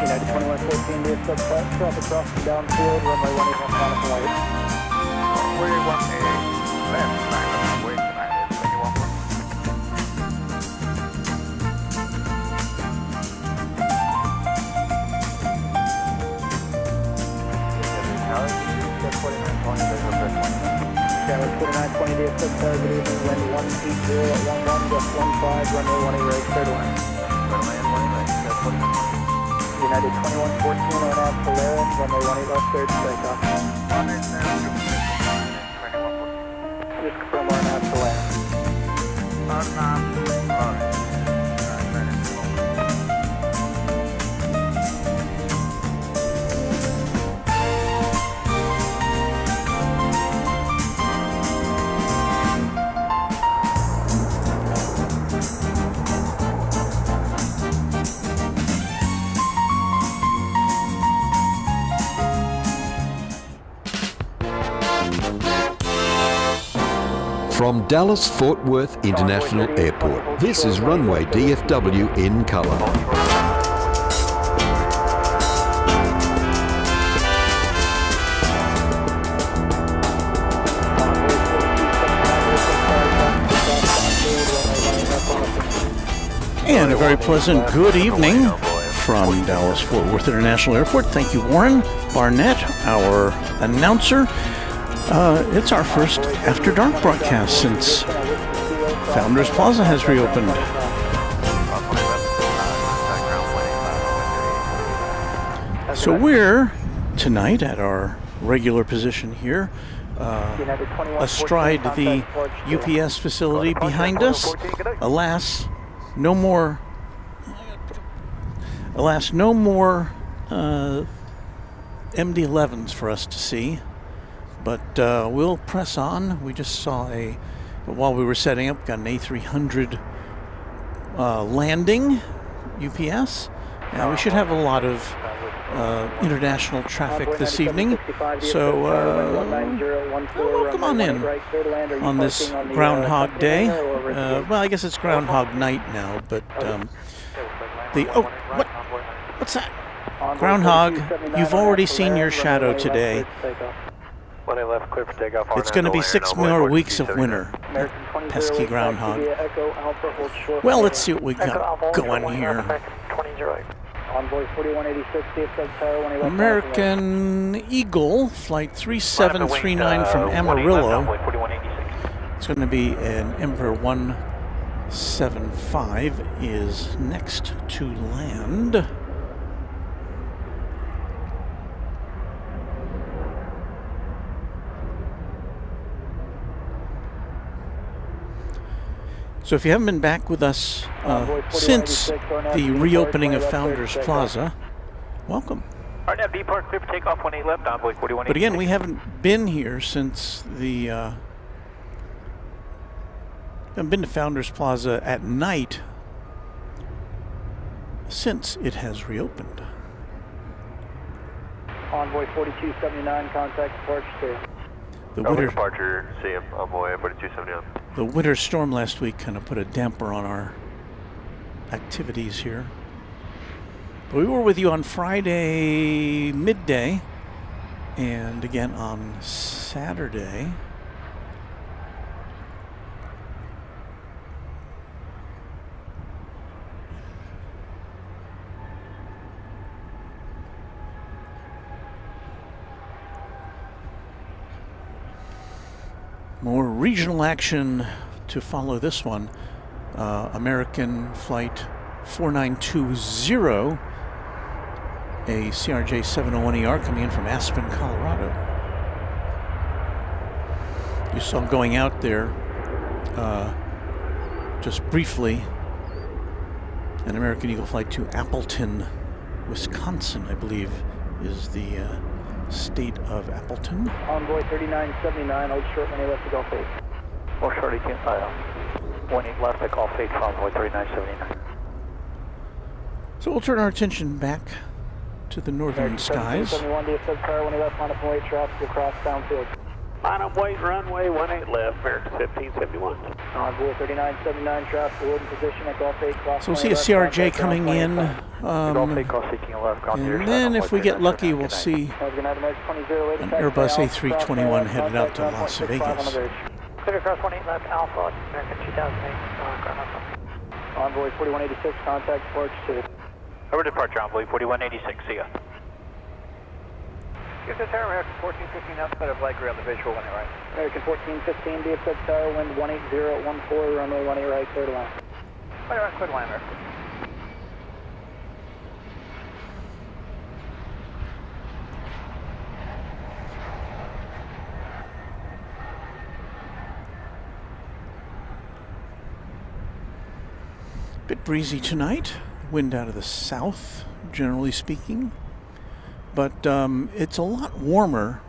United 2114 DFW traffic crossing downfield, runway 18 left, final flight. Runway 18 left, final flight tonight, 2114. Tower 4920 DFW Tower, good evening, wind 180 at 11, gust 15, runway 18 right, clear to land. Runway 18 right, clear to land. United 2114 on out Polaris, runway 18 left, clear to takeoff. Just confirm on out to land. From Dallas-Fort Worth International Airport, this is Runway DFW in color. And a very pleasant good evening from Dallas-Fort Worth International Airport. Thank you, Warren Barnett, our announcer. It's our first After Dark broadcast since Founders Plaza has reopened. So we're tonight at our regular position here, astride the UPS facility behind us. Alas, no more MD-11s for us to see. But we'll press on. We just saw while we were setting up, got an A380 landing, UPS. And we should have a lot of international traffic this evening. So come on in on this Groundhog Day. Well, I guess it's Groundhog Night now, but what's that? Groundhog, you've already seen your shadow today. It's going to be 6 more weeks of winter. Pesky Groundhog. Well, let's see what we got going here. American Eagle, flight 3739 from Amarillo. It's going to be an Emperor 175 is next to land. So if you haven't been back with us since the reopening of Founders Plaza, welcome. But again, we haven't been here since haven't been to Founders Plaza at night since it has reopened. Envoy 4279, contact departure. The winter departure, CM Envoy 4279. The winter storm last week kind of put a damper on our activities here. But we were with you on Friday midday and again on Saturday. More regional action to follow this one. American Flight 4920, a CRJ 701ER coming in from Aspen, Colorado. You saw going out there just briefly an American Eagle Flight to Appleton, Wisconsin, I believe is the state of Appleton. Envoy 3979, hold short when you left to Gulf 8. Hold short, 18 left at Gulf 8 from Envoy 3979. So we'll turn our attention back to the northern skies. 71 DFW Tower when you left, line up and wait, traffic across downfield. Line up weight, runway 18 left, American 1571. Envoy 3979, traffic, hold in position at Golf 8, cross. So we'll see a CRJ coming in. Golf 8, cross 18 left, And then if we get lucky, we'll see an Airbus A321 headed out to Las Vegas. Clear across 18 left, Alpha, American 2008, Groundhog. Envoy 4186, contact departure to. Over departure, Envoy 4186, see ya. Get this air, American 1415 outside of Flight Gray on the visual, when you're right. American 1415, DFW Tower, wind 18014, runway 18 right, clear to line. When you're right, clear to line, American. Bit breezy tonight, wind out of the south, generally speaking, but it's a lot warmer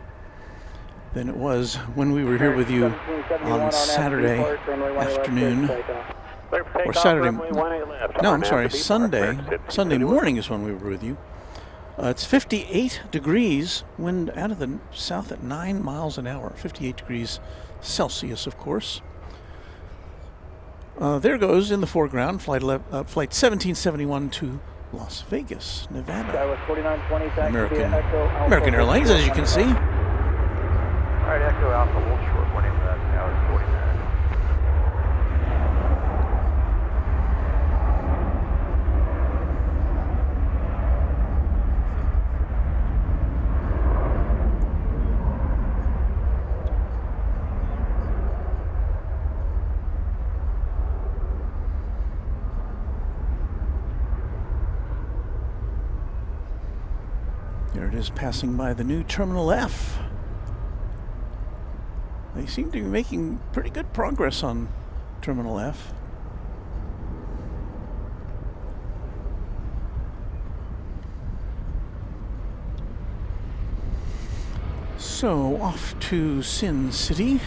than it was when we were here with you on Saturday afternoon, or Saturday, no, I'm sorry, Sunday morning is when we were with you. It's 58 degrees, wind out of the south at 9 miles an hour, 58 degrees Celsius, of course. There goes in the foreground, flight 1771 to Las Vegas, Nevada. American Airlines, as you can see. All right, Echo Alpha, hold short, 18 left, hour 49. There it is, passing by the new Terminal F. They seem to be making pretty good progress on Terminal F. So, off to Sin City.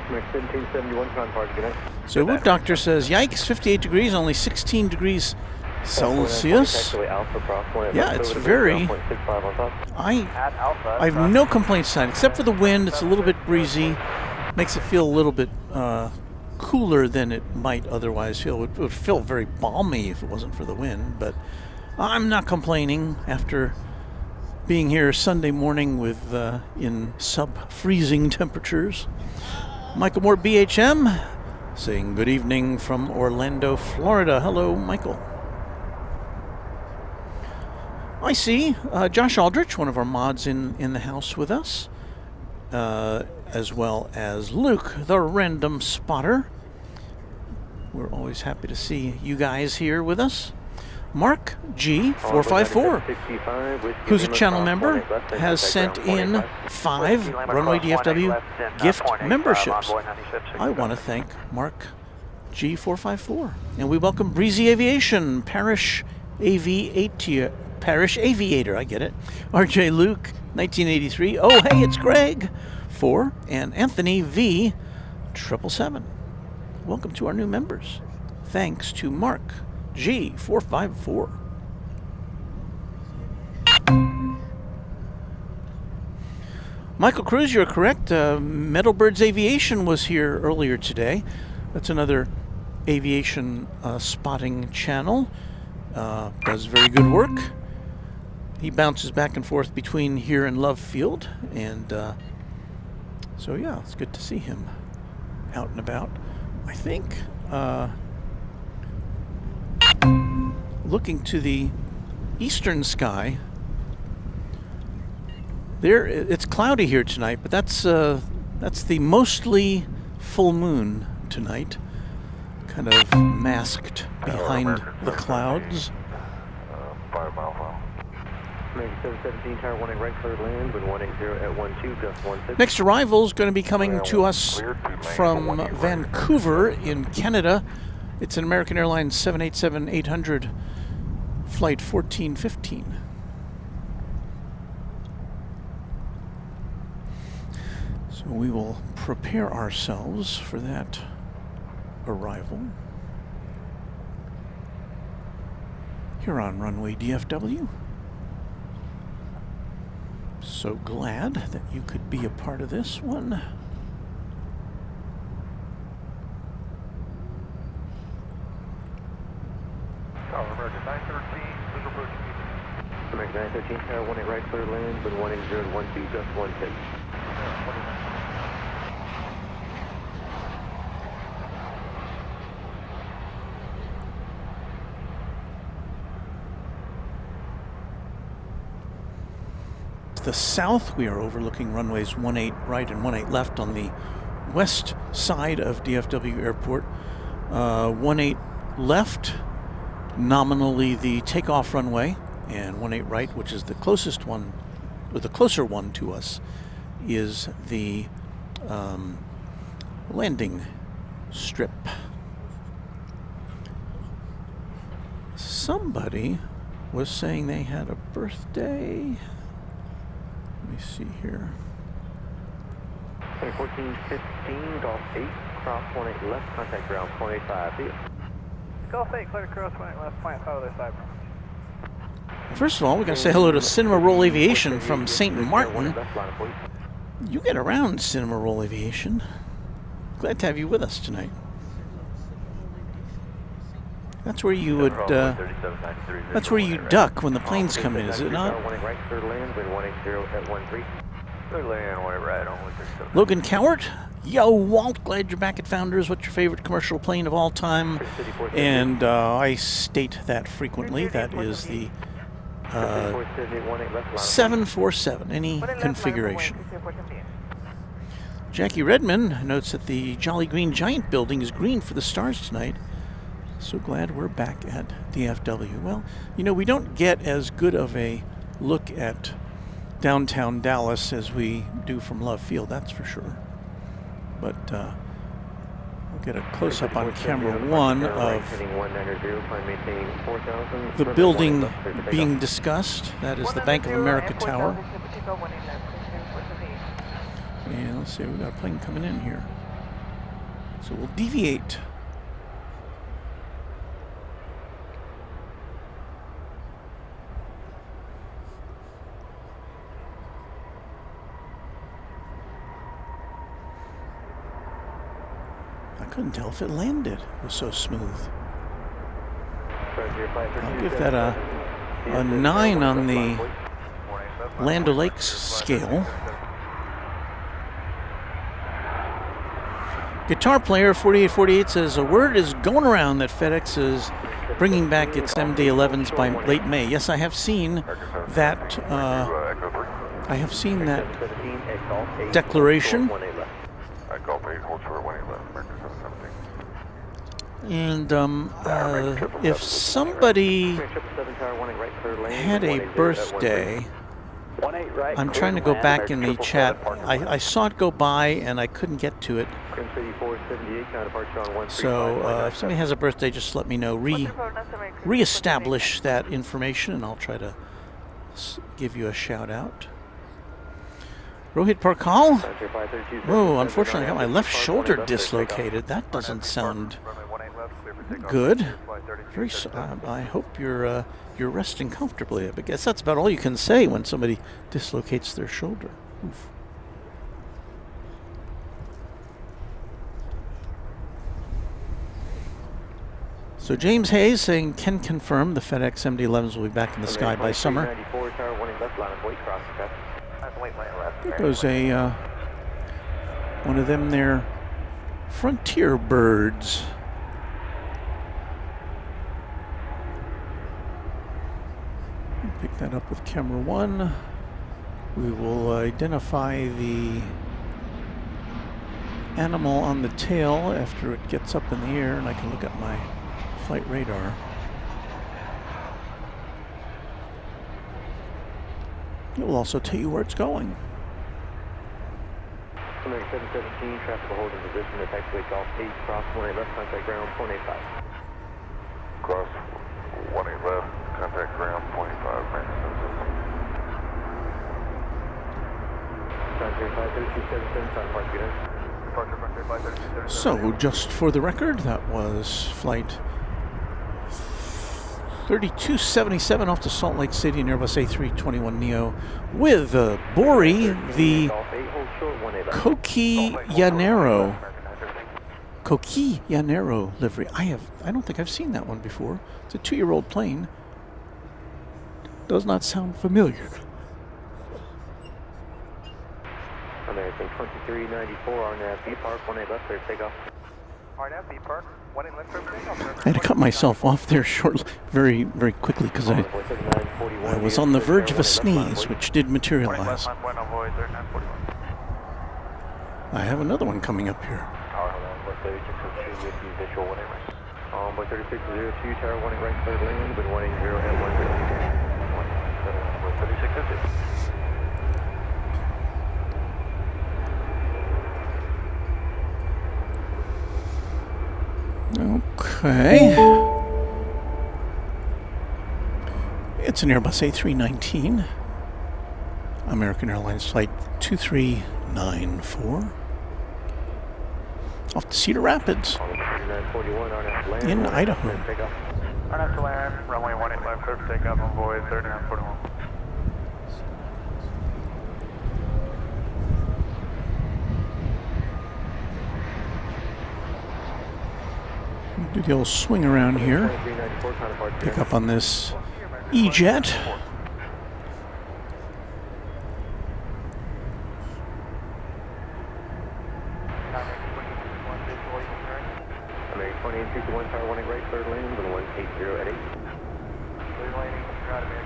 1771, contact, good night. So, Wood Doctor says, yikes, 58 degrees, only 16 degrees Celsius. Yeah, it's very. I have no complaints tonight, except for the wind. It's a little bit breezy, makes it feel a little bit cooler than it might otherwise feel. It would feel very balmy if it wasn't for the wind, but I'm not complaining after being here Sunday morning with in sub-freezing temperatures. Michael Moore, BHM, saying good evening from Orlando, Florida. Hello, Michael. I see Josh Aldrich, one of our mods in the house with us, as well as Luke, the random spotter. We're always happy to see you guys here with us. Mark G454, who's a channel member, has sent in 5 Runway DFW gift memberships. I want to thank Mark G454. And we welcome Breezy Aviation, Parish Aviator, I get it. RJ Luke, 1983. Oh, hey, it's Greg, 4. And Anthony V, 777. Welcome to our new members. Thanks to Mark G454. Michael Cruz, you're correct. Metalbirds Aviation was here earlier today. That's another aviation spotting channel. Does very good work. He bounces back and forth between here and Love Field, and so yeah, it's good to see him out and about. I think looking to the eastern sky, there it's cloudy here tonight, but that's the mostly full moon tonight, kind of masked behind the clouds. 5 mile file. 717, tower 18 right, clear land, wind 180 at 12, gust 16. Next arrival is going to be coming to us from Vancouver in Canada. It's an American Airlines 787-800 flight 1415. So we will prepare ourselves for that arrival here on Runway DFW. So glad that you could be a part of this one. American 913, please approach. American 913, Tower 18 right, clear land, wind 180 to 12, just 110. The south, we are overlooking runways 18 right and 18 left on the west side of DFW Airport. 18 left, nominally the takeoff runway, and 18 right, which is the closest one, or the closer one to us, is the landing strip. Somebody was saying they had a birthday. Let me see here. 1415, Golf 8, cross 18 left, contact ground 0.85. Golf 8, clear to cross 18 left, plant other side. First of all, we got to say hello to Cinema Roll Aviation from St. Martin. You get around, Cinema Roll Aviation. Glad to have you with us tonight. That's where you would, that's where you duck when the planes come in, is it not? Logan Cowart, yo Walt, glad you're back at Founders. What's your favorite commercial plane of all time? And I state that frequently. That is the 747, any configuration. Jackie Redmond notes that the Jolly Green Giant building is green for the stars tonight. So glad we're back at DFW. Well, you know, we don't get as good of a look at downtown Dallas as we do from Love Field, that's for sure. But we'll get a close-up on camera one of the building being discussed. That is the Bank of America Tower. And let's see, we've got a plane coming in here. So we'll deviate. I couldn't tell if it landed. It was so smooth. I'll give that a 9 on the Land O'Lakes scale. Guitar player 4848 says a word is going around that FedEx is bringing back its MD-11s by late May. Yes, I have seen that. I have seen that declaration. And if somebody had a birthday, I'm trying to go back in the chat. I saw it go by and I couldn't get to it. So if somebody has a birthday, just let me know. Reestablish that information and I'll try to give you a shout out. Rohit Parkal. Oh, unfortunately, I got my left shoulder dislocated. That doesn't sound good. I hope you're resting comfortably. I guess that's about all you can say when somebody dislocates their shoulder. Oof. So James Hayes saying can confirm the FedEx MD-11s will be back in the sky by summer. There goes a one of them there Frontier birds. Pick that up with camera one. We will identify the animal on the tail after it gets up in the air, and I can look at my flight radar. It will also tell you where it's going. American 717, traffic will hold in position at taxiway Golf 8, cross 18 left, contact ground 0.85. Cross 18 left, contact ground 0.5, maximum system. So, just for the record, that was flight 3277 off to Salt Lake City in Airbus A321 Neo with Bori, the Coqui Llanero livery. I don't think I've seen that one before. It's a 2-year-old plane. Does not sound familiar. American 2394, RNAV B Park, 18 left, clear takeoff. RNAV B Park, 18 left, clear takeoff. I had to cut myself off there very quickly because I was on the verge of a sneeze, which did materialize. I have another one coming up here. By 3602, tower 1 right, clear land, wind 180 at 136. Okay. It's an Airbus A319, American Airlines Flight 2394, off to Cedar Rapids in Idaho. RNAV to land, runway 18 left, clear for takeoff on Void 3941. Do the old swing around here. Pick up on this E-Jet. American 2861, tower 1 right, third lane, wind 180 at 8. Clear landing, route American.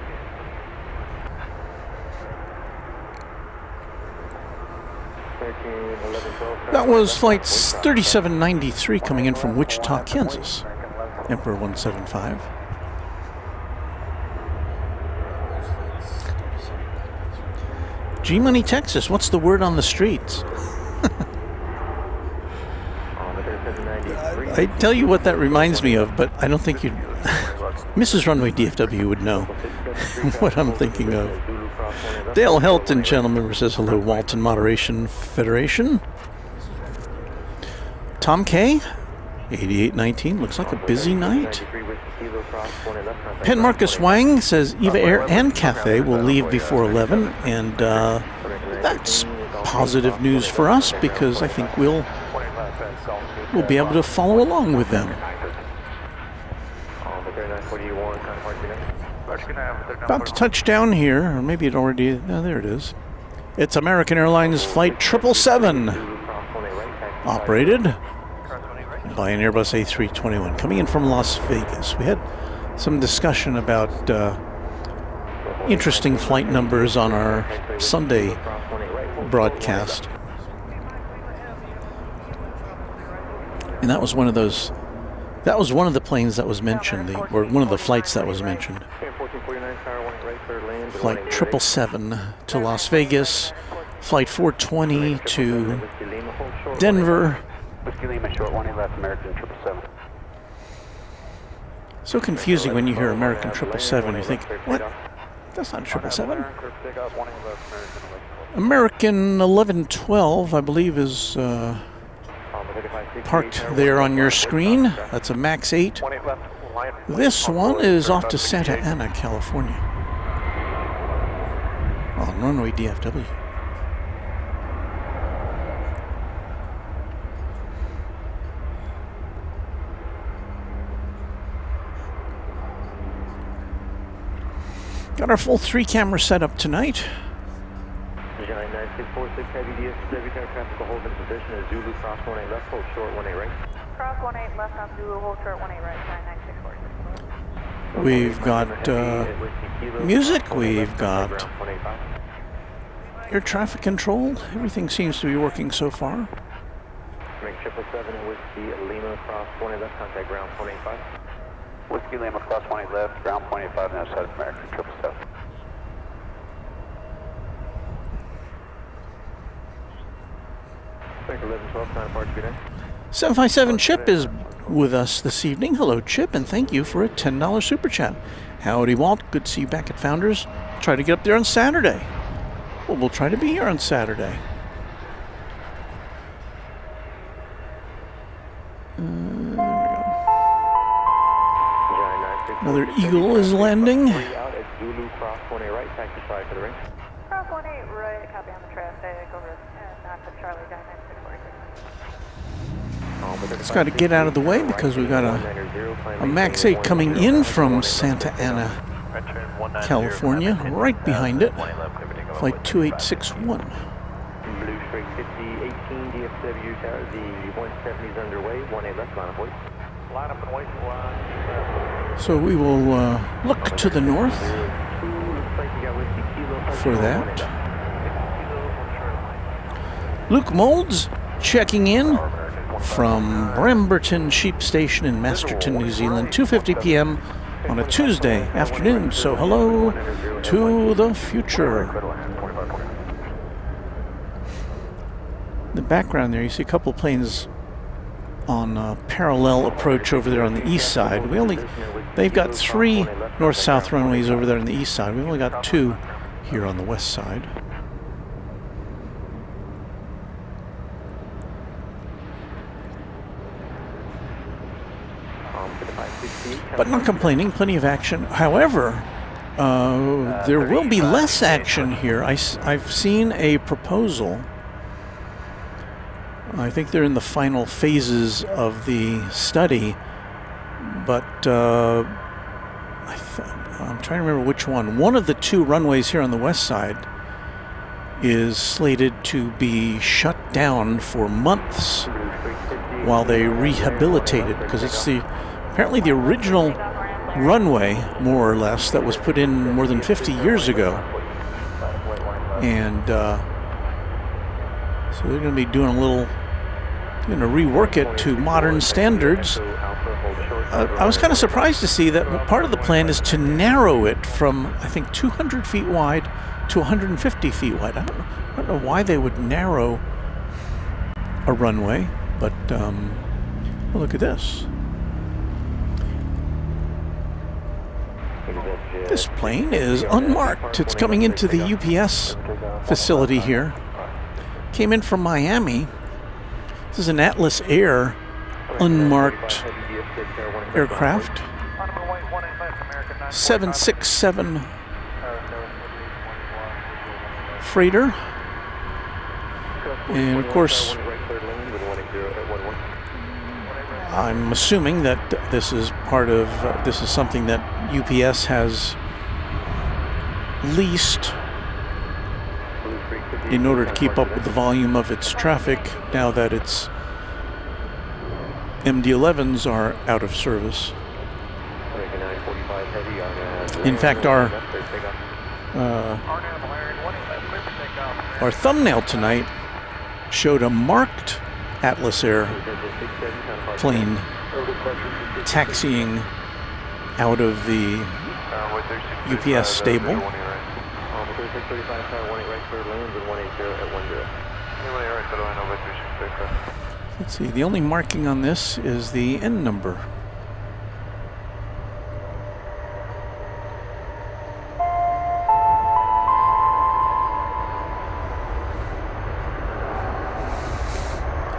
That was flight 3793 coming in from Wichita, Kansas. Emperor 175. G-Money, Texas. What's the word on the streets? I tell you what that reminds me of, but I don't think you'd... Mrs. Runway DFW would know what I'm thinking of. Dale Helton, channel member, says hello, Walton Moderation Federation. Tom K, 8819, looks like a busy night. Penn Marcus Wang says Eva Air and Cathay will leave before 11, and that's positive news for us because I think we'll be able to follow along with them. About to touch down here, or maybe it already... Oh, there it is. It's American Airlines Flight 777, operated by an Airbus A321, coming in from Las Vegas. We had some discussion about interesting flight numbers on our Sunday broadcast. And that was one of those... That was one of the planes that was mentioned, or one of the flights that was mentioned. Flight 777 to Las Vegas, Flight 420 to Denver. So confusing when you hear American 777, you think, what? That's not 777. American 1112, I believe, is... parked there on your screen. That's a MAX 8. This one is off to Santa Ana, California, on Runway DFW. Got our full 3-camera setup tonight. 9646 heavy DFW traffic will hold in position as Zulu cross 18 left, hold short 18 right. Cross 18 left on Zulu, hold short 18 right, 99646. We've got music, we've got air traffic control. Everything seems to be working so far. Make 777 and Whiskey Lima cross 20 left, contact ground 185. Whiskey Lima cross 20 left, ground 185, now South American 777. 757 Chip is with us this evening. Hello, Chip, and thank you for a $10 super chat. Howdy, Walt. Good to see you back at Founders. Try to get up there on Saturday. Well, we'll try to be here on Saturday. There we go. Another Eagle is landing. Out at Zulu, cross 18 right, taxi 5 for the ring. Cross 18 right, copy on the traffic, over not to Charlie, Guy 9646. It's got to get out of the way because we've got a MAX 8 coming in from Santa Ana, California, right behind it. Flight 2861. Blue straight 5018 DFW Tower, the 170 is underway, 18 left, line of voice. Line up and wait So we will look to the north for that. Luke Moulds checking in from Bramberton Sheep Station in Masterton, New Zealand, 2:50 p.m. on a Tuesday afternoon. So hello to the future. In the background there, you see a couple planes on a parallel approach over there on the east side. They've got 3 north-south runways over there on the east side. We've only got 2 here on the west side. But not complaining, plenty of action. However, there will be less action here. I've seen a proposal. I think they're in the final phases of the study, but I'm trying to remember which one. One of the 2 runways here on the west side is slated to be shut down for months while they rehabilitate it, because it's apparently the original runway, more or less, that was put in more than 50 years ago. And so they're going to be doing going to rework it to modern standards. I was kind of surprised to see that part of the plan is to narrow it from, I think, 200 feet wide to 150 feet wide. I don't know why they would narrow a runway, but look at this. This plane is unmarked. It's coming into the UPS facility here. Came in from Miami. This is an Atlas Air unmarked aircraft. 767 freighter. And of course, I'm assuming that this is this is something that UPS has leased in order to keep up with the volume of its traffic now that its MD-11s are out of service. In fact, our thumbnail tonight showed a marked Atlas Air plane taxiing out of the UPS stable. Let's see, the only marking on this is the N number.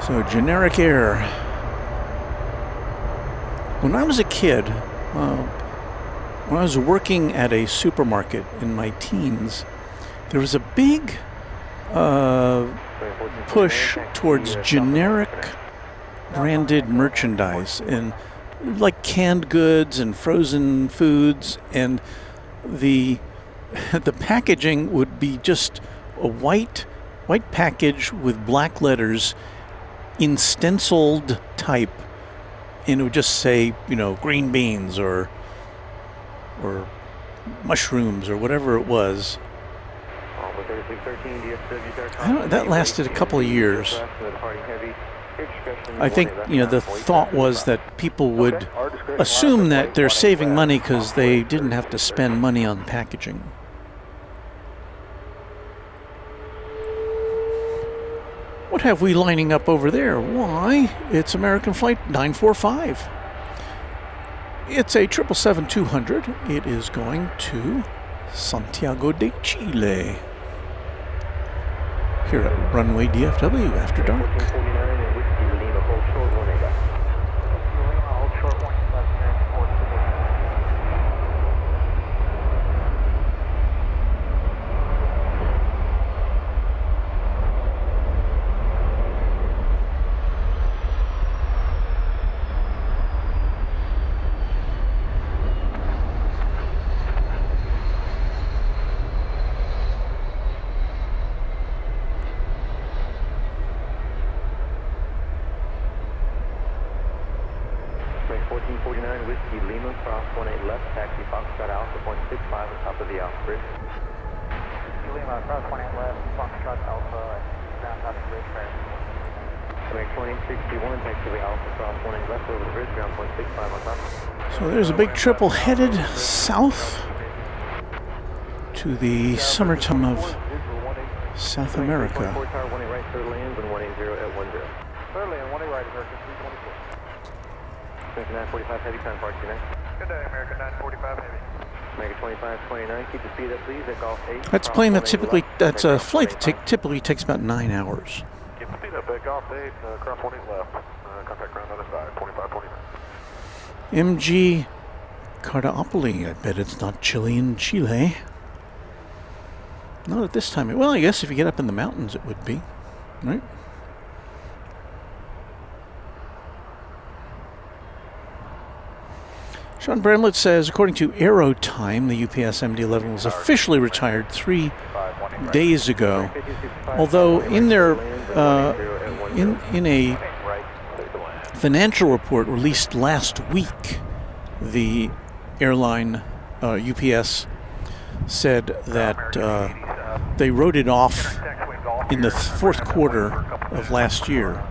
So, generic air. When I was a kid, when I was working at a supermarket in my teens, there was a big push towards generic branded merchandise, and like canned goods and frozen foods, and the packaging would be just a white package with black letters in stenciled type, and it would just say, you know, green beans or mushrooms or whatever it was. That lasted a couple of years. I think, you know, the thought was that people would assume that they're saving money because they didn't have to spend money on packaging. What have we lining up over there? Why, it's American Flight 945. It's a 777-200. It is going to Santiago de Chile. Here at Runway DFW after dark. Whiskey Lima, cross 18 left, taxi Foxtrot Alpha, 0.65 on top of the Alpha Bridge. Whiskey Lima, cross 18 left, Foxtrot Alpha, ground top of bridge, fair. American 2861, taxi Alpha, cross 18 left over the bridge, ground 0.65 on top. So there's a big triple headed south to the summertime of South America. 4 tower, 18 right, clear lands, and 180 at 10. Clear land, 18 right, American 324. American 945 heavy, time park 29. Good day, American 945 Heavy. American 2529, keep the speed up please, at Golf 8. That's a plane that typically, that's a flight that typically takes about 9 hours. Keep the speed up at Golf 8, cross 18 left. Contact ground on the side, 2529. MG Cardaopoli, I bet it's not chilly in Chile. Not at this time. Well, I guess if you get up in the mountains it would be, right? Sean Bramlett says, according to Aerotime, the UPS MD-11 was officially retired 3 days ago. Although in their in a financial report released last week, the airline UPS said that they wrote it off in the fourth quarter of last year.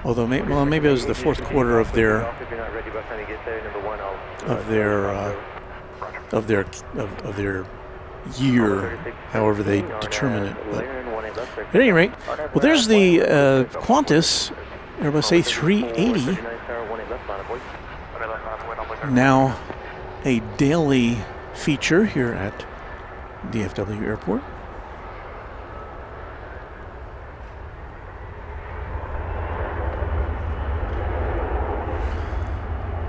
Although maybe it was the fourth quarter of their year, however they determine it. But at any rate, well, there's the Qantas Airbus A380, now a daily feature here at DFW Airport.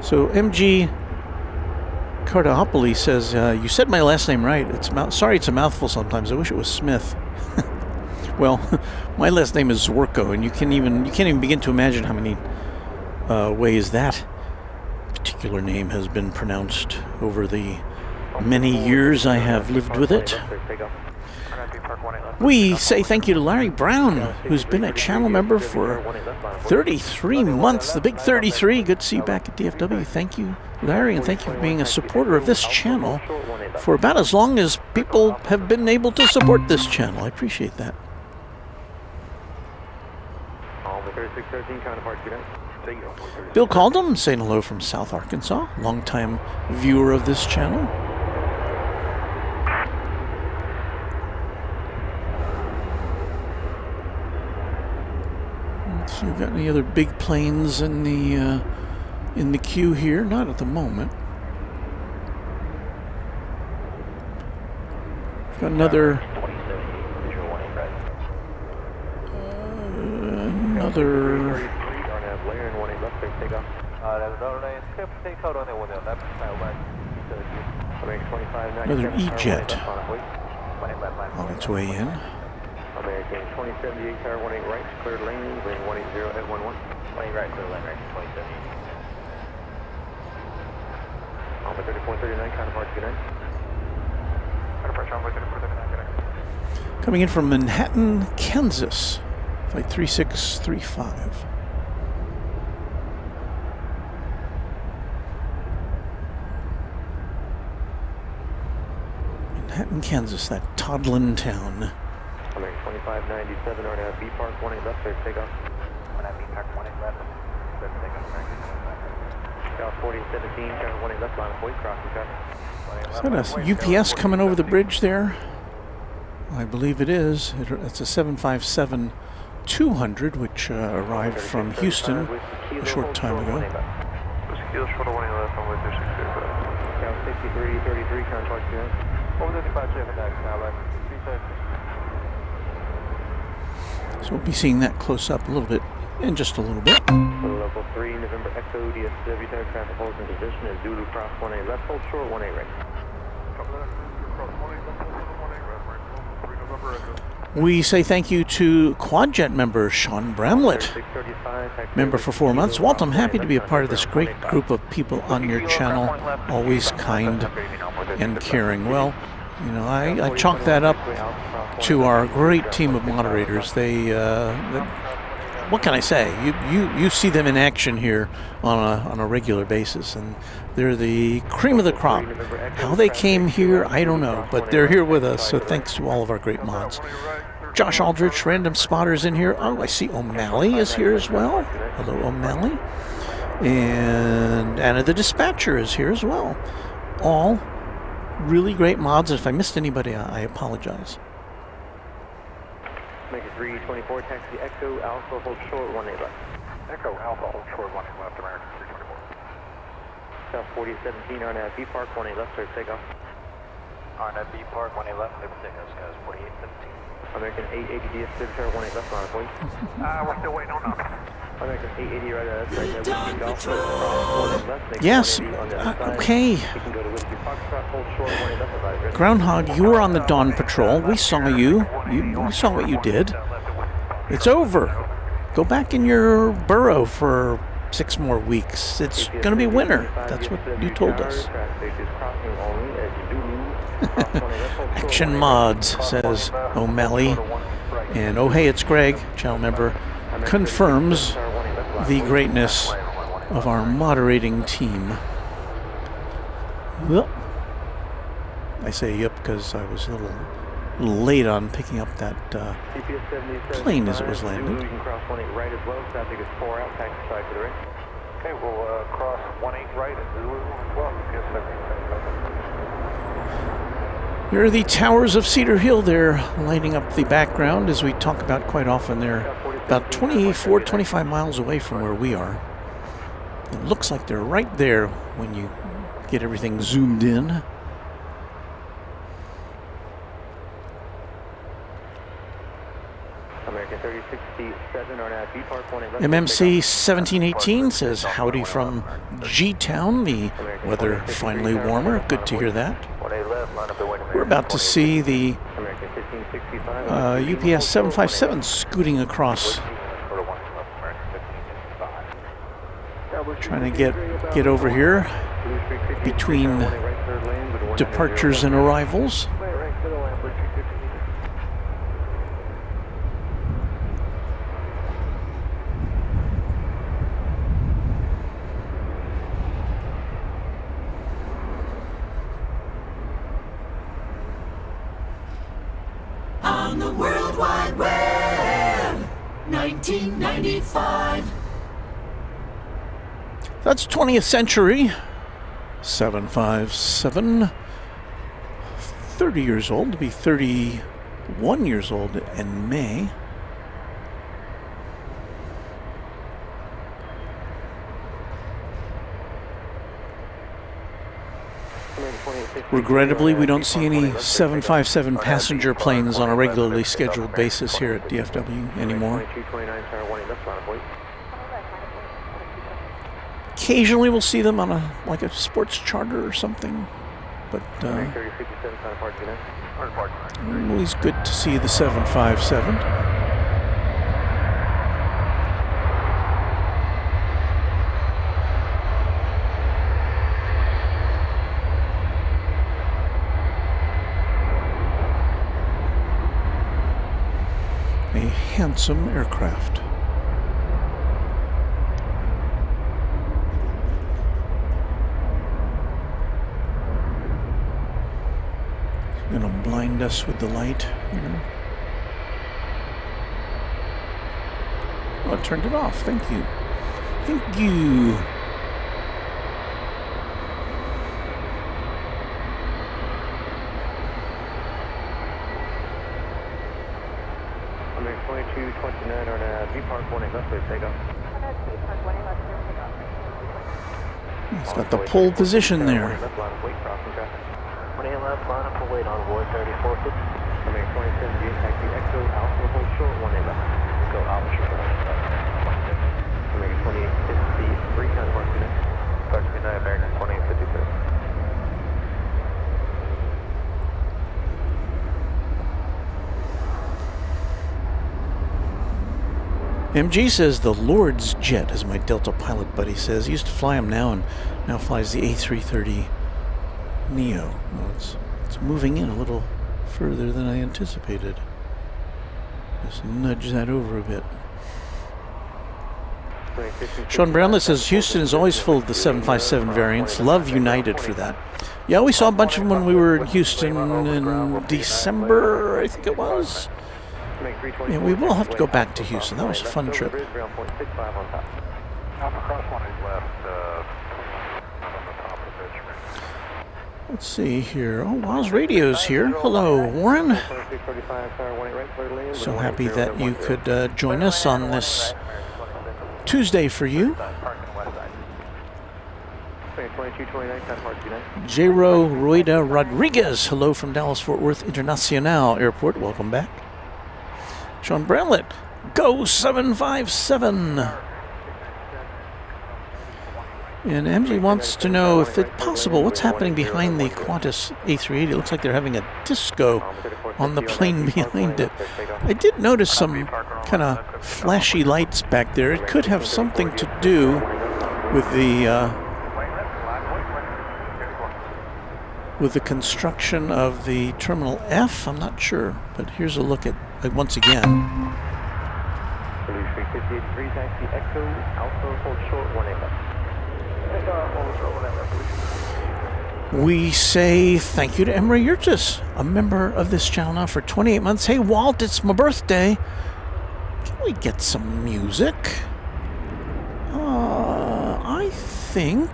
So MG Cardaopoli says, you said my last name right. Sorry, it's a mouthful sometimes. I wish it was Smith. Well, my last name is Zorko, and you can't even begin to imagine how many ways that particular name has been pronounced over the many years I have lived with it. We say thank you to Larry Brown, who's been a channel member for 33 months, the big 33. Good to see you back at DFW. Thank you, Larry, and thank you for being a supporter of this channel for about as long as people have been able to support this channel. I appreciate that. Bill Caldum saying hello from South Arkansas, longtime viewer of this channel. So you got any other big planes in the queue here? Not at the moment. Got another E-jet on its way in. American 2078, tower 18 right, cleared lanes, lane 180 at 11. 20 right, clear lane right, 2078. Alpha 30.39, counterpart 29. Counterpart, Alpha 30.39, good night. Coming in from Manhattan, Kansas, flight 3635. Manhattan, Kansas, that toddling town. American 2597, RNAV B Park, 18 left, clear takeoff. RNAV B Park, 18 left, clear takeoff, American 25. South 4017, tower 18 left, line of point, crossing traffic. Is that a UPS coming over the bridge there? I believe it is. It's a 757-200, which arrived from Houston a short time ago. South 6333, contact 29. So we'll be seeing that close up a little bit in just a little bit. Local 3, November Echo, DFW, traffic holds in position as Zulu cross 18 left, hold short 18 right. We say thank you to Quadjet member Sean Bramlett, member for 4 months. Walt, I'm happy to be a part of this great group of people on your channel, always kind and caring. Well, you know, I chalk that up to our great team of moderators. They what can I say? You see them in action here on a regular basis, and they're the cream of the crop. How they came here, I don't know, but they're here with us, so thanks to all of our great mods. Josh Aldrich, Random Spotters in here. Oh, I see O'Malley is here as well. Hello, O'Malley. And Anna the Dispatcher is here as well. All really great mods. If I missed anybody, I apologize. Make it 324, taxi Echo Alpha, hold short, 18 left. Echo Alpha, hold short, 18 left, American 324. South 4017, RNAV B Park, 18 left, start takeoff. RNAV B Park, 18 left, clear for takeoff, skies 4817. American 880 DFW, 18 left, line for you. We're still waiting on them. American 880 right at us, right there, Whiskey Golf, 18 left, make Yes, 180 on the other side. okay. You can go to Whiskey Foxtrot, hold short, 18 left, advisory. Groundhog, you were on the dawn patrol. We saw you. We saw what you did. It's over. Go back in your burrow for 6 more weeks. It's going to be winter. That's what you told us. Action Mods, says O'Malley. And oh hey, it's Greg, channel member, confirms the greatness of our moderating team. Well, I say yep because I was a little late on picking up that plane as it was landing. You can cross 18 right as well, traffic is 4 out, taxi side to the right. Okay, we'll cross 18 right at Zulu as well. Here are the towers of Cedar Hill there, lighting up the background as we talk about quite often. They're about 24, 25 miles away from where we are. It looks like they're right there when you get everything zoomed in. American 3067, RNAV B Park, 18 left. MMC 1718 says howdy from G-Town, the weather finally warmer. Good to hear that. We're about to see the UPS 757 scooting across. Trying to get over here between departures and arrivals. On the World Wide Web, 1995. That's 20th century. 757. 30 years old, to be 31 years old in May. Regrettably, we don't see any 757 passenger planes on a regularly scheduled basis here at DFW anymore. Occasionally we'll see them on like a sports charter or something, but always good to see the 757. A handsome aircraft. Gonna blind us with the light here. Oh, I turned it off. Thank you. Thank you. American 2229 on B Park 18 left, please take off. It's got the pole position there. 18 left, line up for wait on board 3450. American 27 taxi Echo Alpha, hold short 18 left. Echo Alpha, short 18 left. American 2853, kind of Park 29. Park 29, American 2853. MG says the Lord's jet, as my Delta pilot buddy says. He used to fly him now flies the A380 Neo. Well, it's moving in a little further than I anticipated. Just nudge that over a bit. Sean Brownlett says Houston is always full of the 757 variants. Love United for that. Yeah, we saw a bunch of them when we were in Houston in December, I think it was. Yeah, we will have to go back to Houston. That was a fun trip. Alpha cross 18 left, on the top of the pitch. Let's see here. Oh, Waz Radio's here. Hello, Warren. So happy that you could join us on this Tuesday for you. J-Ro Rueda Rodriguez. Hello from Dallas-Fort Worth International Airport. Welcome back. Sean Brownlett. Go 757. And MG wants to know if it's possible what's happening behind the Qantas A380. It looks like they're having a disco on the plane behind it. I did notice some kind of flashy lights back there. It could have something to do with the construction of the Terminal F. I'm not sure, but here's a look at once again. We say thank you to Emery Yurtis, a member of this channel now for 28 months. Hey, Walt, it's my birthday. Can we get some music? I think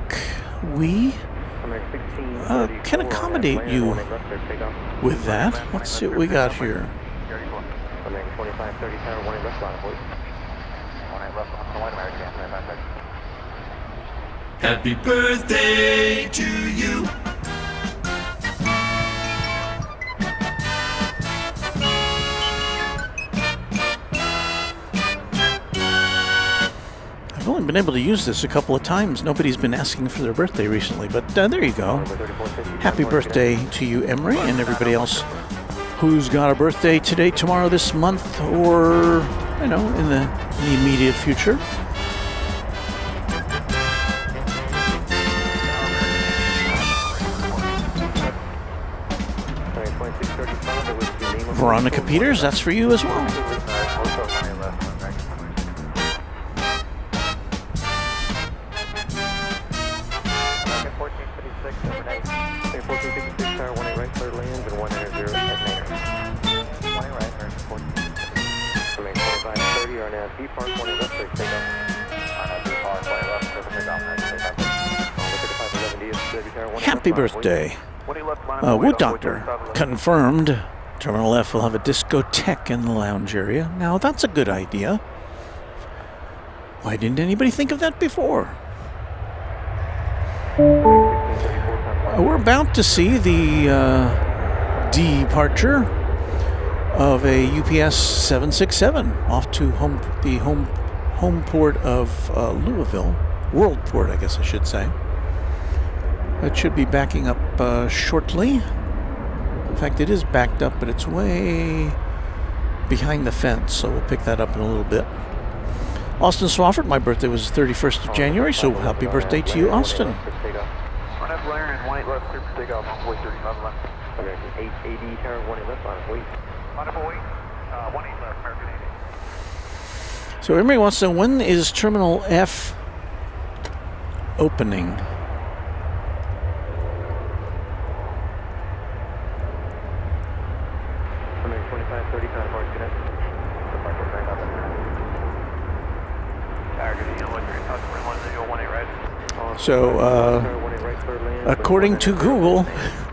we can accommodate you with that. Let's see what we got here. Happy birthday to you. I've only been able to use this a couple of times. Nobody's been asking for their birthday recently, but there you go. Happy birthday to you, Emery, and everybody else who's got a birthday today, tomorrow, this month, or, you know, in the immediate future. Veronica Peters, that's for you as well. Happy birthday. Wood Doctor confirmed Terminal F will have a discotheque in the lounge area. Now that's a good idea. Why didn't anybody think of that before? We're about to see the departure of a UPS 767 off to the home port of Louisville, World Port, I guess I should say. That should be backing up shortly. In fact, it is backed up, but it's way behind the fence, so we'll pick that up in a little bit. Austin Swafford, my birthday was the 31st of January, so happy birthday to you, Austin. So everybody wants to know, when is Terminal F opening? So, according to Google,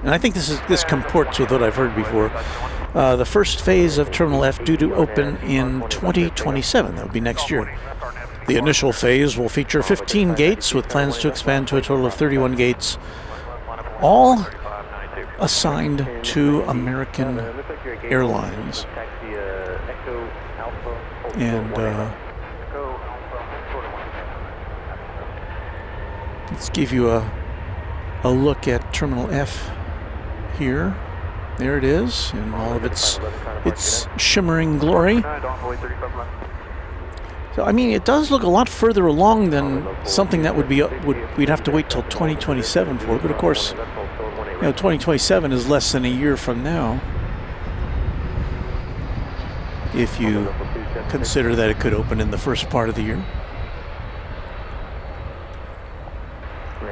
and I think this comports with what I've heard before, the first phase of Terminal F due to open in 2027. That would be next year. The initial phase will feature 15 gates with plans to expand to a total of 31 gates, all assigned to American Airlines. And let's give you a look at Terminal F here. There it is in all of its shimmering glory. So I mean, it does look a lot further along than something that we'd have to wait till 2027 for. But of course, 2027 is less than a year from now, if you consider that it could open in the first part of the year.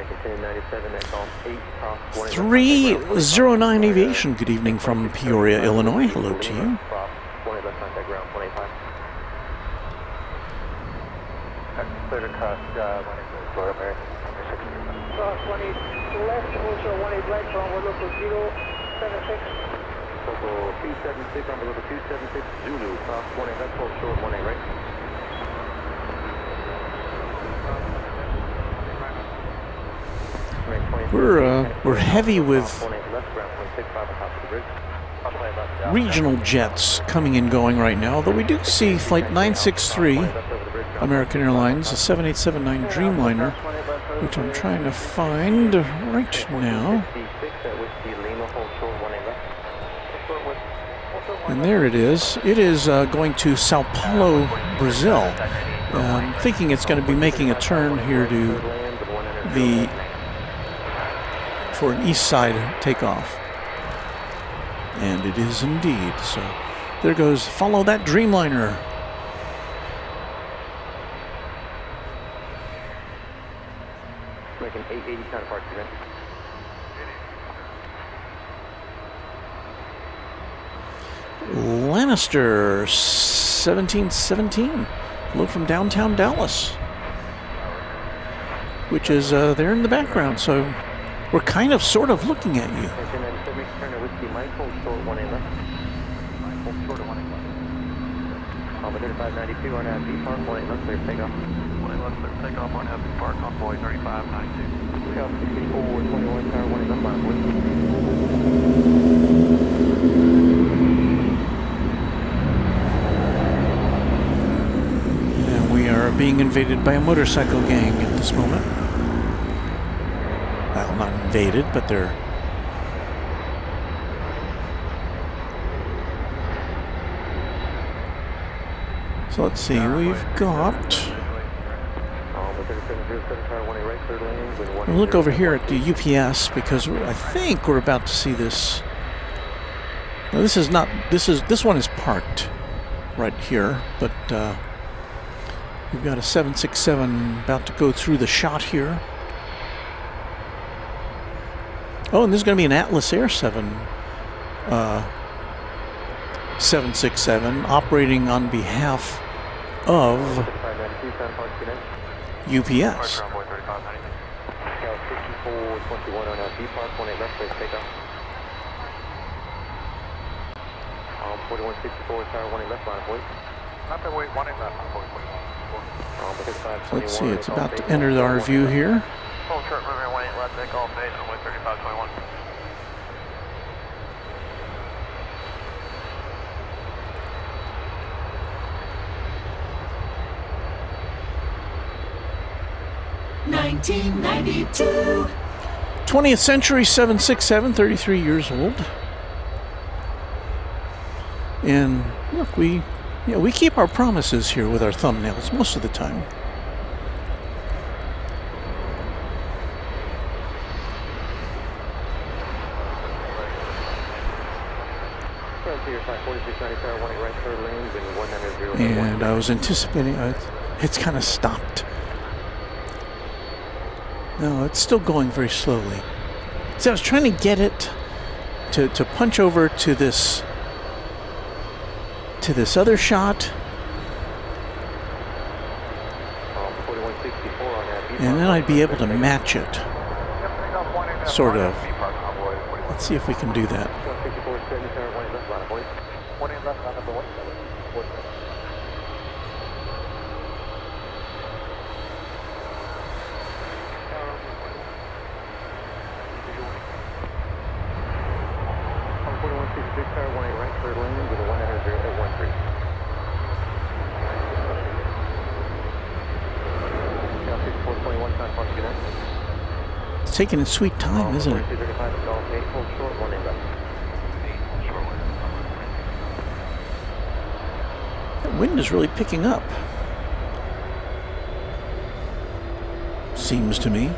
Making 1097 at Golf 8, cross 1 309 Aviation, good evening from Peoria, Illinois. Hello to you. Cross 1 left contact ground 185. Clear to cross 1 Florida American. Cross 20 left, also 18 right from local 076. Local 276, on local 276, Zulu, cross 1 left, hold short 1 right. We're heavy with regional jets coming and going right now, although we do see Flight 963, American Airlines, a 7879 Dreamliner, which I'm trying to find right now. And there it is. It is going to Sao Paulo, Brazil. I'm thinking it's going to be making a turn here to for an east side takeoff. And it is indeed. So there goes, follow that Dreamliner. Making 880 counterpart event. Lannister 1717. Hello from downtown Dallas, which is there in the background. So we're kind of sort of looking at you. Alpha 3592 on B Park, 1 left, clear takeoff. 1 left, clear takeoff, 1 B Park, convoy 3592. South 64, 21, tower 1 left, line, please. And we are being invaded by a motorcycle gang at this moment. Well, not invaded, but they're... So let's see, we've got... We'll look over here at the UPS because I think we're about to see this. Now this is not, this one is parked right here, but we've got a 767 about to go through the shot here. Oh, and there's going to be an Atlas Air 767 operating on behalf of UPS. So let's see, it's about to enter our view here. $1992. 20th Century 767, 33 years old. And look, we keep our promises here with our thumbnails most of the time. And I was anticipating, it's kind of stopped. No, it's still going very slowly. So I was trying to get it to punch over to this other shot. And then I'd be able to match it. Sort of. Let's see if we can do that. It's taking its sweet time, isn't it? That wind is really picking up. Seems to me.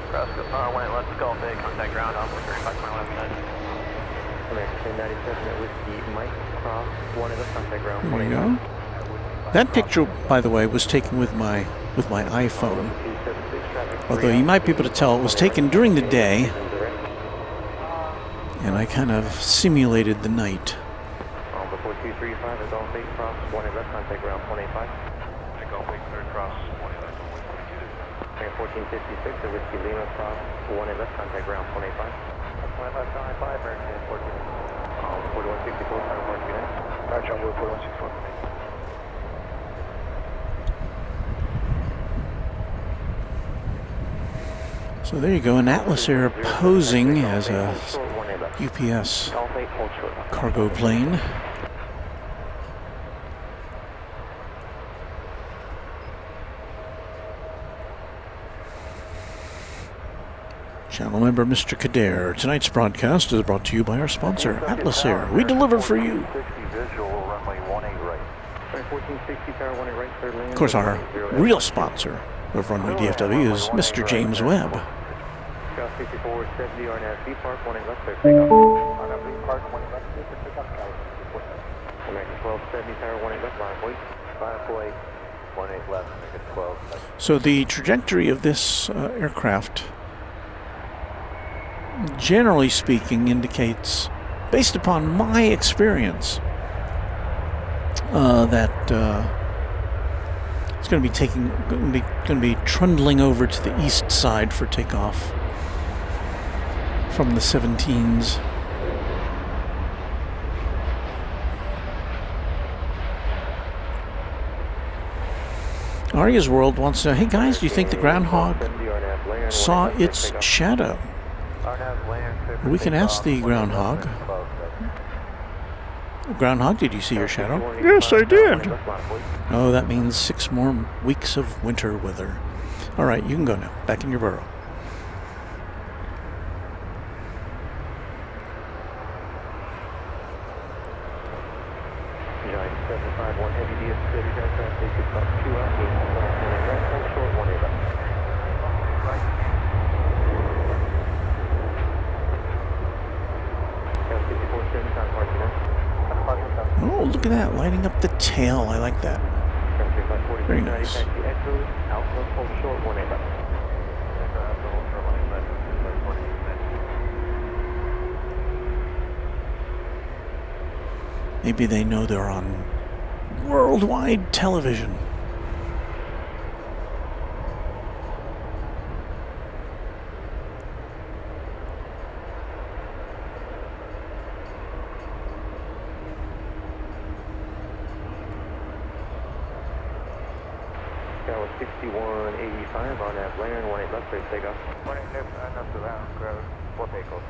Cross 18 left, Gulf A, contact Groundhog, 35.11 minutes. American 1097 at Whiskey Mike, cross 1 left, contact ground. There you go. That picture, by the way, was taken with my iPhone. Although you might be able to tell it was taken during the day, and I kind of simulated the night. Before 235 is Gulf 8, cross 1 left, contact ground 185. Gulf 8, third cross, 185, 142. 1456 at Whiskey Lima, cross 1 left, contact ground 185. 185, American 4164, time mark 29. Roger, 4164. So there you go, an Atlas Air posing as a UPS cargo plane. Channel member Mr. Kader. Tonight's broadcast is brought to you by our sponsor, Atlas Air. We deliver for you. Of course, our real sponsor of Runway DFW is Mr. James Webb. 5470 RNAV B Park, 1 left, clear takeoff. RNAV B Park, 1 left, clear for takeoff, American 1270, tower 1 left, line point. 548, 18 left, American 12. So the trajectory of this aircraft, generally speaking, indicates, based upon my experience, that it's going to be trundling over to the east side for takeoff from the 17s. Arya's World wants to know, hey guys, do you think the Groundhog saw its shadow? We can ask the Groundhog. Groundhog, did you see your shadow? Yes, I did. Oh, that means 6 more weeks of winter weather. All right, you can go now. Back in your burrow. Giant 751 heavy DFW aircraft, they could stop 2 out, 8 right, hold short, 1 left. Oh, look at that, lighting up the tail. I like that. Very nice. Maybe they know they're on worldwide television. That was 6185 on that land, 18 left, clear takeoff. 18 left, enough to round, ground, 4 takeoff.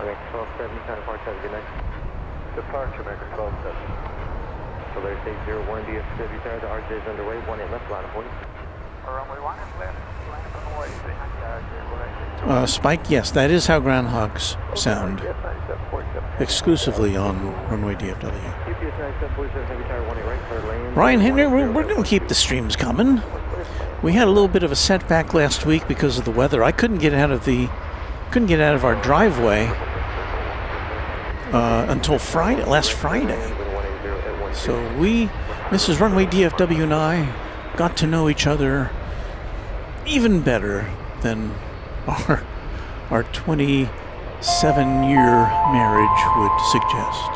Okay, 1270, time departure, have a good night. Departure, American 1270. So there's 801 DFW tower, the RJ is underway, 18 left, line of 40. Runway 1 is left, line up on the way, Spike, yes, that is how Groundhogs sound. Exclusively on Runway DFW. Ryan Henry, we're going to keep the streams coming. We had a little bit of a setback last week because of the weather. I couldn't get out of our driveway until last Friday. So Mrs. Runway DFW and I got to know each other even better than our 27-year marriage would suggest.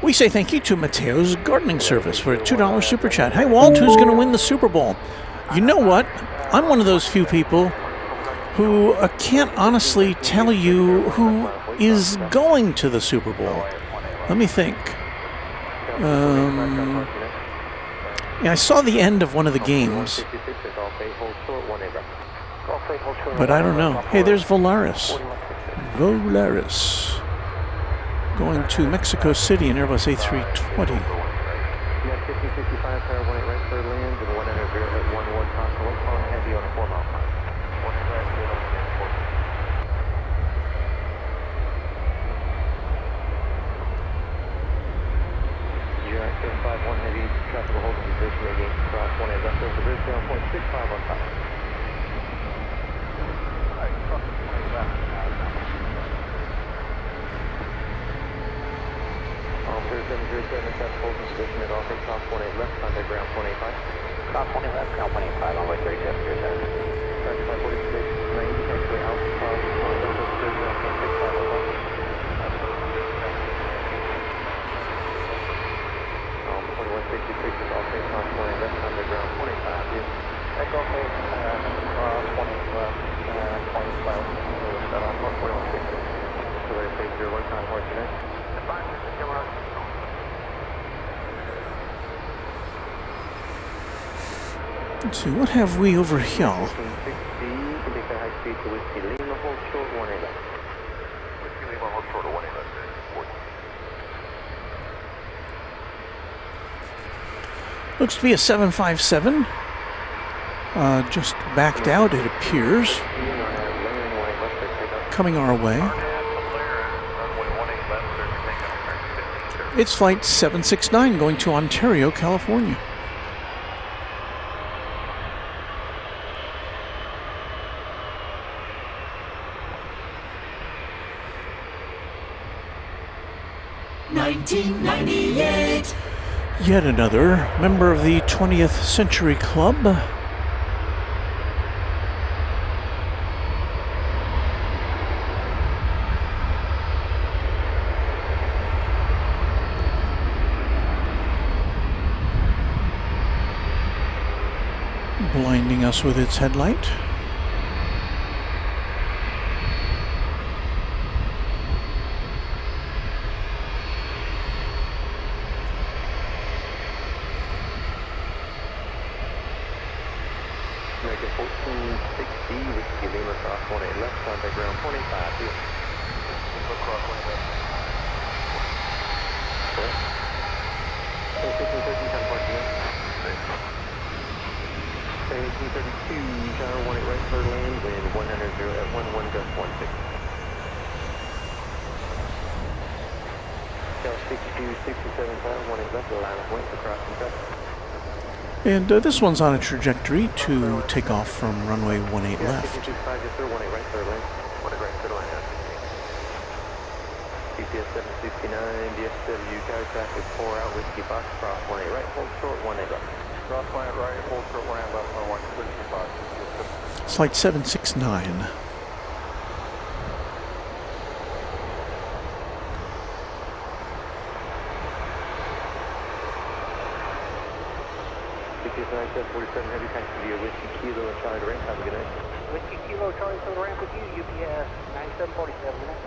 We say thank you to Mateo's Gardening Service for a $2 super chat. Hey Walt, who's going to win the Super Bowl? You know what? I'm one of those few people who can't honestly tell you who is going to the Super Bowl. Let me think. Yeah, I saw the end of one of the games, but I don't know. Hey, there's Volaris. Going to Mexico City in Airbus A380. Position at all, take cross 18 left, contact ground 185. Cross 20 left, ground 185, runway 37, your set. 9546, 90, taxiway Alpha, Plaza, ground 2166 is all take cross 20 left, contact ground 25. Echo take cross 20 left, 20 left, set on 2166. So they say 01, contact tonight. Let's see, what have we over here? 1860, indicate high speed to Whiskey Lima, hold short 18 left. Whiskey Lima, hold short of 18 left. Looks to be a 757. Just backed out, it appears. Coming our way. It's flight 769 going to Ontario, California. Yet another member of the 20th Century Club. Blinding us with its headlight. American 1460, Whiskey Lima, cross 18 left, contact ground 25. Cross 20 left. Correct. 1513, time parking in. 1832, tower 18 right, third lane, wind 100 at 11 gust 16. Tower 62, 67, tower 18 left, line of wings across and cut. And this one's on a trajectory to take off from runway 18 left. 5, yes sir, 18 right, third lane. 18 right, third lane, GPS 769, DFW, tower traffic 4 out, Whiskey Box, cross 18 right, hold short, 18 left. Cross 20 right, hold short 18 left, on 165. It's flight 769. GPS 47 heavy taxi via Whiskey Kilo and Charlie to ramp. Have a good night. Whiskey Kilo, Charlie to the ramp with you, UPS 9747, good night.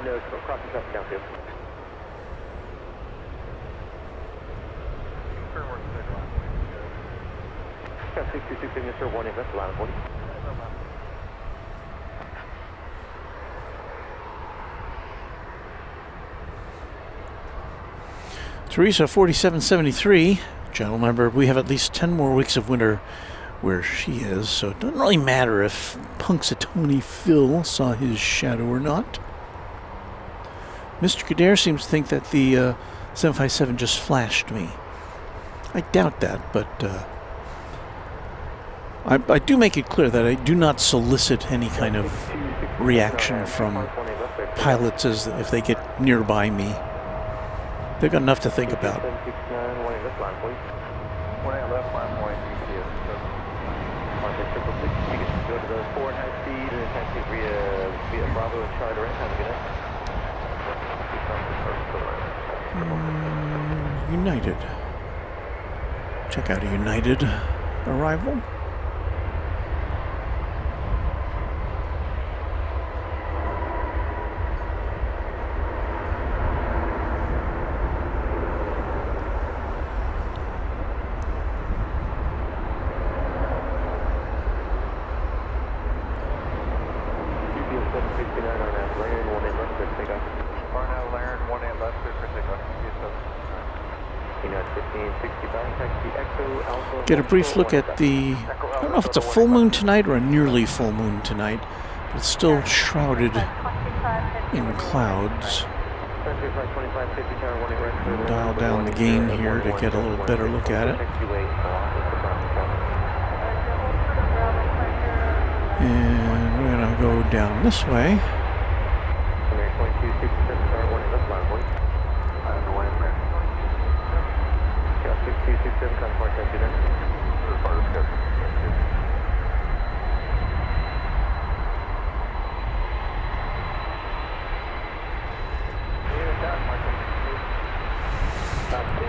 No, crossing traffic downfield. Got 626 signature, 18 left, line of 40. Teresa 4773, general member, we have at least 10 more weeks of winter where she is, so it doesn't really matter if Punxsutawney Phil saw his shadow or not. Mr. Kader seems to think that the 757 just flashed me. I doubt that, but I do make it clear that I do not solicit any kind of reaction from pilots as if they get nearby me. They've got enough to think about. 769, 18 left, line 40. 18 left, line 40, GPS. Contact 666, you can go to the forward high speed and then taxi via Bravo and Charlie to ramp. Have a good night. United. Check out a United arrival. Get a brief look at the, I don't know if it's a full moon tonight or a nearly full moon tonight, but it's still shrouded in clouds. We'll dial down the gain here to get a little better look at it. And we're going to go down this way.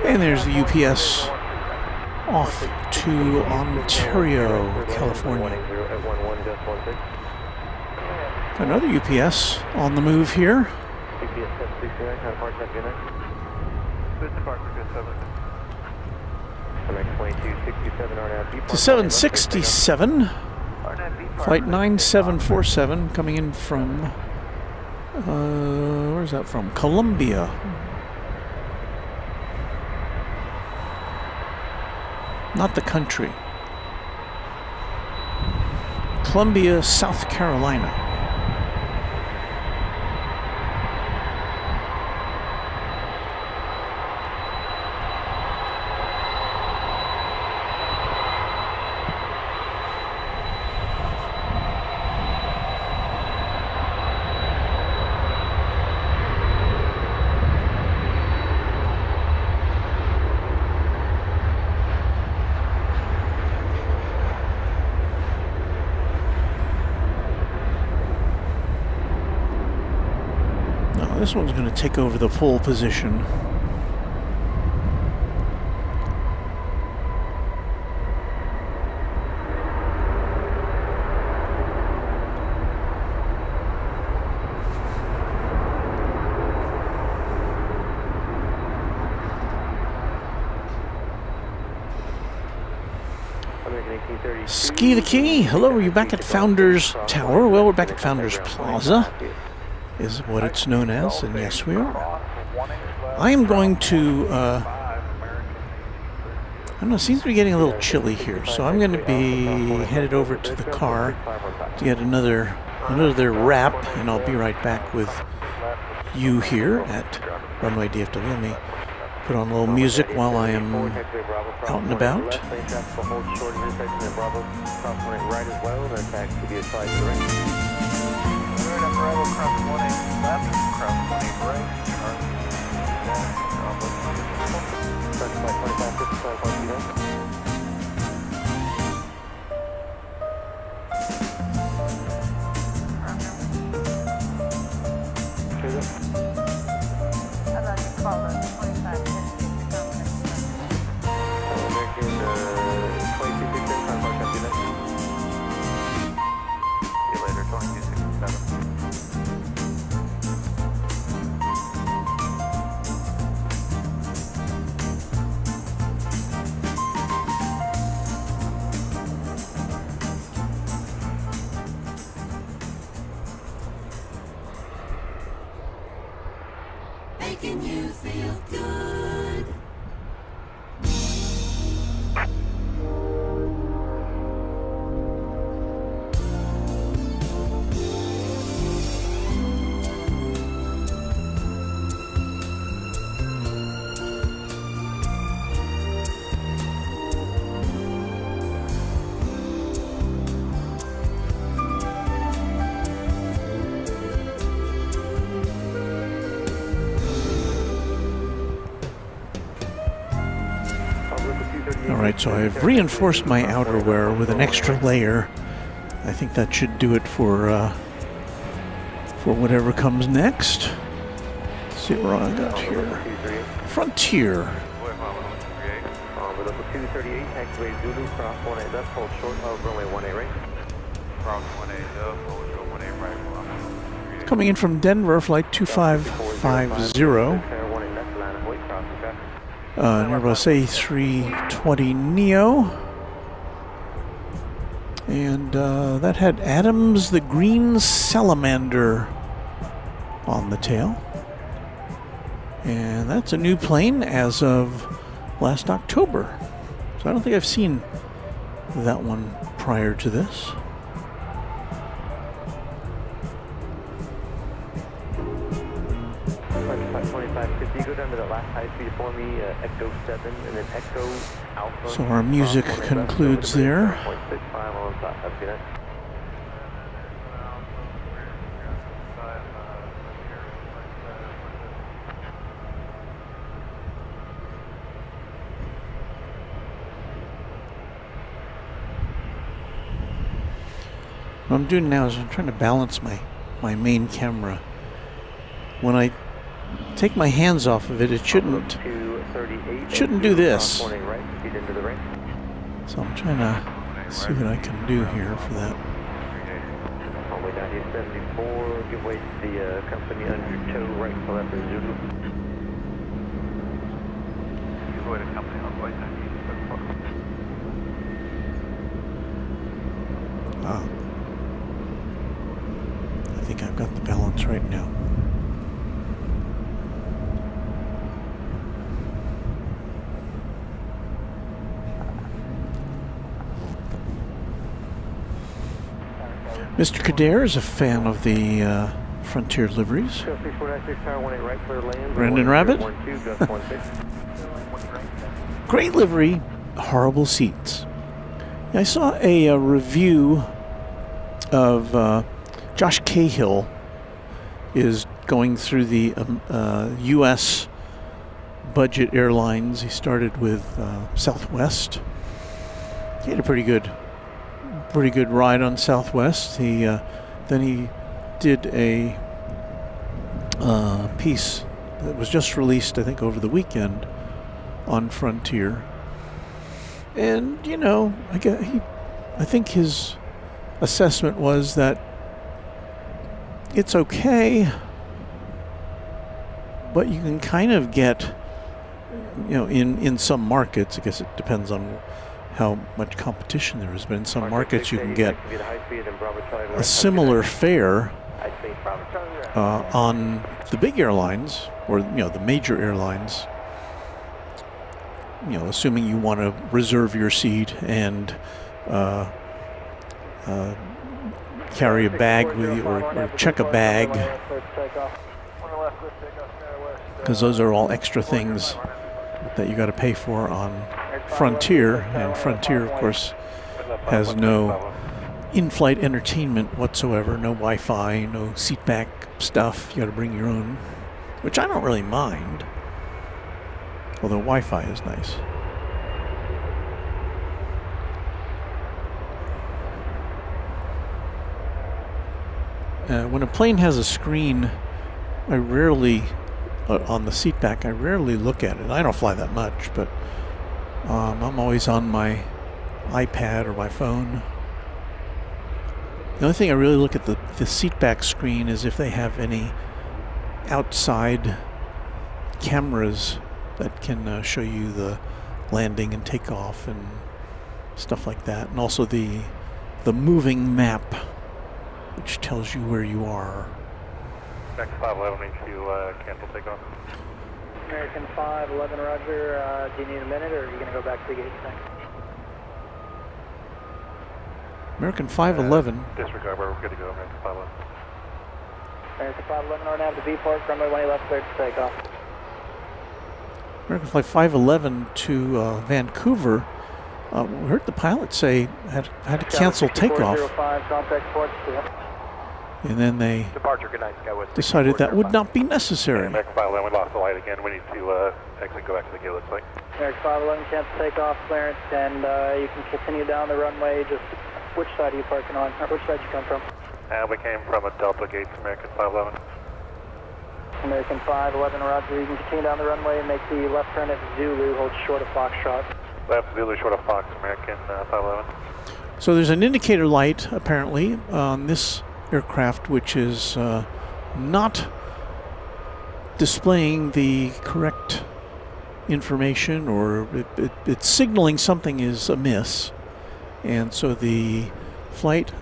And there's the UPS off to Ontario, California. Another UPS on the move here. To 767, flight 9747 coming in from, where's that from? Colombia. Not the country. Columbia, South Carolina. This one's going to take over the pole position. Ski the Key. Hello, are you back at Founders Tower? Well, we're back at Founders Plaza, is what it's known as, and yes, we are. I am going to, I don't know, it seems to be getting a little chilly here, so I'm going to be headed over to the car to get another wrap, and I'll be right back with you here at Runway DFW. Let me put on a little music while I am out and about. Making you feel good. Alright, so I've reinforced my outerwear with an extra layer. I think that should do it for whatever comes next. Let's see what I got here. Frontier. Coming in from Denver, flight 2550. Airbus A380 Neo, and that had Adams the Green Salamander on the tail, and that's a new plane as of last October. So I don't think I've seen that one prior to this. Could you go down to the last high speed for me, Echo 7, and then Echo Alpha. So our music concludes there. 0.65 on top. That's good. What I'm doing now is I'm trying to balance my main camera. When I take my hands off of it, it shouldn't do this. So I'm trying to see what I can do here for that. Runway 74, give way to the company under tow, right to left of Zulu. Give way to company on Runway 74. Ah. I think I've got the balance right now. Mr. Kader is a fan of the Frontier liveries. Brandon Rabbit? Great livery, horrible seats. I saw a review of Josh Cahill is going through the U.S. budget airlines. He started with Southwest. He had a pretty good ride on Southwest. He then he did a piece that was just released, I think, over the weekend on Frontier. And you know, I think his assessment was that it's okay, but you can kind of get, you know, in some markets, I guess it depends on how much competition there is, but in some markets you can get a similar fare on the big airlines, or, you know, the major airlines, you know, assuming you want to reserve your seat and carry a bag with you, or check a bag, because those are all extra things that you got to pay for on Frontier. And Frontier, of course, has no in-flight entertainment whatsoever, no Wi-Fi, no seat back stuff. You got to bring your own, which I don't really mind, although Wi-Fi is nice. When a plane has a screen, I rarely, on the seat back, I rarely look at it. I don't fly that much, but I'm always on my iPad or my phone. The only thing I really look at the seat back screen is if they have any outside cameras that can show you the landing and takeoff and stuff like that, and also the moving map, which tells you where you are. Next 511 needs to cancel takeoff. American 511, roger. Do you need a minute, or are you going to go back to the gate? Thanks. American 511. Disregard, we're good to go, American 511. American 511, or now to B Park, runway 20 left, cleared to take off. American Flight 511 to Vancouver. We heard the pilot say had to cancel takeoff. 05, contact ports. And then they Departure, good night, Skywest. decided that would not be necessary. American 511, we lost the light again. We need to exit and go back to the gate, looks like. American 511, cancel takeoff clearance, and you can continue down the runway. Just which side are you parking on? Or which side you come from? We came from a Delta gate, American 511. American 511, roger. You can continue down the runway and make the left turn at Zulu, hold short of Foxtrot. Left Zulu, short of Fox, American 511. So there's an indicator light apparently on this aircraft, which is not displaying the correct information, or it's signaling something is amiss. And so this flight.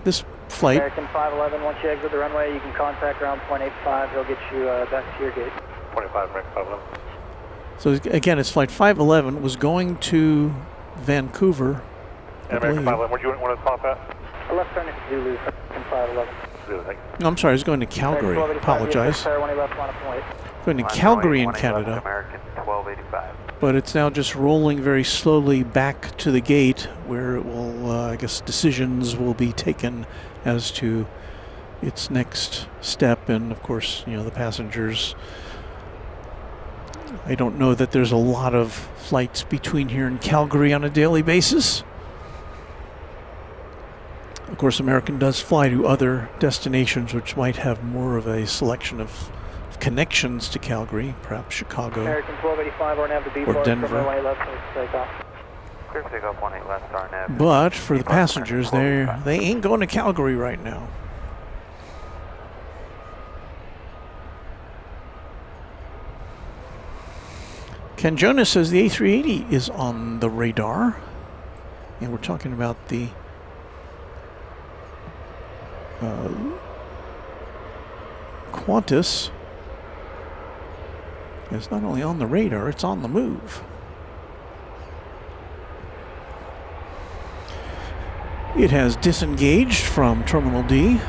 American 511, once you exit the runway, you can contact ground point 85. He'll get you back to your gate. 25, American 511. So again, it's flight 511, was going to Vancouver. American 511, where do you want to pop at? Left turn into Zulu, 511. Zulu, thank you. No, I'm sorry, I was going to Calgary. Apologize. Going to Calgary in Canada. American 1285. But it's now just rolling very slowly back to the gate where it will, I guess, decisions will be taken as to its next step. And of course, you know, the passengers. I don't know that there's a lot of flights between here and Calgary on a daily basis. Of course, American does fly to other destinations which might have more of a selection of connections to Calgary, perhaps Chicago American 1285 or Denver. Clear for takeoff 18 left, RNAV. But for the passengers, they ain't going to Calgary right now. Ken Jonas says the A380 is on the radar, and we're talking about the Qantas. It's not only on the radar, it's on the move. It has disengaged from Terminal D.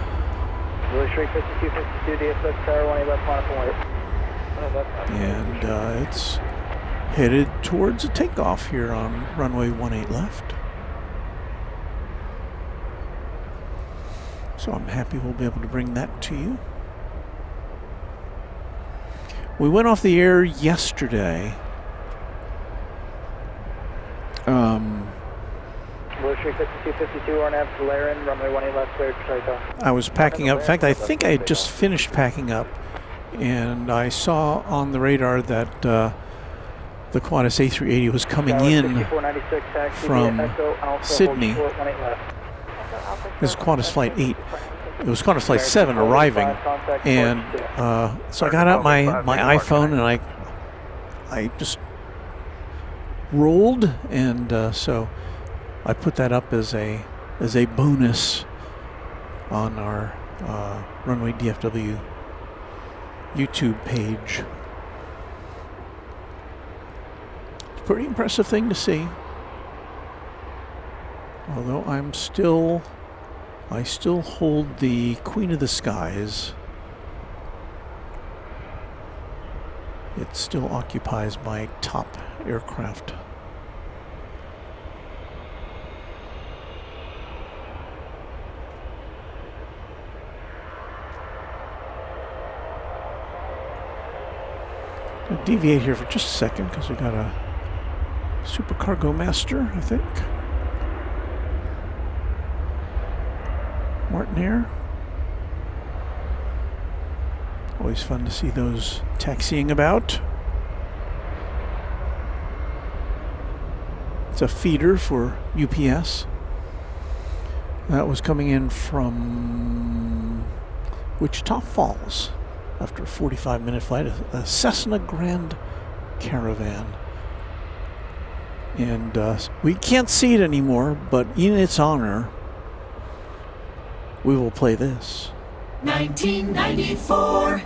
And it's headed towards a takeoff here on runway 18 left. So I'm happy we'll be able to bring that to you. We went off the air yesterday. I was packing up. In fact, I think I had just finished packing up, and I saw on the radar that the Qantas A380 was coming in from Sydney. This is Qantas Flight 8. It was Qantas Flight 7 arriving, and so I got out my iPhone and I just rolled, and so I put that up as a bonus on our Runway DFW YouTube page. It's a pretty impressive thing to see. Although I still hold the Queen of the Skies. It still occupies my top aircraft. I'll deviate here for just a second because we got a supercargo master, I think. Martinair. Always fun to see those taxiing about. It's a feeder for UPS. That was coming in from Wichita Falls after a 45-minute flight, a Cessna Grand Caravan. And we can't see it anymore, but in its honor, we will play this. 1994.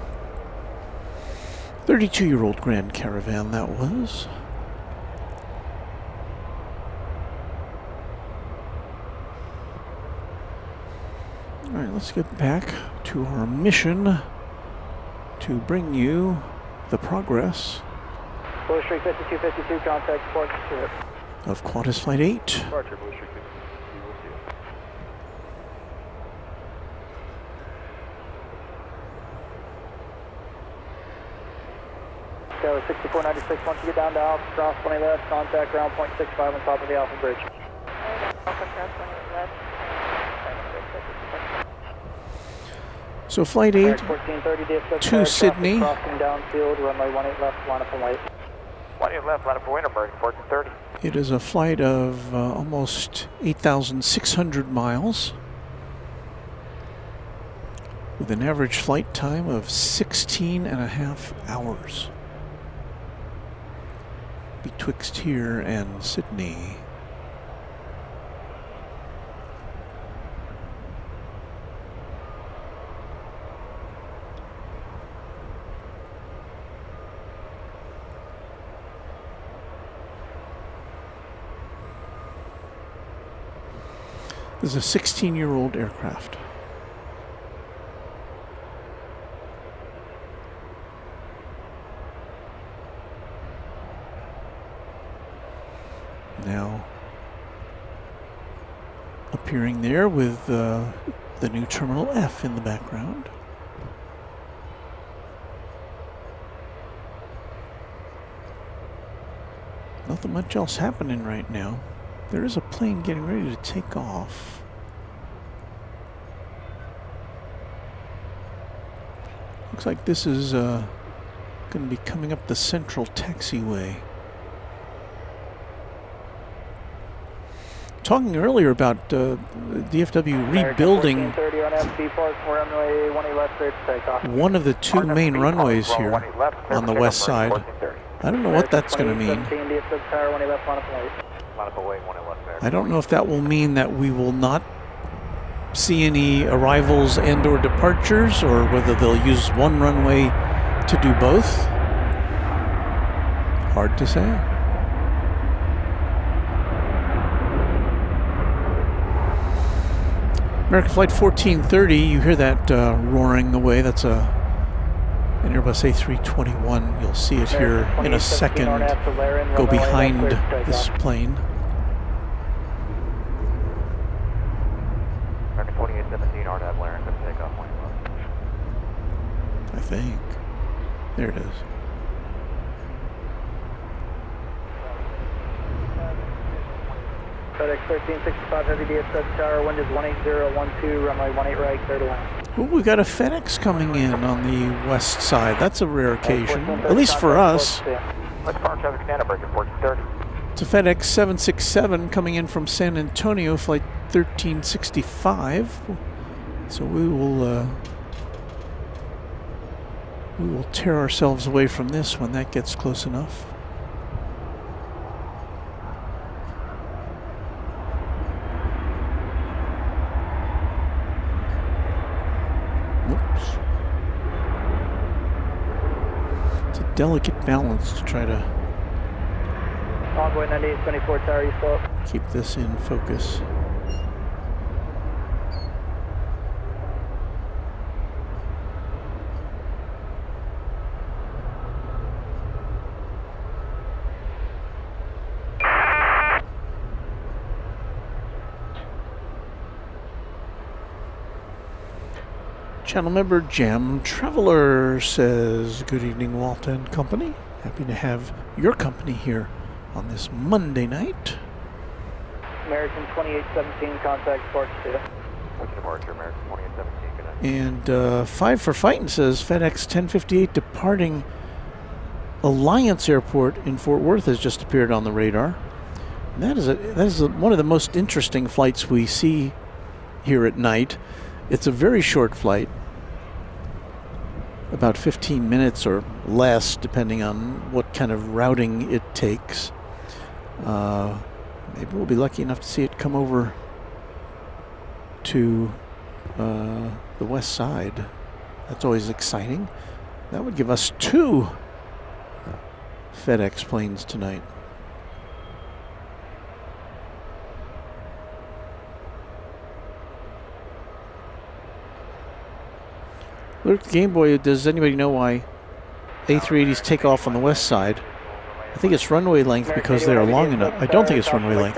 32-year-old Grand Caravan that was. All right, let's get back to our mission to bring you the progress Blue Street 5252, contact Port Stewart. of Qantas Flight 8. Departure, Blue Street 52, we'll see you. Tower 6496, once you get down to Alpha, cross 20 left, contact ground point 65 on top of the Alpha Bridge. Alpha cross 20 left. So Flight 8 to Sydney. Crossing downfield, runway 18 left, line up and wait. 18 left, line up for Winterberg, 1430. It is a flight of almost 8,600 miles with an average flight time of 16 and a half hours betwixt here and Sydney. This is a 16-year-old aircraft. Now appearing there with the new Terminal F in the background. Nothing much else happening right now. There is a plane getting ready to take off. Looks like this is going to be coming up the central taxiway. Talking earlier about DFW rebuilding one of the two main runways here on the west side. I don't know what that's going to mean. I don't know if that will mean that we will not see any arrivals and or departures, or whether they'll use one runway to do both. Hard to say. American Flight 1430, you hear that roaring away. That's an Airbus A321. You'll see it here in a second go behind this plane. American 2817, RNAV Laren, good takeoff when you left. I think. There it is. FedEx 1365 Heavy DFW Tower, wind is 18012, runway 18 right, clear to land. Ooh, we got a FedEx coming in on the west side. That's a rare occasion, at least for us. Let's park traffic stand up, break at 1430. It's a FedEx 767 coming in from San Antonio, flight 1365. So we will tear ourselves away from this when that gets close enough. Whoops. It's a delicate balance to try to Envoy 9824 Tower, you slow up. keep this in focus. Channel member Jam Traveler says, good evening, Walt and company. Happy to have your company here on this Monday night. American 2817, contact departure data. What's departure, American 2817, good night. And 5 for Fightin' says, FedEx 1058 departing Alliance Airport in Fort Worth has just appeared on the radar. And that is one of the most interesting flights we see here at night. It's a very short flight, about 15 minutes or less, depending on what kind of routing it takes. Maybe we'll be lucky enough to see it come over to the west side. That's always exciting. That would give us 2 FedEx planes tonight. Look, Game Boy, does anybody know why A380s take off on the west side? I think it's runway length because they are long enough. I don't think it's runway length.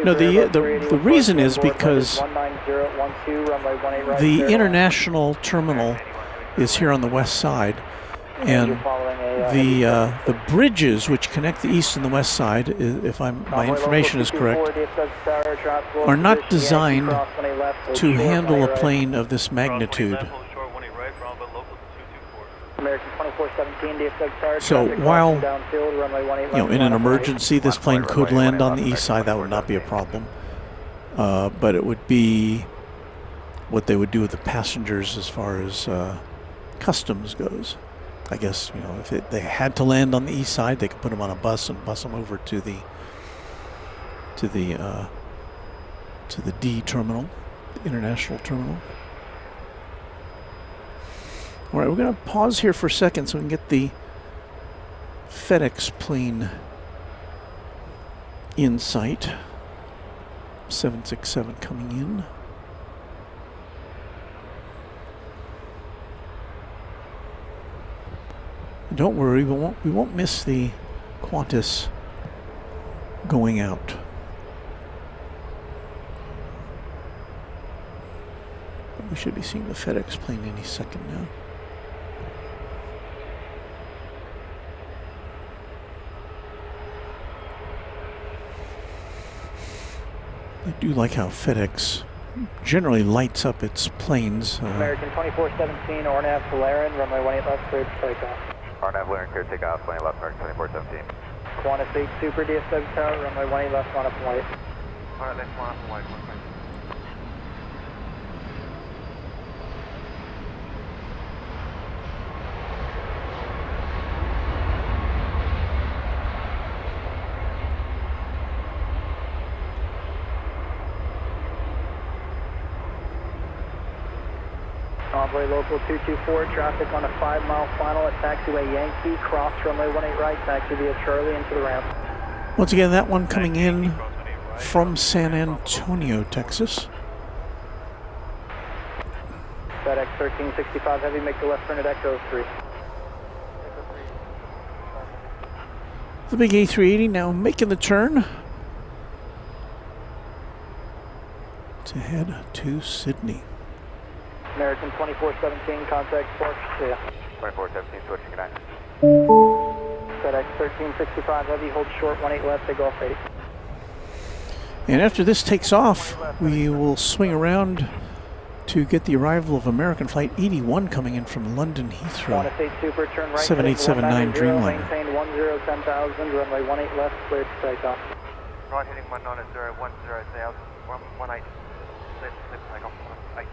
No, the reason is because the international terminal is here on the west side, and the bridges which connect the east and the west side, if my information is correct, are not designed to handle a plane of this magnitude. So while, in an emergency, this plane could land on the east side, that would not be a problem. But it would be what they would do with the passengers as far as customs goes. I guess, if they had to land on the east side, they could put them on a bus and bus them over to the D terminal, the international terminal. All right, we're going to pause here for a second so we can get the FedEx plane in sight. 767 coming in. Don't worry, we won't miss the Qantas going out. We should be seeing the FedEx plane any second now. I do like how FedEx generally lights up its planes. American 2417, Ornav to Laren, runway 18 left, cleared for takeoff. Arnav Laren, clear takeoff, 20 left, American 2417. Qantas 8 Super, DFW Tower, runway 18 left, line up and white. Alright, let's line up and white, one second. Envoy local 224, traffic on a 5-mile final at taxiway Yankee, cross runway 18 right, taxi via Charlie into the ramp. Once again, that one coming in from San Antonio, Texas. FedEx 1365 Heavy, make the left turn at Echo 3. The big A380 now making the turn to head to Sydney. American 2417, contact Sparks, yeah. 2417, switching, good night. FedEx 1365 Heavy, hold short, 18 left, take off 8. And after this takes off, we will swing around to get the arrival of American Flight 81 coming in from London Heathrow. Qantas 8 Super, turn right, 7879 Dreamliner. maintain 10,000, runway 18 left, cleared to take off. Right heading 190, 10,000, 18, left take off, 8.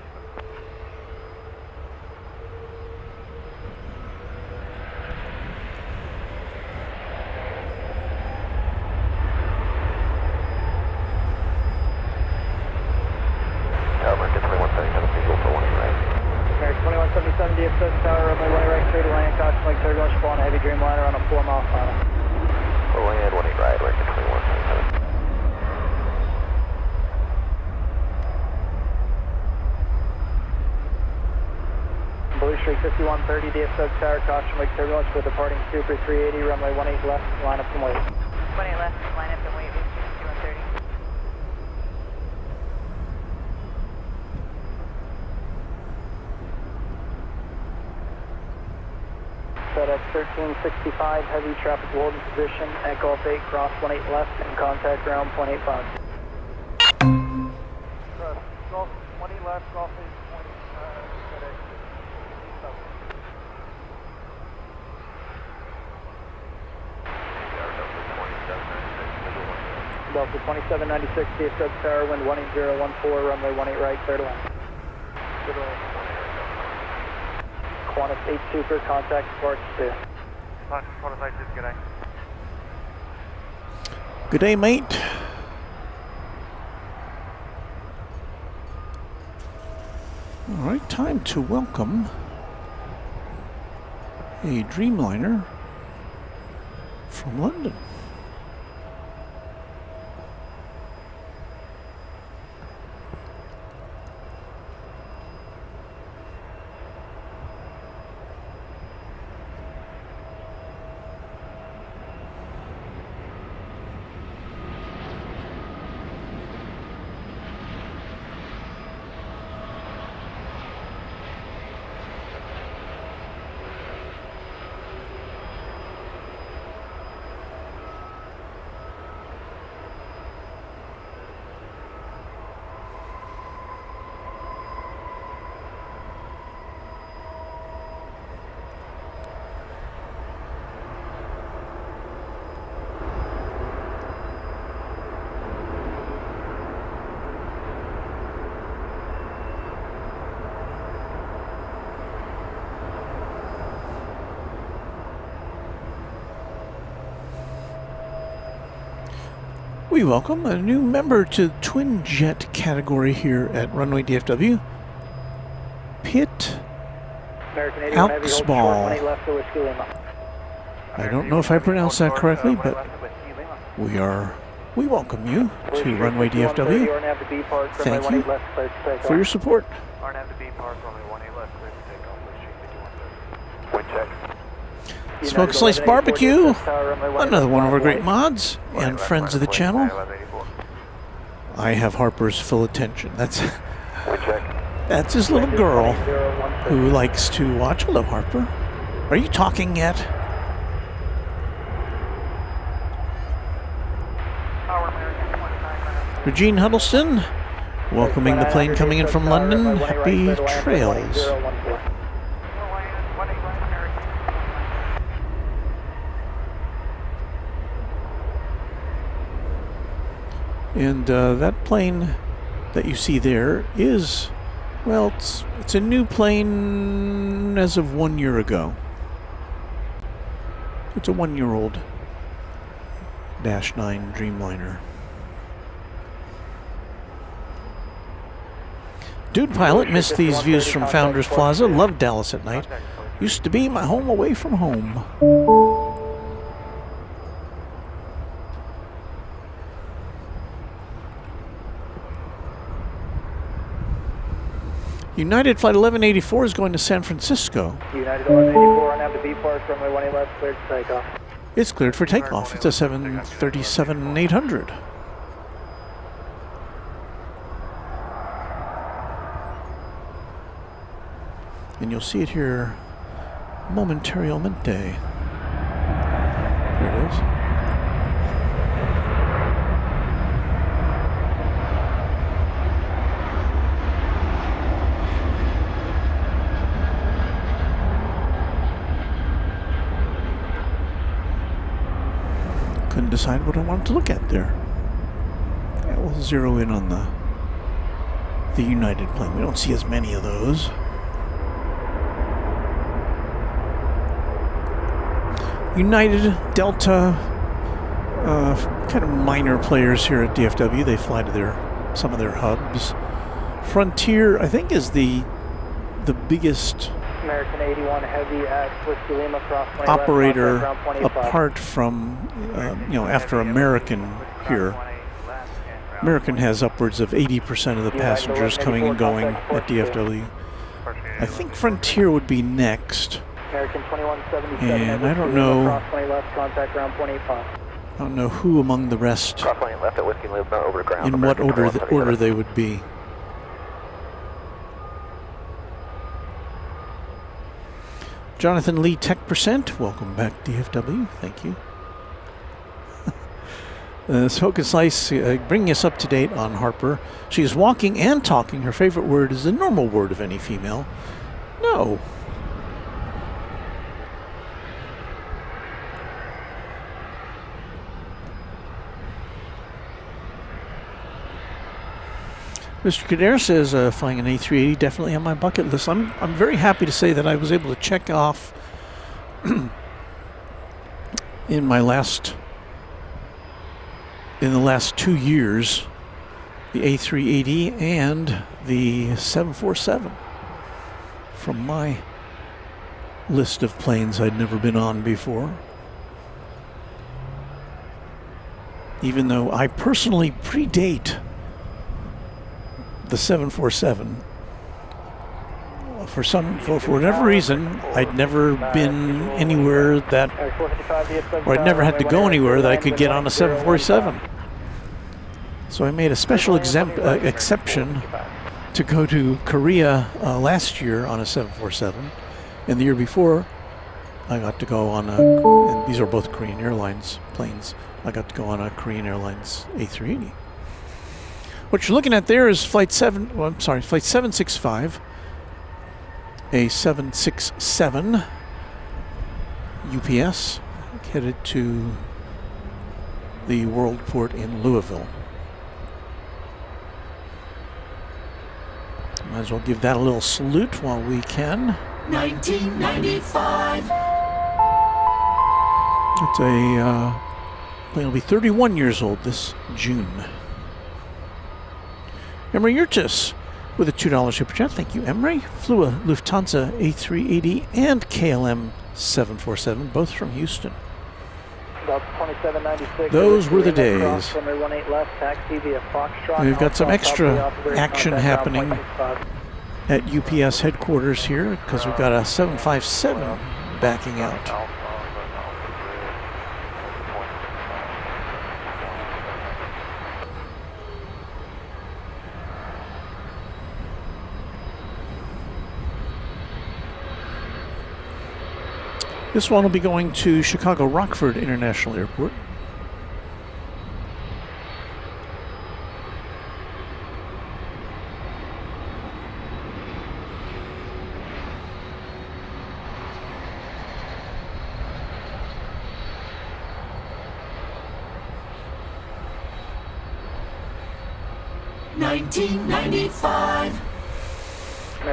American 2177, single for 1 right. American 2177, DFW Tower, runway 18 right, clear to land, caution like turbulence, spawn heavy Dreamliner on a 4-mile final. For land, 18 right, American 2177. Blue Street 5130, DFW Tower, caution like turbulence for departing Super 380, runway 18 left, line up and wait. 20 left, line up and wait, 5130. FedEx 1365, heavy traffic hold in position, Echo 8, cross 18 left, and contact ground 0.85. Golf 20 left, Golf 8, 20, FedEx. Delta 2796, DFW Tower, wind 18014, runway 18 right, clear to land. Qantas 8 Super, contact Sparks 2. Qantas 8 Super, good day. Good day, mate. All right, time to welcome a Dreamliner from London. We welcome a new member to the twin jet category here at Runway DFW. Pitt Alksball. I don't know if I pronounced that correctly, but we are we welcome you to Runway DFW. Thank you for your support. Smoke Slice Barbecue, another one of our great mods and friends of the channel. I have Harper's full attention. That's his little girl who likes to watch. Hello, Harper. Are you talking yet? Regine Huddleston, welcoming the plane coming in from London. Happy trails. And that plane that you see there is, well, it's a new plane as of 1 year ago. It's a 1-year-old Dash 9 Dreamliner. Dude Pilot missed these views from Founders Plaza. Loved Dallas at night. Used to be my home away from home. United Flight 1184 is going to San Francisco. United 1184 on the B Park, runway 18 left, cleared for takeoff. It's cleared for takeoff. It's a 737-800. And you'll see it here momentarily. There it is. Couldn't decide what I wanted to look at there. Yeah, we'll zero in on the United plane. We don't see as many of those. United, Delta, kind of minor players here at DFW. They fly to some of their hubs. Frontier, I think, is the biggest American 81 Heavy at Whiskey Lima cross operator apart from, after American here. American has upwards of 80% of the passengers coming and going at DFW. I think Frontier would be next. American 2177. And I don't know. Cross 20 left, contact ground 25. I don't know who among the rest, Cross 20 left at Whiskey Lima, over to ground. in what order they would be. Jonathan Lee Tech Percent, welcome back DFW. Thank you. Smoke and Slice bringing us up to date on Harper. She is walking and talking. Her favorite word is the normal word of any female. No. Mr. Kader says flying an A380 definitely on my bucket list. I'm very happy to say that I was able to check off in the last 2 years the A380 and the 747 from my list of planes I'd never been on before. Even though I personally predate the 747. For whatever reason, I'd never been anywhere that, or I'd never had to go anywhere that I could get on a 747. So I made a special exception to go to Korea last year on a 747, and the year before, I got to go on and these are both Korean Airlines planes. I got to go on a Korean Airlines A380. What you're looking at there is Flight 765, a 767 UPS headed to the World Port in Louisville. Might as well give that a little salute while we can. 1995. It's a plane will be 31 years old this June. Emery Yurtis with a $2 super chat. Thank you, Emery. Flew a Lufthansa A380 and KLM 747, both from Houston. Delta 2796. Those were the days. Runway 18 left, taxi via Foxtrot. We've got some extra action happening at UPS headquarters here because we've got a 757 backing out. This one will be going to Chicago Rockford International Airport.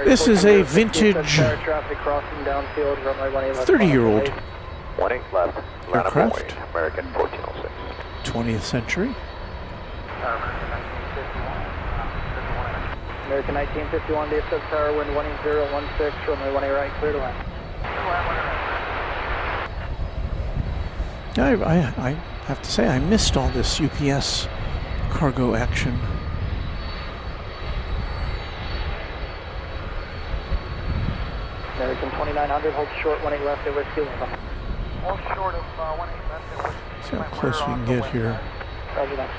This is a vintage 30-year-old aircraft, American 1406. 20th century. American 1951 DFW Tower, wind 18016, runway 18 right, clear to land. I have to say I missed all this UPS cargo action. American 2900, hold short, 18 left at Whiskey Lima. Hold short of 18 left at Whiskey. See how close we can get here. Roger that.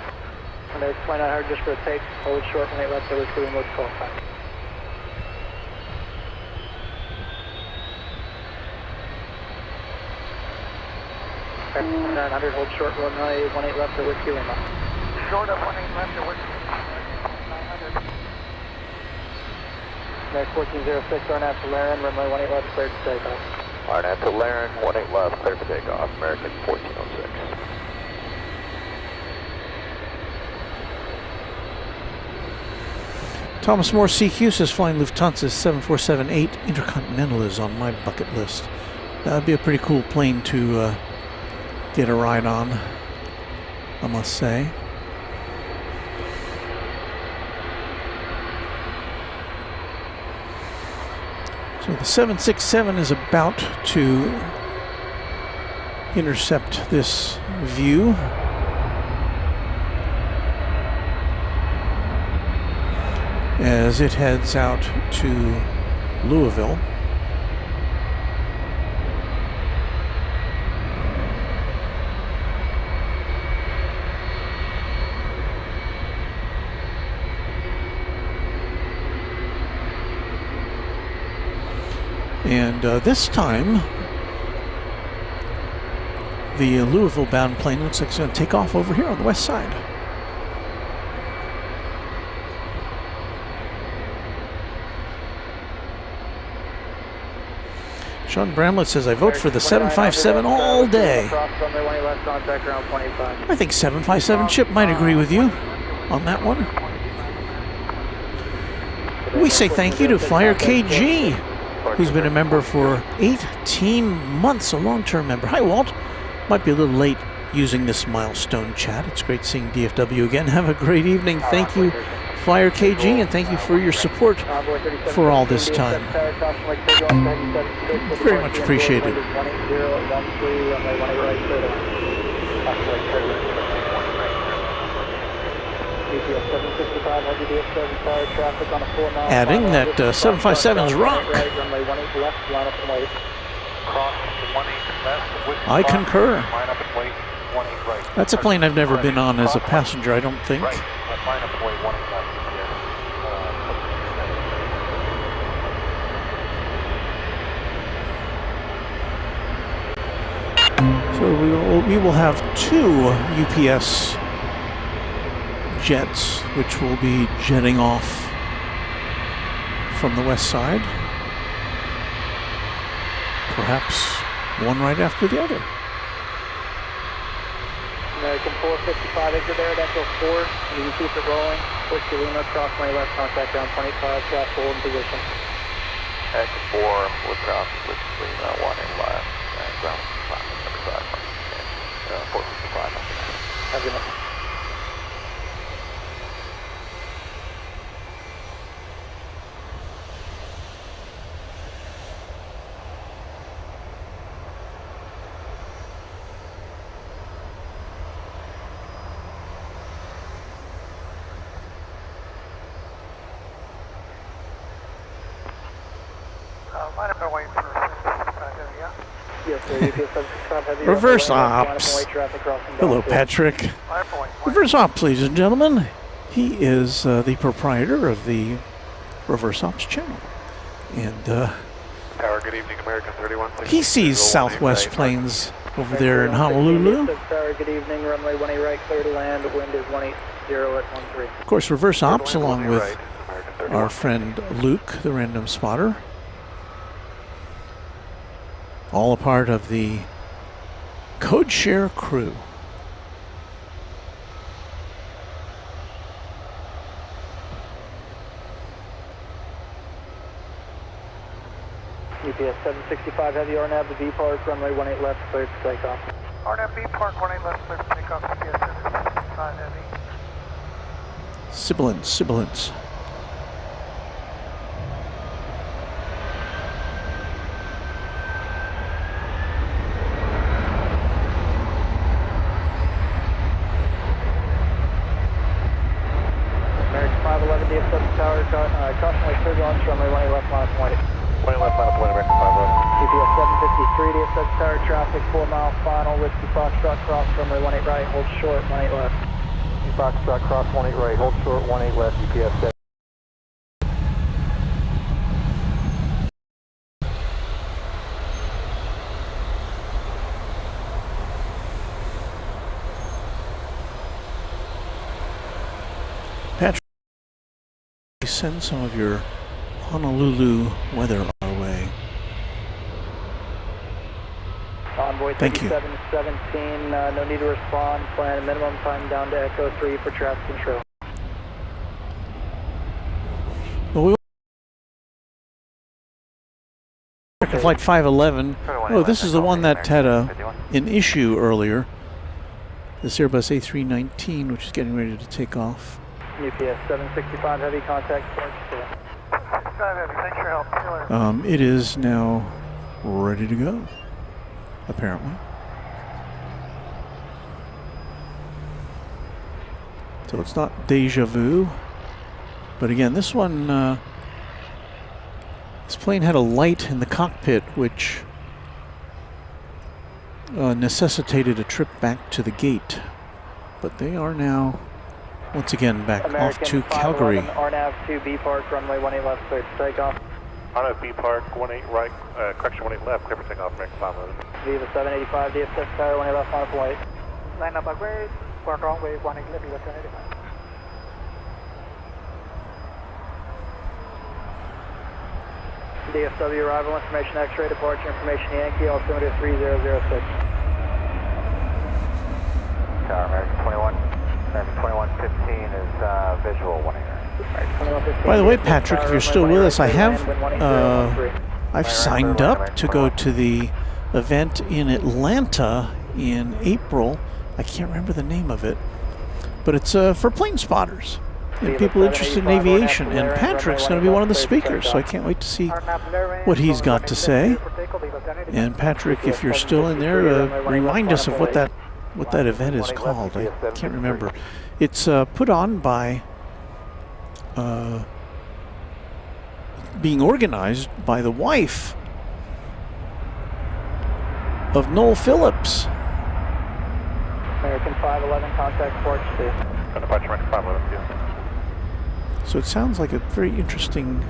American 2900 just for a take, hold short, 18 left at Whiskey Lima, call time. American 2900, hold short, runway 18 left at Whiskey Lima. Short of 18 left at Whiskey Lima. 900. American 1406, RNAV to Laren, runway 18 left, cleared to takeoff. RNAV to Laren, 18 left, clear for takeoff. American 1406. Thomas Moore CQ says flying Lufthansa's 747-8 Intercontinental is on my bucket list. That would be a pretty cool plane to get a ride on, I must say. So the 767 is about to intercept this view. As it heads out to Louisville. And this time, the Louisville-bound plane looks like it's going to take off over here on the west side. Sean Bramlett says, I vote for the 757 all day. I think 757 Chip might agree with you on that one. We say thank you to Flyer KG, who's been a member for 18 months, a long-term member. Hi, Walt. Might be a little late using this milestone chat. It's great seeing DFW again. Have a great evening. Thank you, Flyer KG, and thank you for your support for all this time. Very much appreciated. Adding that 757's rock. I concur. That's a plane I've never been on as a passenger, I don't think. So we will have two UPS jets, which will be jetting off from the west side. Perhaps one right after the other. American 455, exit there, Echo 4. You can keep it rolling. Whiskey Lima, cross my left, contact ground 25, fast hold in position. Echo 4, we'll cross Whiskey Lima, 1 left, and ground 5, number 5, 455. Have a good night. Reverse ops. Hello, Patrick. Reverse ops, ladies and gentlemen. He is the proprietor of the Reverse Ops channel. And Tower, good evening, American 31. he sees Southwest planes over there in Honolulu. Tower, good evening, runway 18 right, clear to land. Wind is 180 at 13. Of course, Reverse Ops along with our friend Luke, the random spotter. All a part of the Codeshare crew. UPS 765 heavy RNAV to B Park, runway 18 left, cleared to take off. RNAV B Park 18 left, cleared to take off. UPS 765 heavy. Sibilance. American 511 DFW Tower, cautionary clear launch, runway 18 left, line of point. 20 left, final point, American 511. UPS 753 DFW Tower, traffic 4 mile final, Whiskey Foxtrot cross, runway 18 right, hold short, 18 left. Foxtrot cross 18 right, hold short 18 left, UPS 7. Patrick, send some of your Honolulu weather our way. Envoy Thank you. 3717, no need to respond. Plan minimum time down to Echo 3 for traffic control. Well, Flight 511. Oh, this is the one that had an issue earlier. This Airbus A319, which is getting ready to take off. UPS 765 heavy contact approach to 65 heavy, thanks for your help. See you later. It is now ready to go, apparently. So it's not deja vu, but again, this one, this plane had a light in the cockpit which necessitated a trip back to the gate, but they are now once again back off to Calgary. RNAV 2 B Park, runway 18 left, clear to take off. RNAV B Park 18 right, correction 18 left, clear for takeoff, American 511. Viva 785 DFW Tower, 18 left, final point. Line up away, park runway 18 left, Viva 785. DFW arrival information, X-ray departure information, Yankee, altimeter 3006. Tower, American 21. American 2115 is visual 18. By the way, Patrick, if you're still with us, I've signed up to go to the event in Atlanta in April. I can't remember the name of it, but it's for plane spotters and people interested in aviation, and Patrick's going to be one of the speakers, so I can't wait to see what he's got to say. And Patrick, if you're still in there, remind us of what that event is called. I can't remember. It's put on by, being organized by the wife of Noel Phillips. American 511, contact port 2. Departure, American 511, yeah. So it sounds like a very interesting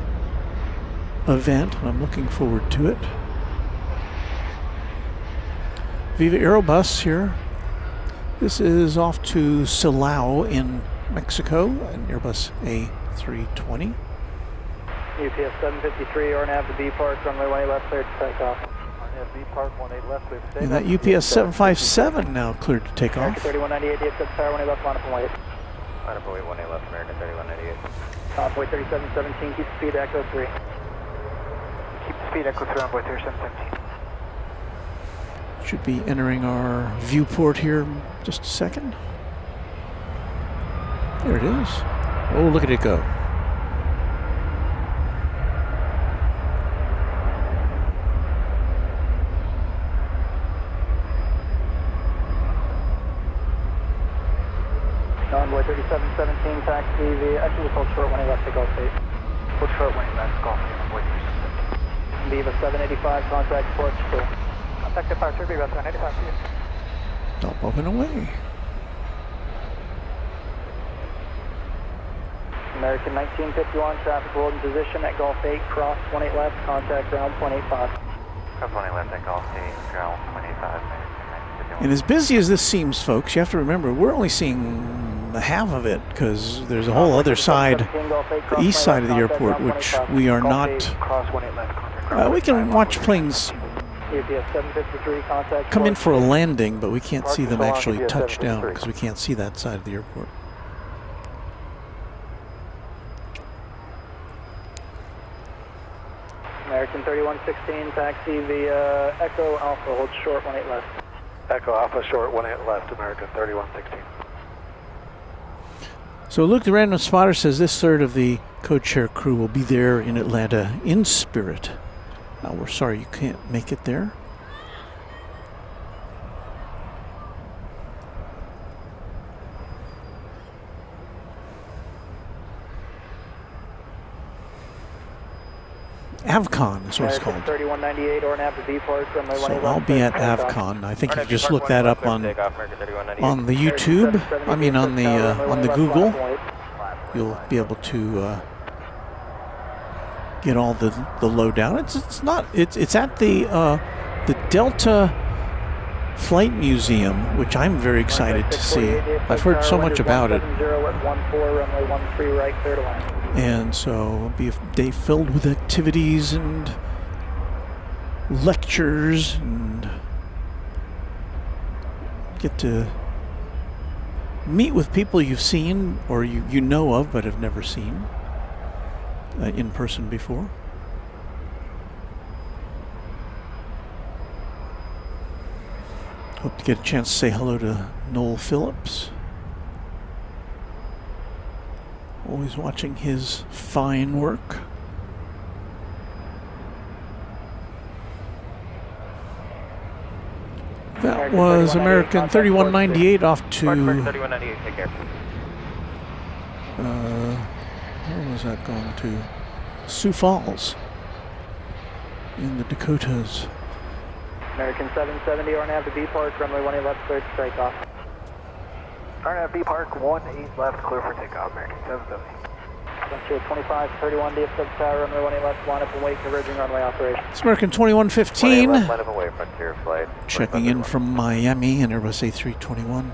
event, and I'm looking forward to it. Viva Aerobus here. This is off to Silao in Mexico, an Airbus A320. UPS 753, RNAV to B Park, runway 18 left, cleared to take off. RNAV B Park 18 left, cleared to take off. And that UPS 757 now cleared to take off. 3198, DFW Tower, 18 left, line up and wait. Line up and wait, 18 left, American 3198. Envoy 3717, keep the speed, Echo 3. Keep the speed, Echo 3, Envoy 3717. Should be entering our viewport here in just a second. There it is. Oh, look at it go. Envoy 3717, taxi, actually hold short 18 left to Gulf 8. Hold short 18 left, Gulf 8, Envoy 3717. Viva 785, contact port 2. contact departure, be about 95 feet. Stop up and away. American 1951, traffic hold in position at Gulf 8, cross 18 left, contact ground 185. Cross 18 left at Gulf 8, ground 185. And as busy as this seems, folks, you have to remember we're only seeing the half of it because there's a whole other side, the east side of the airport, which we are not. We can watch planes come in for a landing, but we can't see them actually touch down because we can't see that side of the airport. American 3116, taxi via Echo Alpha, hold short 18 left. Echo Alpha short 18 left, American 3116. So Luke, the random spotter, says this third of the codeshare crew will be there in Atlanta in spirit. We're sorry you can't make it there. Avcon is what it's called. 3198 or nav to B Park, runway 18 So I'll be at Avcon. I think if you just look that up on the YouTube, I mean on the Google, you'll be able to get all the lowdown. It's at the Delta Flight Museum, which I'm very excited to see. I've heard so much about it. And so it'll be a day filled with activities and lectures, and get to meet with people you've seen or you know of but have never seen in person before. Hope to get a chance to say hello to Noel Phillips. Always watching his fine work. That was American 3198 off to... American 3198, take care. Where was that going to? Sioux Falls in the Dakotas. American 770, RNAV to B Park, runway 18 left, cleared to take off. RNAV B Park, 18 left, clear for takeoff, American 770. 2531 DFW Tower, runway 18 left, line up and wait, converging runway operation. It's American 2115. Line up and wait, Frontier flight. Checking in from Miami and Airbus A321.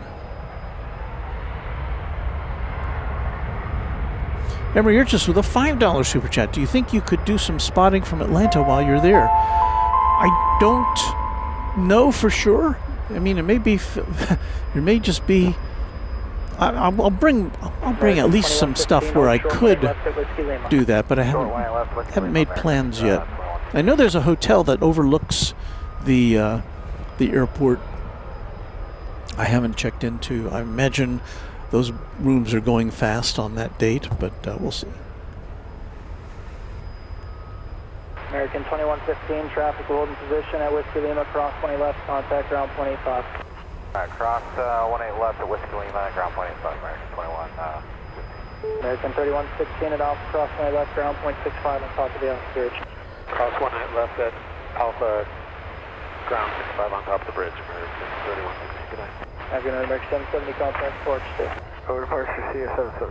Remember, you're just with a $5 super chat. Do you think you could do some spotting from Atlanta while you're there? I don't know for sure. I mean, it may be, it may just be. I'll bring at least some stuff where I could do that, but I haven't made plans yet. I know there's a hotel that overlooks the airport. I haven't checked into. I imagine those rooms are going fast on that date, but we'll see. American 2115, traffic hold in position at Whiskey Lima, cross 20 left, contact ground 185. Cross 18 left at Whiskey Lima, ground 185, American 21. American 3116 at Alpha, cross 20 left, ground 0.65 on top of the Alpha bridge. Cross 18 left at Alpha, ground 65 on top of the bridge, American 3116. Good night. Have a good night, American 770, contact Porch State. Over to Porch, see you 77.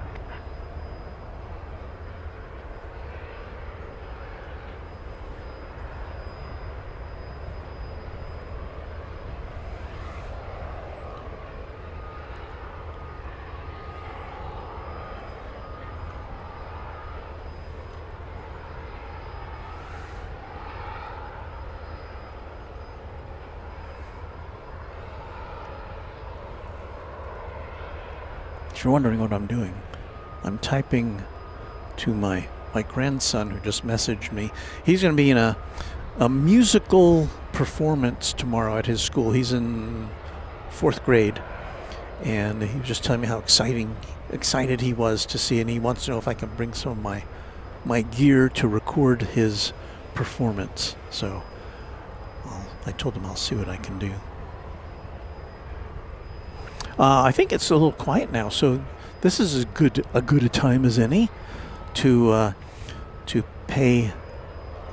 If you're wondering what I'm doing, I'm typing to my grandson who just messaged me. He's going to be in a musical performance tomorrow at his school. He's in 4th grade, and he was just telling me how excited he was to see, and he wants to know if I can bring some of my gear to record his performance. So I told him I'll see what I can do. I think it's a little quiet now, so this is as good a time as any to pay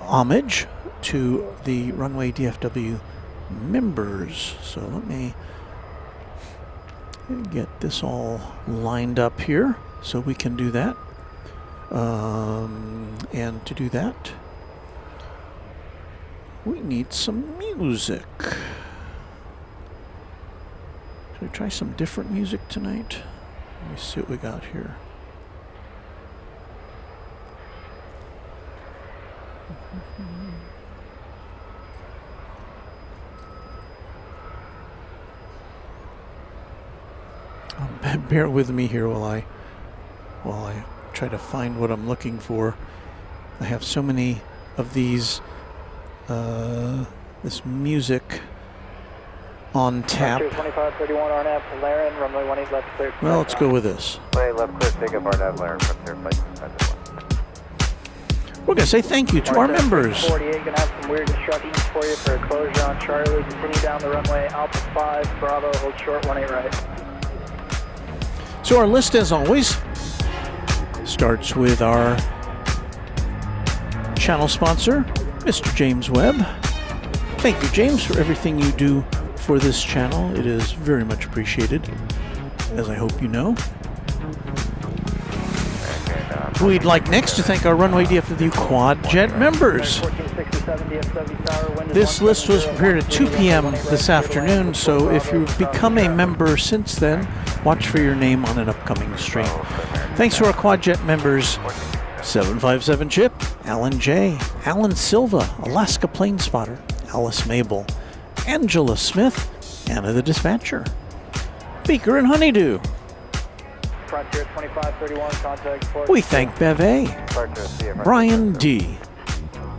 homage to the Runway DFW members. So let me get this all lined up here so we can do that. And to do that, we need some music. Should we try some different music tonight? Let me see what we got here. Bear with me here while I try to find what I'm looking for. I have so many of these this music on tap. 2531 RNAV from Laren, runway 18 left clear. Well, let's go with this. Left clear, take up RNAV Laren from clear flight. We're going to say thank you to our members. 48, going to have some weird instructions for you for a closure on Charlie. Continue down the runway, Alpha 5, Bravo, hold short, 18 right. So our list, as always, starts with our channel sponsor, Mr. James Webb. Thank you, James, for everything you do for this channel. It is very much appreciated, as I hope you know. We'd like next to thank our Runway DFW Quad Jet members. This list was prepared at 2 p.m. this afternoon, so if you've become a member since then, watch for your name on an upcoming stream. Thanks to our Quad Jet members, 757 Chip, Alan J, Alan Silva, Alaska Plane Spotter, Alice Mabel, Angela Smith, Anna the Dispatcher, Beaker and Honeydew. Frontier 2531, contact port. We thank Beve, Brian D,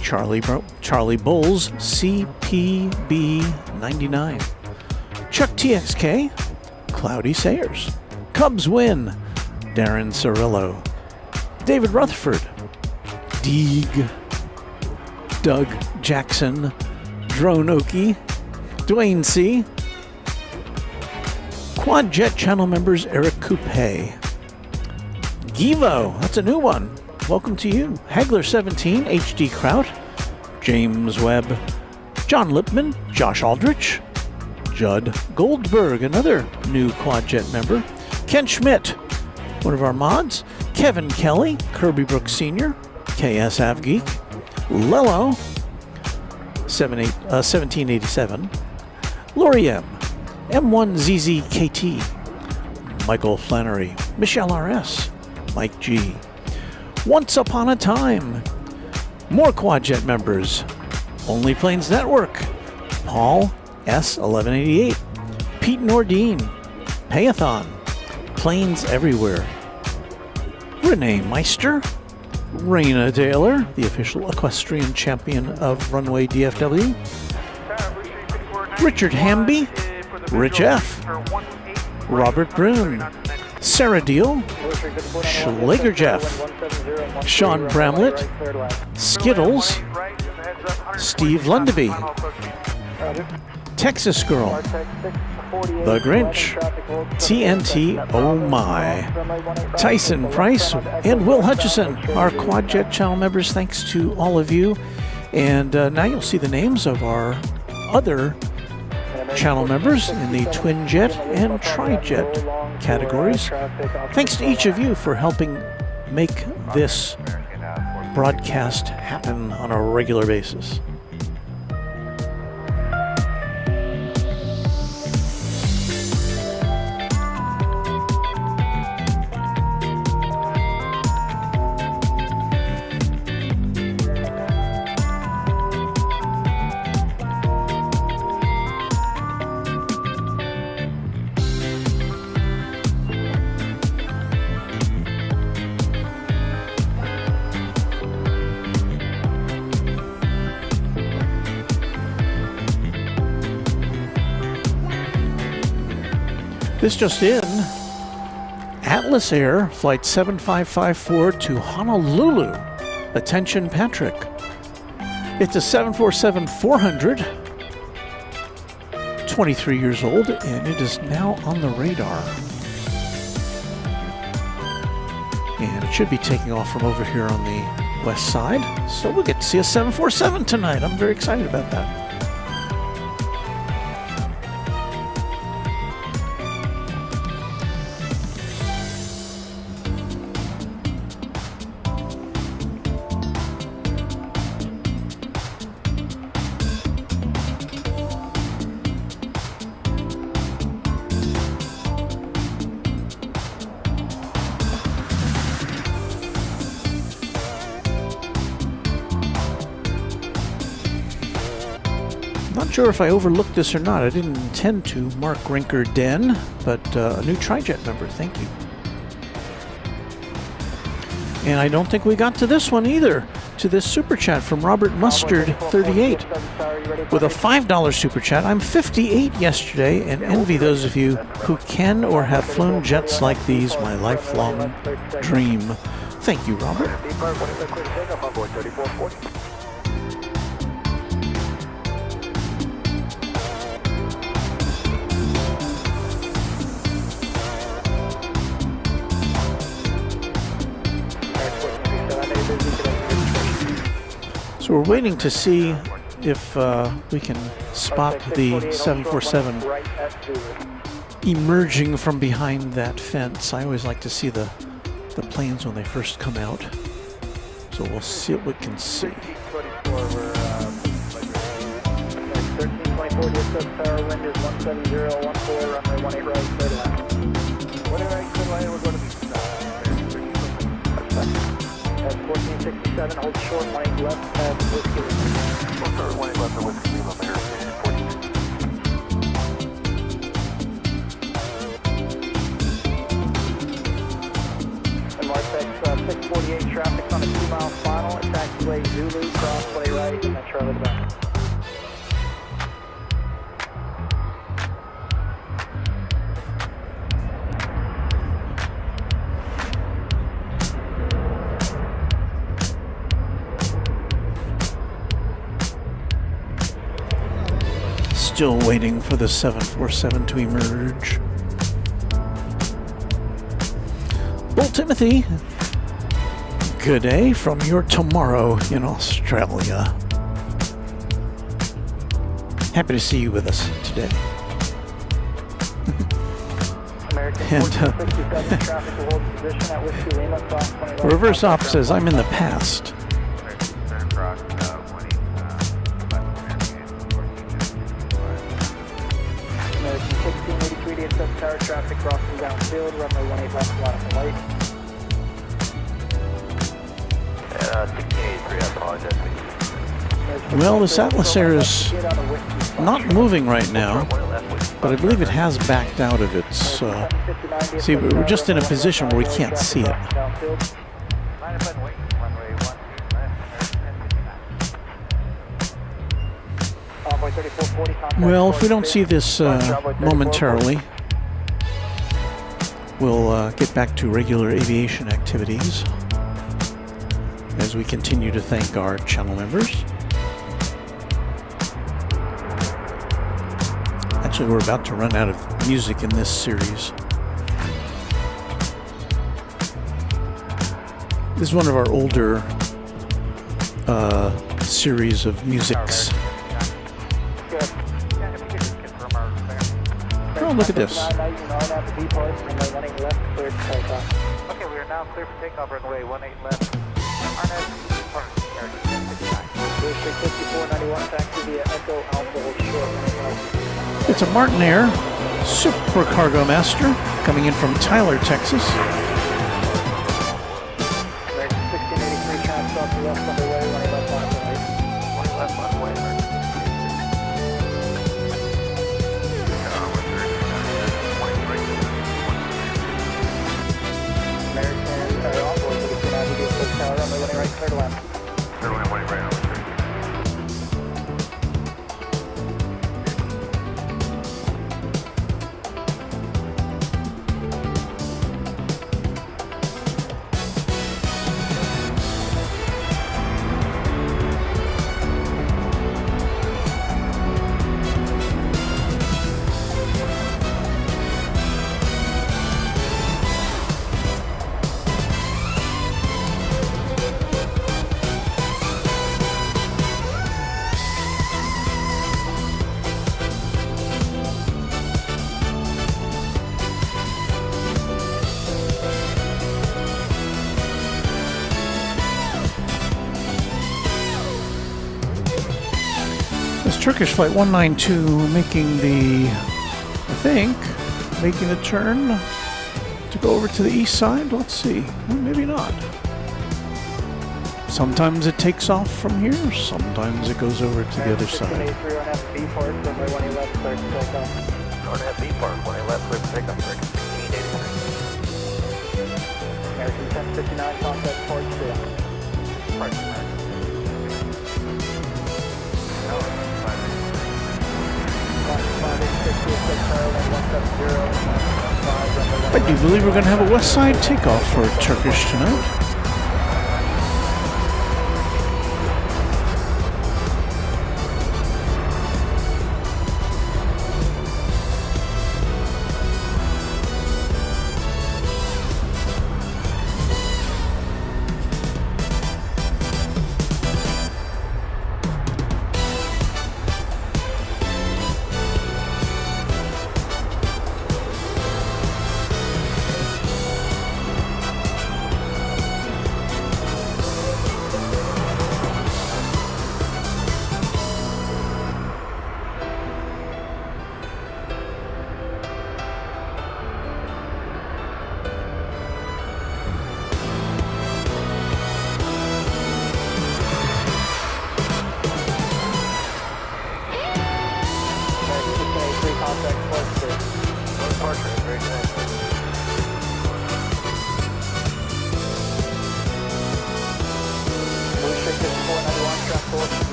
Charlie Bowles, CPB99, Chuck TXK, Cloudy Sayers, Cubs Win, Darren Cirillo, David Rutherford, Deeg, Doug Jackson, Drone Okie, Dwayne C, Quad Jet channel members Eric Coupe, Givo, that's a new one, welcome to you, Hagler17, HD Kraut, James Webb, John Lipman, Josh Aldrich, Judd Goldberg, another new Quad Jet member, Ken Schmidt, one of our mods, Kevin Kelly, Kirby Brooks Sr., KS Avgeek, Lello, 1787, Lori M, M1ZZKT, Michael Flannery, Michelle RS, Mike G, Once Upon a Time, more Quad Jet members, Only Planes Network, Paul S1188, Pete Nordine, Payathon, Planes Everywhere, Renee Meister, Raina Taylor, the official equestrian champion of Runway DFW, Richard Hamby, Rich F, Robert Brune, Sarah Deal, Schlager Jeff, Sean Bramlett, Skittles, Steve Lundaby, Texas Girl, The Grinch, TNT Oh My, Tyson Price, and Will Hutchison, our Quad Jet channel members. Thanks to all of you. And now you'll see the names of our other channel members in the Twin Jet and Tri-Jet categories. Thanks to each of you for helping make this broadcast happen on a regular basis. This just in, Atlas Air Flight 7554 to Honolulu. Attention Patrick. It's a 747-400, 23 years old, and it is now on the radar. And it should be taking off from over here on the west side. So we'll get to see a 747 tonight. I'm very excited about that. Sure if I overlooked this or not. I didn't intend to. Mark Rinker Den, but a new TriJet member. Thank you. And I don't think we got to this one either. To this super chat from Robert Mustard 38 with a $5 super chat. I'm 58 yesterday and envy those of you who can or have flown jets like these, my lifelong dream. Thank you, Robert. So we're waiting to see if we can spot the 747 emerging from behind that fence. I always like to see the planes when they first come out. So we'll see what we can see. 1324 DFW tower, wind is 17014, runway 18 right, clear to land. 18 right, clear to land, we're going to be at 1467, hold short, 18 left, at Whiskey Lima. 18 left at Whiskey Lima, Mayor, 14. And Martex 648, traffic on a 2-mile final, at taxiway Zulu, cross 20 right, and then Charlie back. Still waiting for the 747 to emerge. Bull Timothy, good day from your tomorrow in Australia. Happy to see you with us today. And Reverse Op says, I'm in the past. Tower traffic crossing downfield, runway 18 left, line of light. 1683, I apologize. Well, this Atlas Air is not moving right now, but I believe it has backed out of its... see, we're just in a position where we can't see it. Well, if we don't see this momentarily, we'll get back to regular aviation activities as we continue to thank our channel members. Actually, we're about to run out of music in this series. This is one of our older series of musics. Oh, look at this. Okay, we are now clear for takeoff, runway 18 left. District 5491, taxi via Echo Alpha, hold short. It's a Martin Air Supercargo Master coming in from Tyler, Texas. American 1683, trans off the left underway, 18 left, line of light. 18 left, line of way, runway 18 right, clear to land. Runway 18 right, over 30. Turkish Flight 192 making the, making the turn to go over to the east side. Let's see. Well, maybe not. Sometimes it takes off from here, sometimes it goes over to the other side. A380 on FB Park, runway 18 left, clear for takeoff. RNAV B Park, 18 left, clear for takeoff, American 1683. American 1059, contact port 2. Park, American. I do believe we're going to have a west side takeoff for Turkish tonight.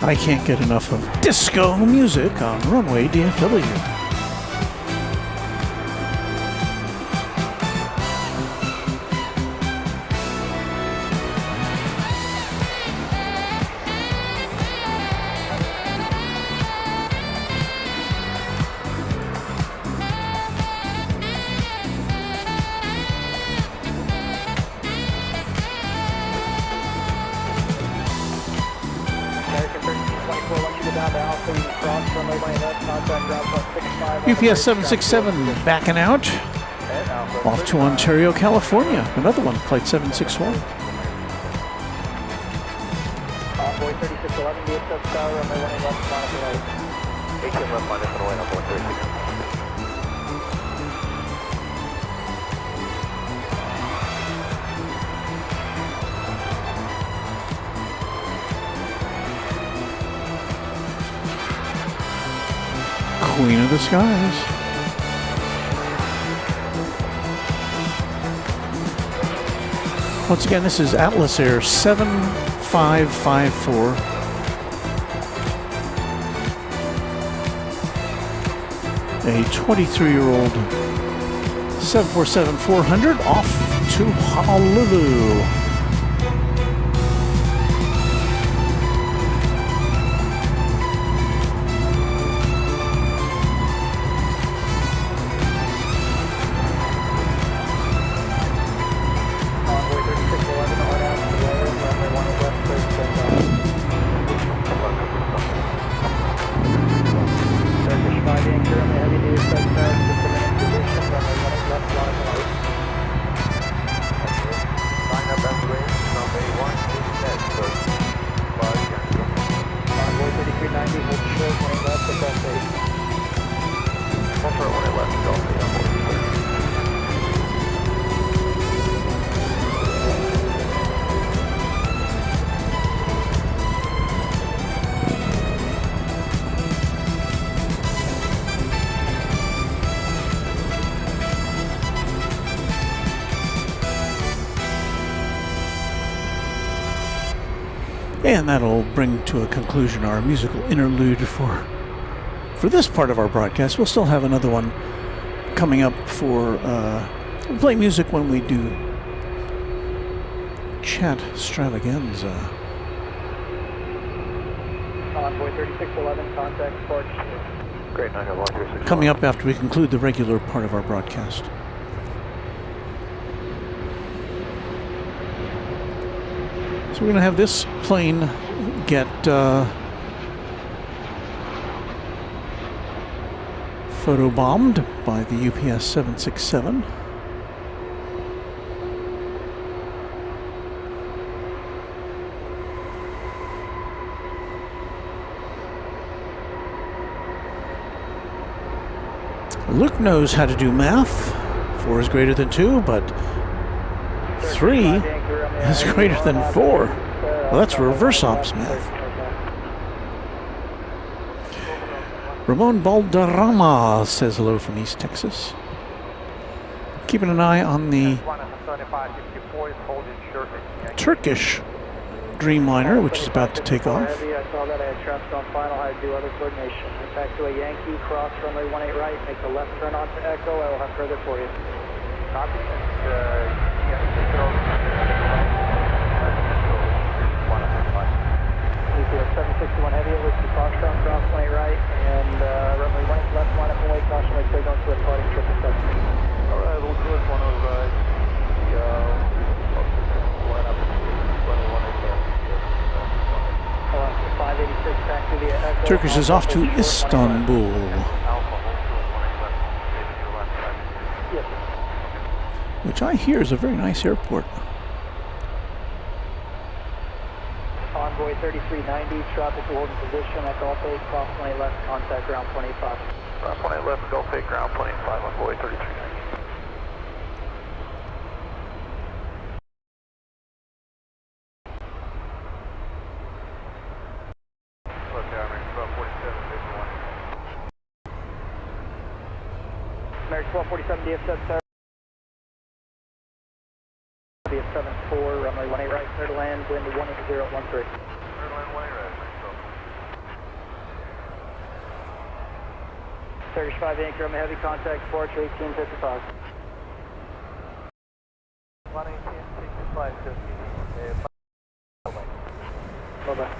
I can't get enough of disco music on Runway DFW. UPS 767 backing out, off to Ontario, California. Another one, flight 761. Envoy 3611, DFW Tower, runway 18 left, minus the right. 18 left, minus the right, Envoy 36. Queen of the Skies. Once again, this is Atlas Air 7554. A 23-year-old 747-400 off to Honolulu. And that'll bring to a conclusion our musical interlude for this part of our broadcast. We'll still have another one coming up for we'll play music when we do chat extravaganza. Envoy 3611, contact port 2. Great, 90136. Coming up after we conclude the regular part of our broadcast. So we're going to have this plane get photobombed by the UPS 767. Luke knows how to do math. 4 is greater than 2, but 3 is greater than 4. Well, that's reverse ops math. Ramon Balderrama says hello from East Texas. Keeping an eye on the Turkish Dreamliner, which is about to take off. I saw that. I had traffic on final. I had to do other coordination. Back to a Yankee, cross runway 18 right, make the left turn onto Echo. I will have further for you. Copy. UPS 761 heavy, whiskey Foxtrot, cross 18 right, and runway 18 left, line up and wait, caution, wait, clear, going to a departing 777. Alright, we'll do it 1 right. Line up and runway 586 back to the Echo. Turkish is off to Istanbul, yes, which I hear is a very nice airport. Envoy 3390, traffic will hold in position at Gulf 8, cross 18 left, contact ground 25. Cross 18 left, Gulf 8, ground 25, Envoy 3390. American 1247 DFW. DF74, runway 18 right, clear to land, wind 18013. Third line 1 right, Turkish 5 anchor, I'm heavy contact, departure 1855. 11865, Bye-bye.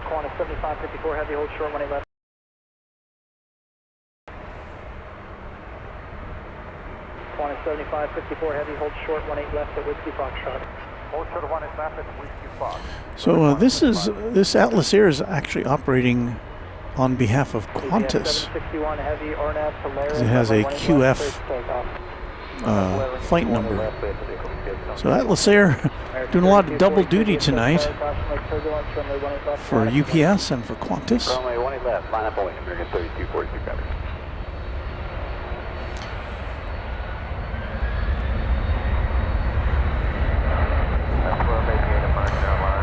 Qantas 7554 heavy, hold short 18 left. Qantas 7554 heavy, hold short 18 left at Whiskey Foxtrot. Hold short 18 left at Whiskey Fox. So this Atlas Air is actually operating on behalf of Qantas. 761 heavy, RNAV Polaris. It has a QF flight number. So Atlas Air doing a lot of double duty tonight for UPS and for Qantas. Runway 18 left, line up and wait, American 3242, copy.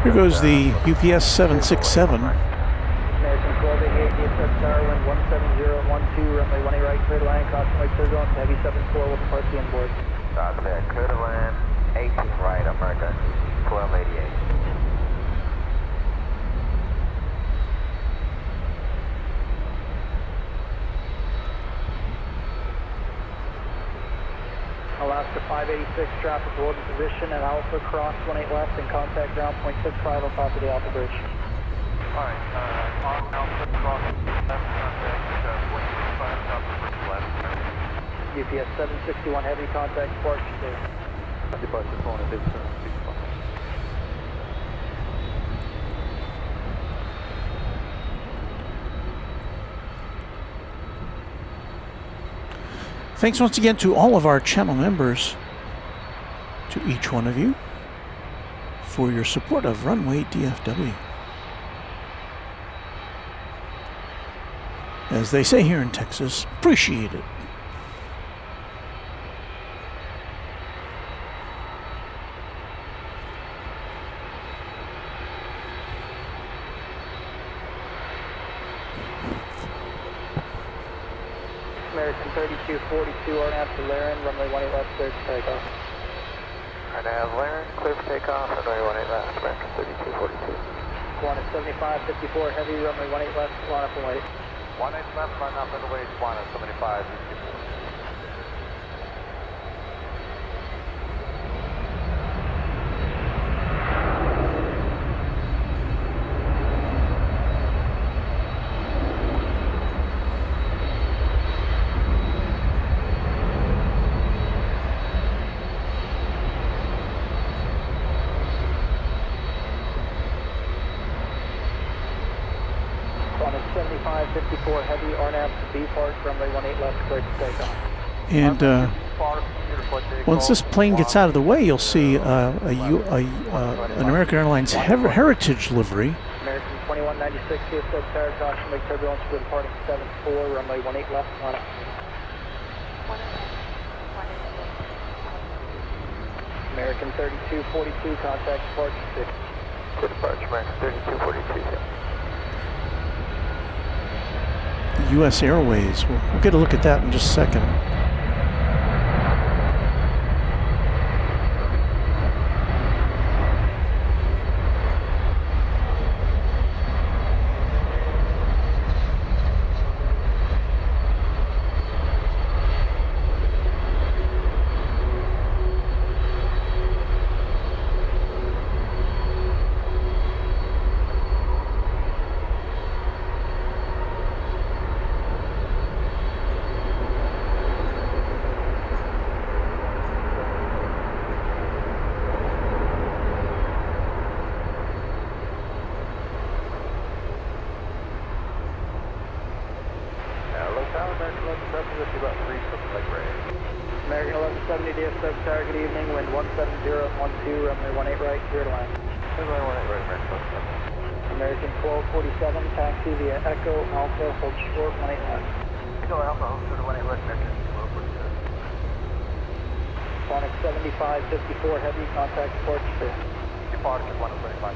Here goes the UPS 767. American 1288 DFW Darwin 17012, runway 18 right, clear to land, crossing right, clear going to heavy 74, will depart the inboard. Stop there. Clear to land. 18 right, America. 1288. Alaska 586, traffic will hold in position at Alpha, cross 18 left and contact ground .65 on top of the Alpha Bridge. Alright, on Alpha, cross left, contact 0.65, top of the bridge left. UPS 761 heavy, contact departure there. Departure phone at 8765. Thanks once again to all of our channel members, to each one of you, for your support of Runway DFW. As they say here in Texas, appreciate it. American 3242, RNAV to Laren, runway 18 left, clear to takeoff. RNAV Laren, clear for takeoff, runway 18 left, American 3242. Qantas 7554 heavy, runway 18 left, line up and wait. 18 left, line up and wait, Qantas 75. 7554 heavy, RNAV to B Park, runway 18 left, clear to takeoff. And once this plane gets out of the way, you'll see an American Airlines Heritage livery. American 2196, DFW Tower, caution, make turbulence for departing 74, runway 18 left, on it. American 3242, contact departure 6. Good departure, American 3242. U.S. Airways. We'll get a look at that in just a second. American 1170, DFW Tower, good evening, wind 170, 12, runway 18 right, clear to land. Runway 18 right, American 1170. American 1247, taxi via Echo Alpha, hold short, 18 left. Echo Alpha, hold short, 18 left, American 1247. Sonic 7554 heavy, contact departure 2. Departure 125.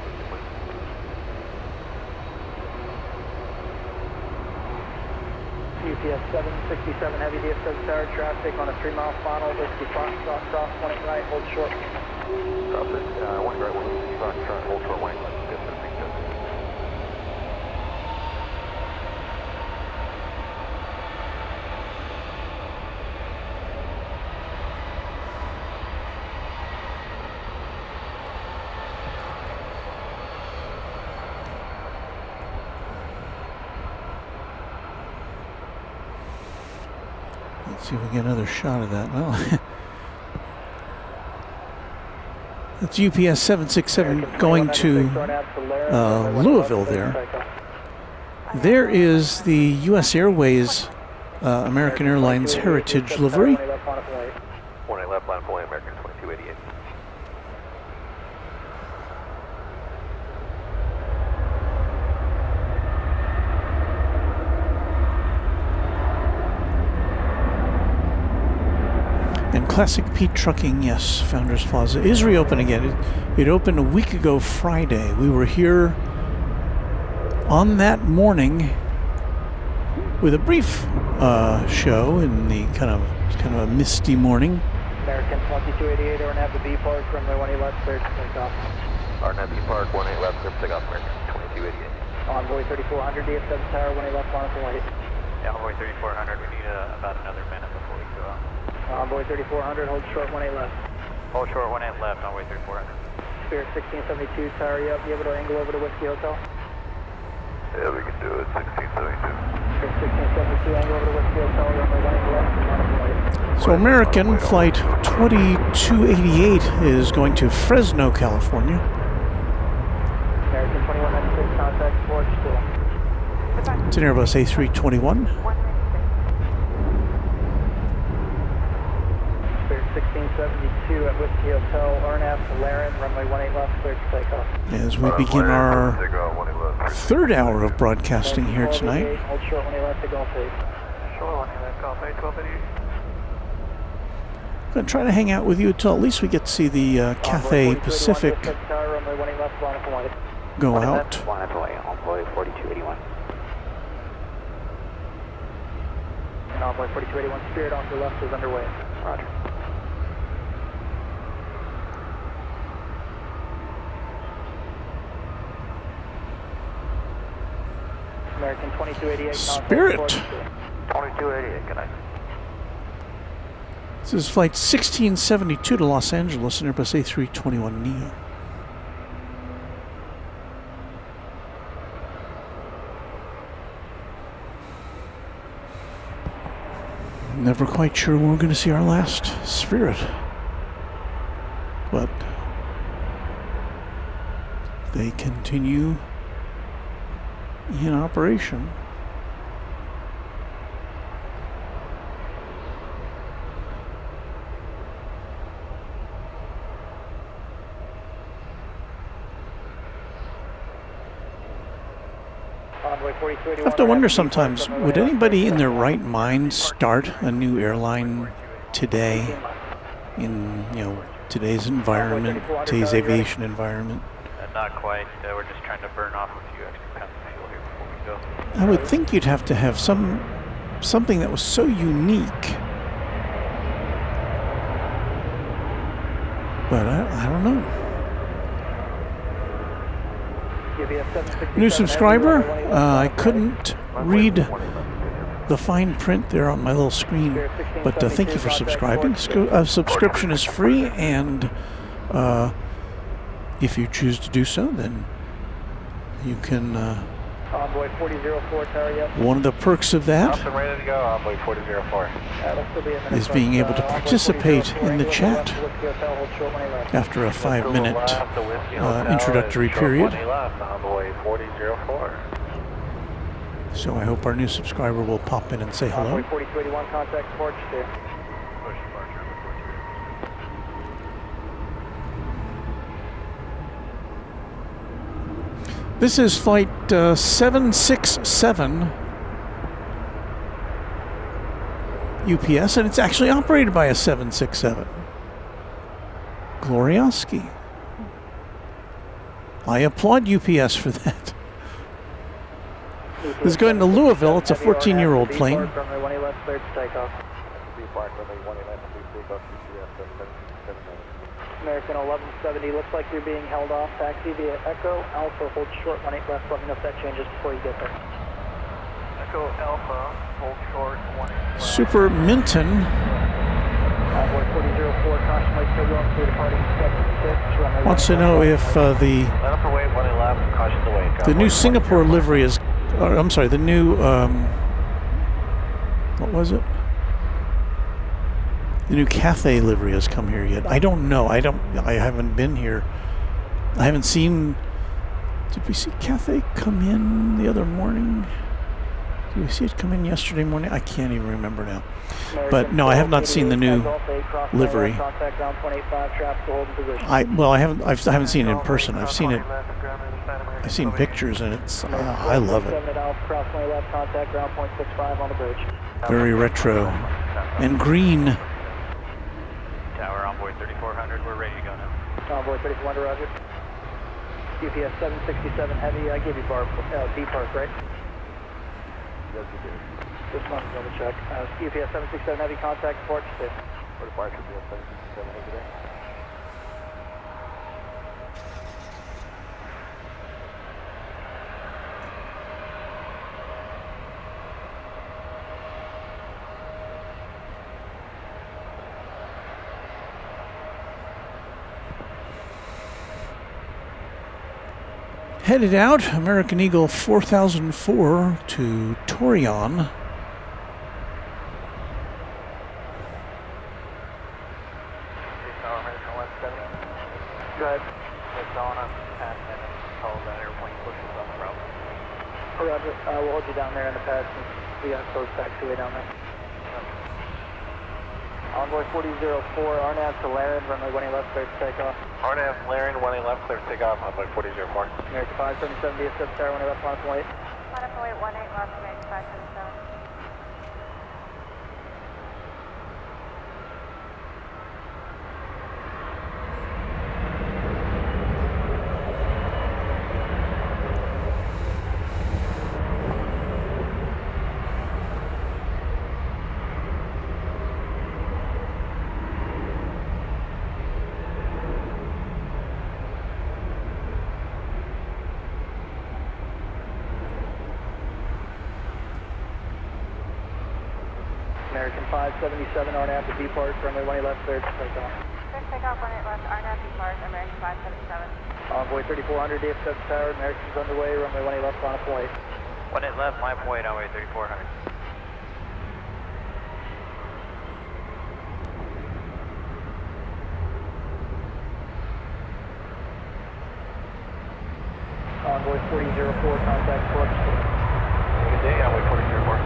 UPS 767 heavy, DFW Tower, traffic on a 3-mile final, Whiskey Foxtrot, cross 18 right, hold short. Drop it, 1 right, 1 Foxtrot, hold short, 18 left, Let's see if we get another shot of that. Well, that's UPS 767 going to Louisville there. There is the U.S. Airways American Airlines Heritage livery. 18 left, line point, American 2288. And Classic Pete Trucking, yes, Founders Plaza is reopened again. It opened a week ago Friday. We were here on that morning with a brief show in the kind of a misty morning. American 2288, RNAV to B Park, runway 18 left, clear to takeoff. RNAV B Park, 18 left, clear to takeoff, American 2288. Envoy 3400, DFW Tower, 18 left, on to light. Yeah, Envoy 3400, we need about another minute before we go out. Envoy 3400, hold short, 18 left. Hold short, 18 left, Envoy 3400. Spirit 1672, Tower, you up? You able to angle over to Whiskey Hotel? Yeah, we can do it, 1672. Spirit 1672, angle over to Whiskey Hotel, runway 18 left, on to light. So American Flight 2288 is going to Fresno, California. American 2196, contact Forge 2. It's an Airbus A321. Spirit 1672 at Whiskey Hotel, RNAV to Laren, runway 18 left, clear to takeoff. As we begin our third hour of broadcasting here tonight. Hold short, 18 left to Golf 8. Short, 18 left, Golf 8, 1288. I'm going to try to hang out with you until at least we get to see the Cathay Pacific go out. Envoy 4281. And Envoy 4281, Spirit off the left is underway. Roger. American 2288. Spirit. 2288, good night. This is Flight 1672 to Los Angeles, an Airbus A321neo. Never quite sure when we're going to see our last Spirit, but they continue in operation. Envoy 4031. I have to wonder sometimes, would anybody in their right mind start a new airline today in, you know, today's environment, today's aviation environment? Not quite. We're just trying to burn off a few extra pounds of fuel here before we go. I would think you'd have to have something that was so unique. But I don't know. New subscriber? I couldn't read the fine print there on my little screen, but thank you for subscribing. Subscription is free, and if you choose to do so, then you can. Envoy 4004, tower, yes. One of the perks of that I'm ready to go, Envoy 4004. is being able to participate in the chat after a 5-minute introductory period. Envoy 4004. So I hope our new subscriber will pop in and say hello. Envoy 4281, contact porch there. This is flight 767 UPS, and it's actually operated by a 767. Glorioski. I applaud UPS for that. This is going to Louisville. It's a 14-year-old plane. American 1170, looks like you're being held off. Taxi via Echo Alpha, hold short 18 left. Let me know if that changes before you get there. Echo Alpha, hold short 18 left. Super Minton Envoy 4004, caution light turbulence, we're departing 76. wants to know if the Let up away, 18 left, caution away. the new Singapore livery is, or, I'm sorry, the new what was it? The new Cathay livery has come here yet. I don't know. I haven't been here. I haven't seen. Did we see Cathay come in the other morning? Did we see it come in yesterday morning? I can't even remember now. But no, I have not seen the new livery. I haven't seen it in person. I've seen it. I've seen pictures, and it's. I love it. Very retro and green. Tower, Envoy 3400, we're ready to go now. Envoy 3400, roger. UPS 767 heavy, I gave you bar, B park, right? Yes, you did. Just wanted to double check. UPS 767 heavy, contact port, stay. What departure UPS 767 heavy today? Headed out, American Eagle 4004 to Torion. Go ahead. It's on us, pass and follow that airplane pushes on the route. Roger, we'll hold you down there in the pad since we got close taxiway down there. Envoy 4004, RNAV to Laren, runway 18 left, clear to take off. RNAV, Laren, 18 left, clear to take off, Envoy 4004. American 577, DFW Tower, 18 left, line up and wait. Line up and wait, 18 left, American 577. American 577, RNAV to B park, runway 18 left, clear to take off. Clear to take off, 18 left, RNAV B Park, American 577. Envoy 3400, DFW Tower, American's underway, runway 18 left, line up and wait. 18 left, line up and wait, Envoy 3400. Envoy 4004, contact port. Good day, Envoy 4004.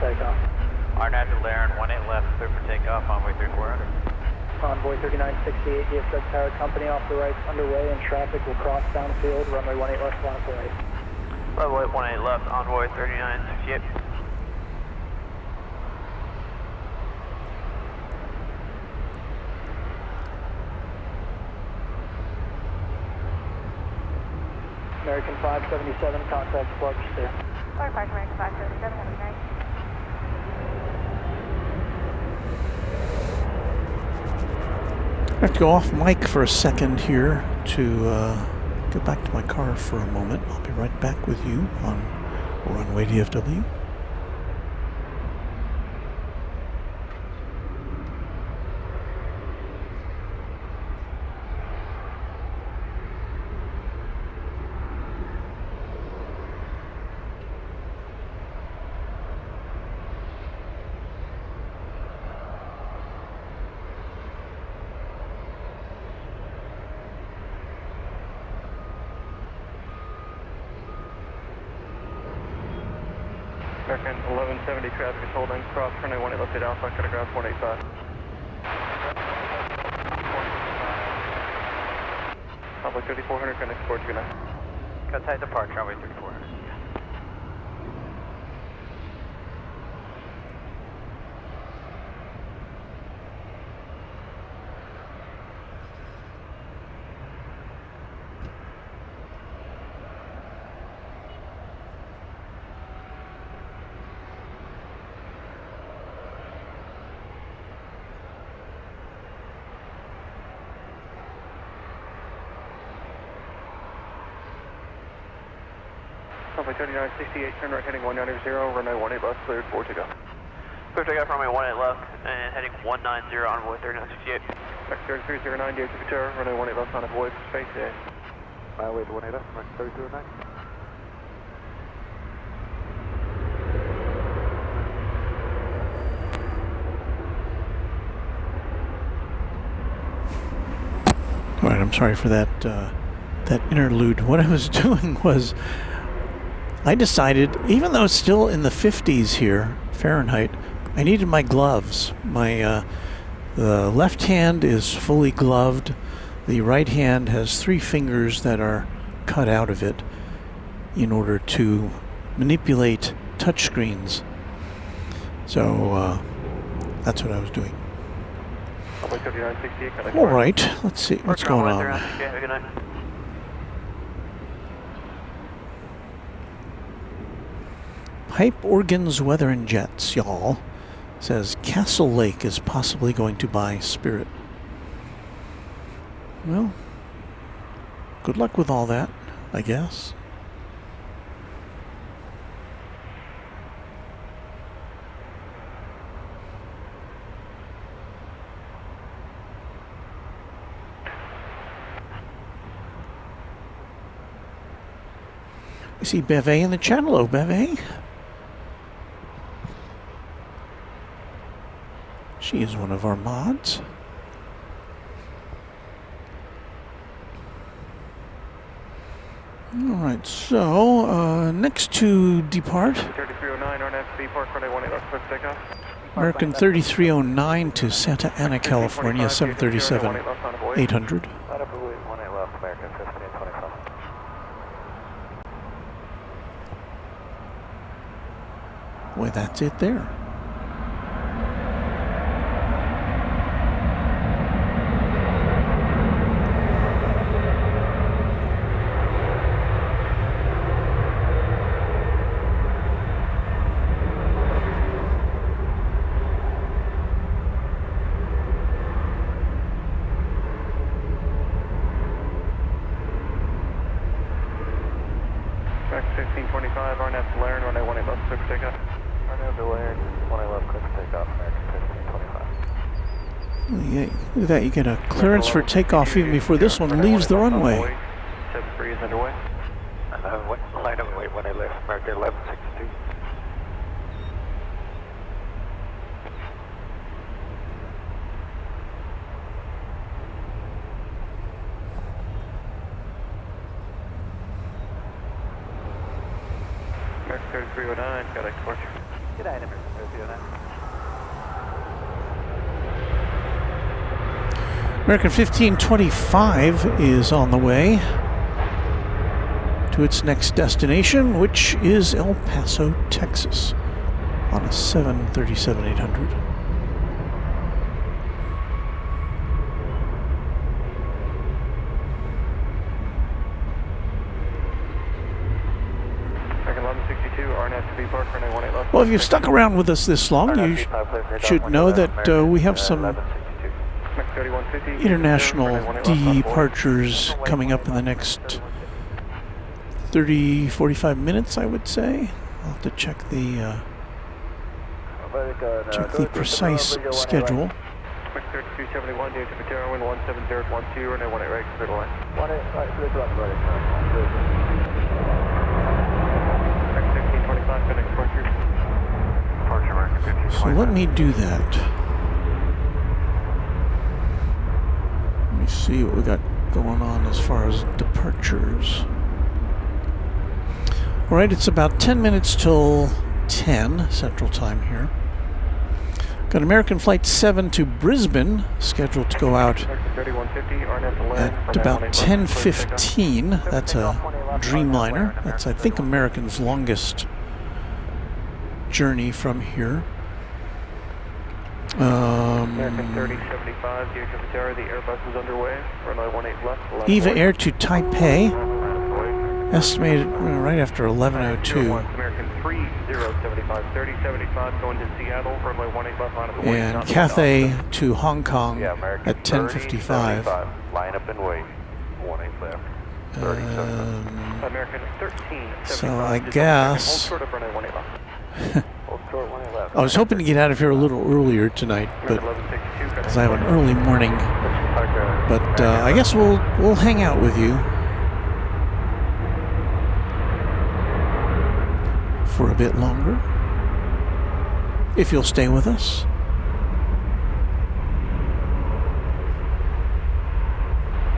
takeoff. RNAV to Laren, 18 left, clear for takeoff, envoy 3400. Envoy 3968, DFW Tower Company off the right, underway, and traffic will cross downfield, runway 18 left, line up the right. Runway 18 left, envoy 3968. American 577, contact departure clear. Or Park American 577, have a good night. I have to go off mic for a second here to get back to my car for a moment. I'll be right back with you on Runway DFW. American 1170, traffic is holding, cross runway 18 left, Alpha, cut ground 185. Alpha 3400, connect sport, good night. Cut tight departure, runway 3400. Alpha 3968, turn right heading 190, runway 18 left, cleared for takeoff. Clear takeoff, runway 18 left, and heading 190, envoy 3968. Max 3309, DFW Tower, runway 18 left on avoid space A. Highway 18 left, Max 3309. All right, I'm sorry for that that interlude. What I was doing was I decided, even though it's still in the 50s here, Fahrenheit, I needed my gloves. My the left hand is fully gloved. The right hand has 3 fingers that are cut out of it in order to manipulate touchscreens. So that's what I was doing. All right, let's see what's going on. Yeah, good night. Pipe Organs, Weather and Jets, y'all, says Castle Lake is possibly going to buy Spirit. Well, good luck with all that, I guess. We see Beve in the chat. Hello, Beve. She is one of our mods. All right, so next to depart, 3309, RNAV Park, runway 18 left, clear for takeoff. American 3309 to Santa Ana, California, 737 800. Line up the 18 left, American 1525. Well, that's it there. Max 1625, RNAV to Laren, runway 18 left, clear for takeoff. RNAV to Laren, 18 left, clear for takeoff, American 1525. Yeah, look at that, you get a clearance for takeoff even before this one leaves the runway. 73 is underway. Line up, wait, 18 left, American 1162. Max 3309, got departure. Good night, American. American 1525 is on the way to its next destination, which is El Paso, Texas, on a 737-800. Well, if you've stuck around with us this long, you should know that we have some international departures coming up in the next 30-45 minutes, I would say. I'll have to check the precise schedule. So let me do that. Let me see what we got going on as far as departures. All right, it's about 10 minutes till 10 Central Time here. Got American Flight 7 to Brisbane, scheduled to go out at about 10:15. That's a Dreamliner. That's, I think, American's longest journey from here. American 3075, DFW Tower, the Airbus is underway. Runway 18 left. EVA Air to Taipei, estimated right after 11:02. American 3075, 3075 going to Seattle. Runway 18 left, line up and wait. And Cathay to Hong Kong at 10:55. Line up and wait. 18 left. American 13. So I guess I was hoping to get out of here a little earlier tonight, but because I have an early morning. But I guess we'll hang out with you for a bit longer, if you'll stay with us.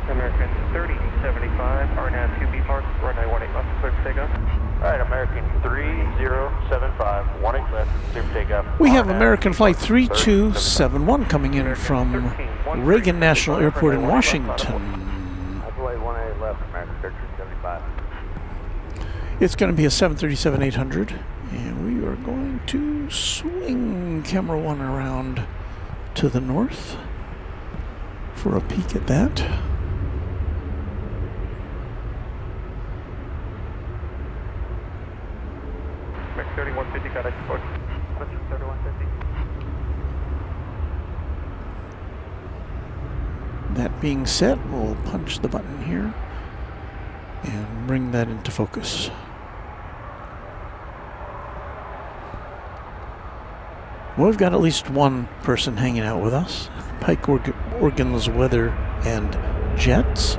American 3075, RNAV 2B Park, runway 18 left, clear for takeoff. Alright, American 3075, 18 left, clear for takeoff. We have American Flight 3271 coming in from Reagan National Airport in Washington. It's going to be a 737-800, and we are going to swing camera 1 around to the north for a peek at that. Max 3150, got export. 3150. That being said, we'll punch the button here and bring that into focus. Well, we've got at least one person hanging out with us. Pike Organs Weather and Jets.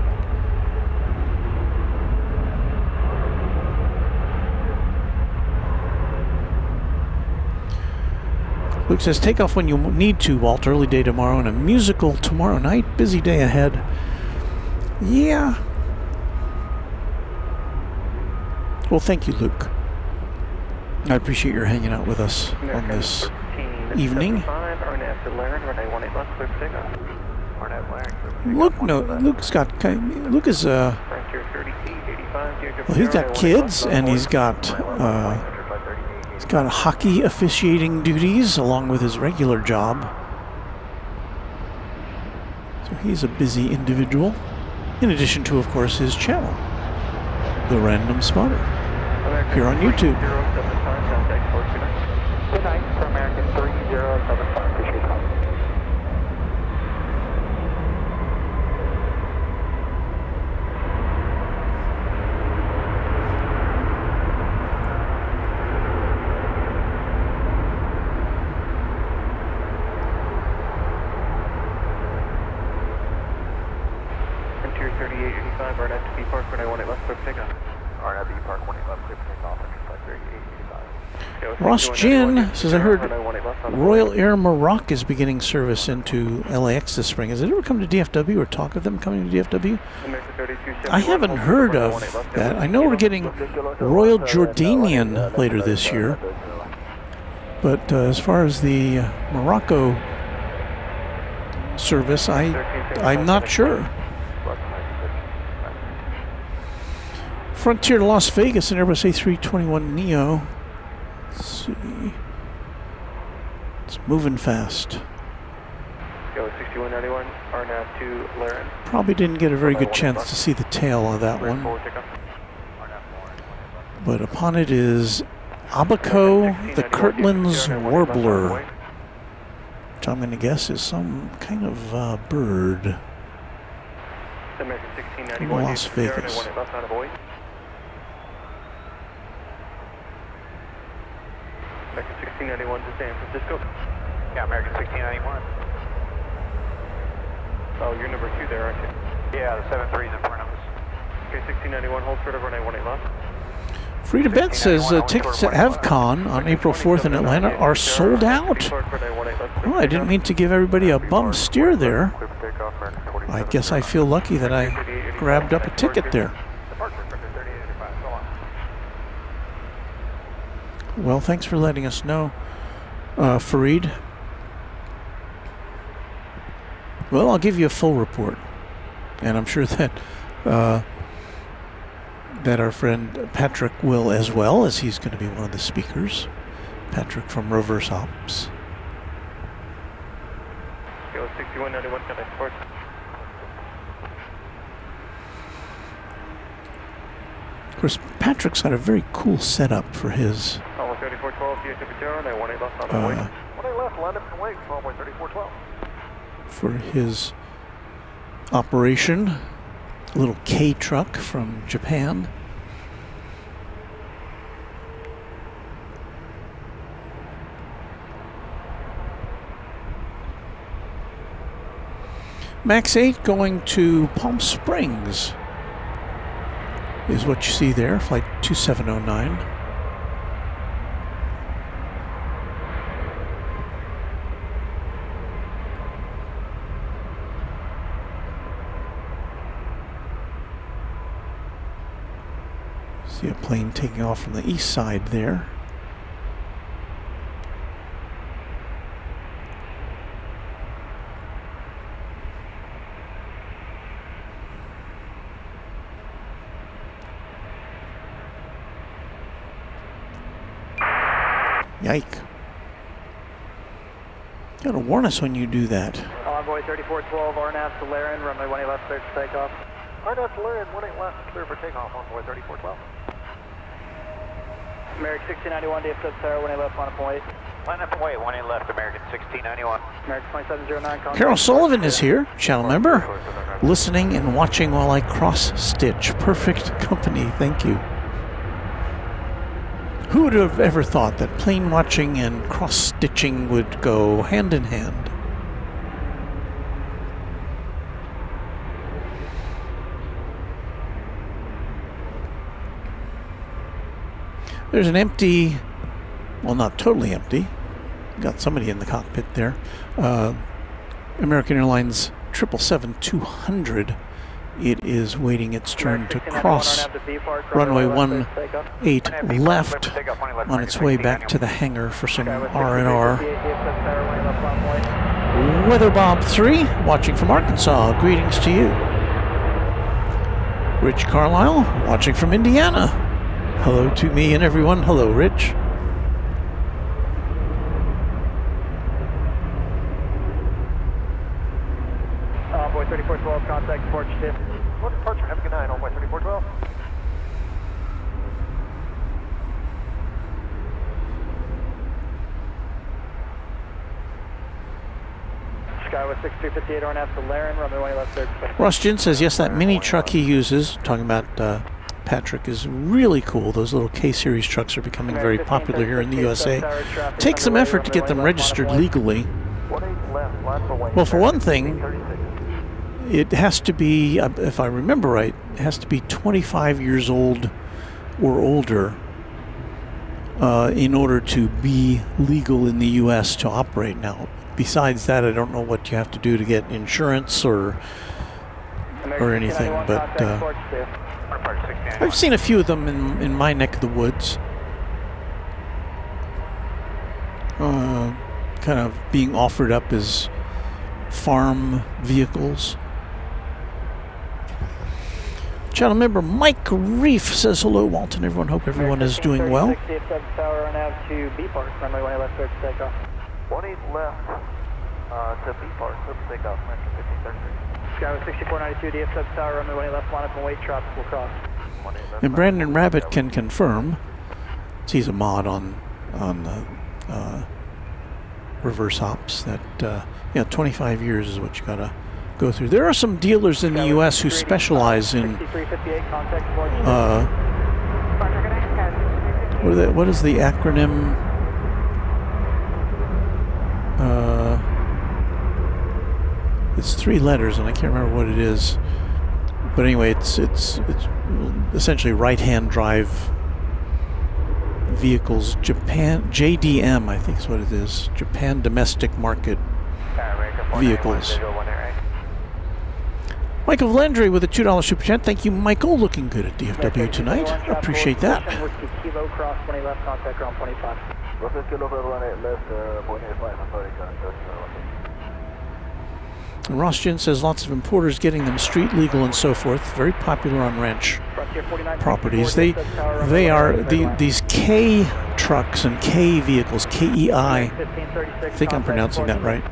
Luke says, take off when you need to, Walt. Early day tomorrow and a musical tomorrow night. Busy day ahead. Yeah. Well, thank you, Luke. I appreciate your hanging out with us on this evening. Luke is well, he's got kids and he's got hockey officiating duties along with his regular job. So he's a busy individual, in addition to, of course, his channel, The Random Spotter, here on YouTube. Good night for American 3075. Appreciate it. Interior 3885, RNAV to B Park, runway 18 left, clear for takeoff. RNAV B Park, 18 left, clear for takeoff, entry flight 3885. Ross Jin says, I heard Royal Air Maroc is beginning service into LAX this spring. Has it ever come to DFW or talk of them coming to DFW? I haven't heard of that. I know we're getting Royal Jordanian later this year. But as far as the Morocco service, I'm not sure. Frontier to Las Vegas, an Airbus A321 Neo. Let's see. It's moving fast. Go 6191, RNAV to Laren. Probably didn't get a very good chance to see the tail of that one. But upon it is Abaco, the Kirtland's Warbler, which I'm going to guess is some kind of bird in Las Vegas. American 1691 to San Francisco. Yeah, American 1691. Oh, you're number 2 there, aren't you? Yeah, the 73's in front of us. Okay, 1691, hold short of runway 18 left. Frida Bet says tickets to AvCon on April 4th in Atlanta are sold out. Oh, I didn't mean to give everybody a bum steer there. I guess I feel lucky that I grabbed up a ticket there. Well, thanks for letting us know, Fareed. Well, I'll give you a full report, and I'm sure that that our friend Patrick will as well, as he's going to be one of the speakers. Patrick from Reverse Ops. Go 6191, contact port. Of course, Patrick's got a very cool setup for his. Almost 3412, DFW Airport, 18 left on the way. 18 left, land up and wait, runway 3412. For his operation, a little K truck from Japan. Max 8 going to Palm Springs is what you see there, flight 2709. See a plane taking off from the east side there. Yike. You gotta warn us when you do that. Envoy 3412, RNAV to Laren, runway 18 left, clear for takeoff. RNAV to Laren, 18 left, clear for takeoff, Envoy 3412. American 1691, DFW Tower, 18 left, line up and wait. Line up and wait, 18 left, American 1691. American 2709, Carol Sullivan is here, channel member, listening and watching while I cross-stitch. Perfect company, thank you. Who would have ever thought that plane watching and cross-stitching would go hand in hand? There's an empty, well, not totally empty, got somebody in the cockpit there, American Airlines 777-200. It is waiting its turn to cross runway 18 left on its way back to the hangar for some R&R. Weather Bob 3, watching from Arkansas, greetings to you. Rich Carlisle, watching from Indiana. Hello to me and everyone. Hello, Rich. Envoy 3412, contact departure shift. What departure? Have a good night, Envoy 3412. Skywest 6258, RNAV to Laren, runway 18 left, 30. Ross Jin says, yes, that mini truck he uses, talking about Patrick, is really cool. Those little K-Series trucks are becoming very popular here in the USA. Takes some effort to get them registered legally. Well, for one thing, it has to be, if I remember right, it has to be 25 years old or older in order to be legal in the U.S. to operate. Now, besides that, I don't know what you have to do to get insurance or anything, but I've seen a few of them in my neck of the woods. kind of being offered up as farm vehicles. Channel member Mike Reef says hello, Walton. Everyone, hope everyone is doing well. DFW Tower on nav to B Park, runway 18 left, clear for takeoff. 18 left to B Park, clear for takeoff, American 1536. Skyway 6492, DFW Tower, runway 18 left, line up and wait, tropical cross. And Brandon Rabbit can confirm, he's a mod on reverse hops, that 25 years is what you gotta go through. There are some dealers in the U.S. who specialize in what is the acronym? It's 3 letters, and I can't remember what it is. But anyway, it's essentially right-hand drive vehicles. Japan JDM, I think is what it is. Japan Domestic Market Vehicles. Michael Landry with a $2 super chat. Thank you, Michael. Looking good at DFW tonight. Appreciate that. And Ross Jen says lots of importers getting them street legal and so forth. Very popular on ranch properties. They are these K trucks and K vehicles, KEI. I think I'm pronouncing that right.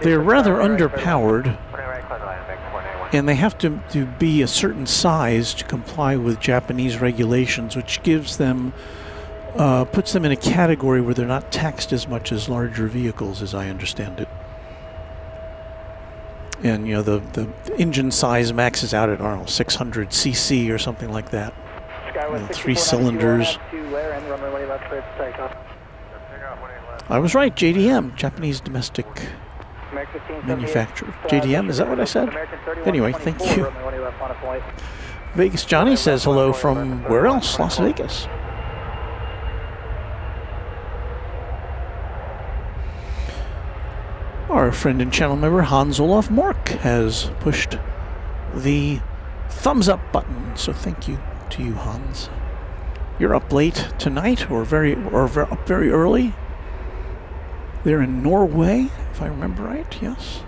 They're rather underpowered, and they have to be a certain size to comply with Japanese regulations, which gives them, puts them in a category where they're not taxed as much as larger vehicles, as I understand it. And the engine size maxes out at, I don't know, 600 cc or something like that. 3 cylinders. I was right, JDM, Japanese Domestic Manufacturer. JDM, is that what I said? Anyway, thank you. Vegas Johnny says hello from where else? Las Vegas. Our friend and channel member Hans Olaf Mork has pushed the thumbs up button, so thank you to you, Hans. You're up late tonight, or up very early. They're in Norway, if I remember right. Yes.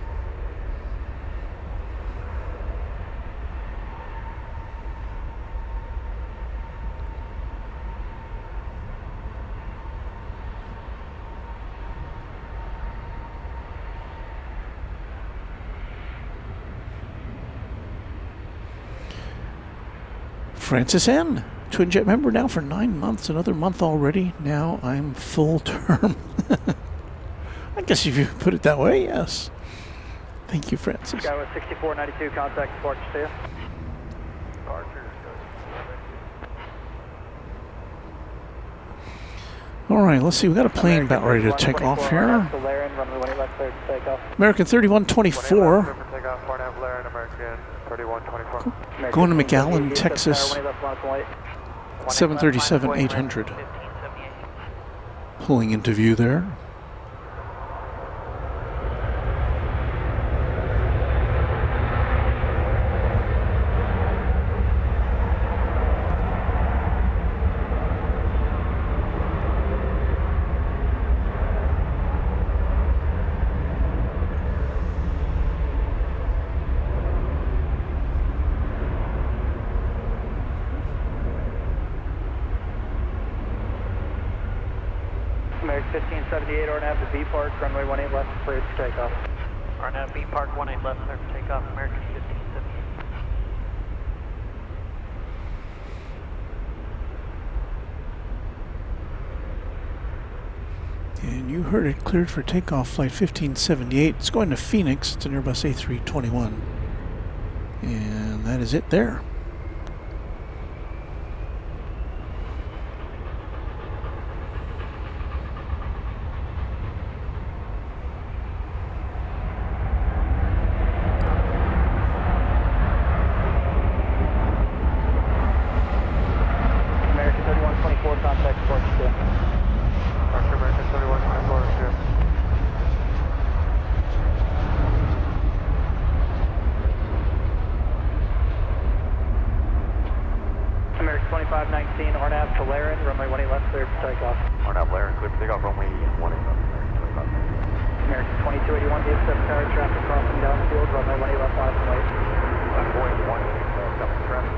Francis N., Twin Jet member now for 9 months, another month already. Now I'm full term. I guess if you put it that way, yes. Thank you, Francis. Skyway 6492, contact departure to you. All right, let's see. We got a plane about ready to take off here. American 3124. Going to McAllen, Texas. 737-800. Pulling into view there. American 1578, RNAV to B Park, runway 18 left, cleared for takeoff. RNAV B Park 18 left, cleared for takeoff, American 1578. And you heard it, cleared for takeoff, flight 1578. It's going to Phoenix. It's an Airbus A321. And that is it there. American 3124, contact departure to you. American 3124, sure. runway 18 left, clear for takeoff. RNAV Blair, clear for takeoff, runway 18 left, American 2281, DFW tower, traffic crossing downfield, runway 18 left, line and wait. Going 18, coming traffic.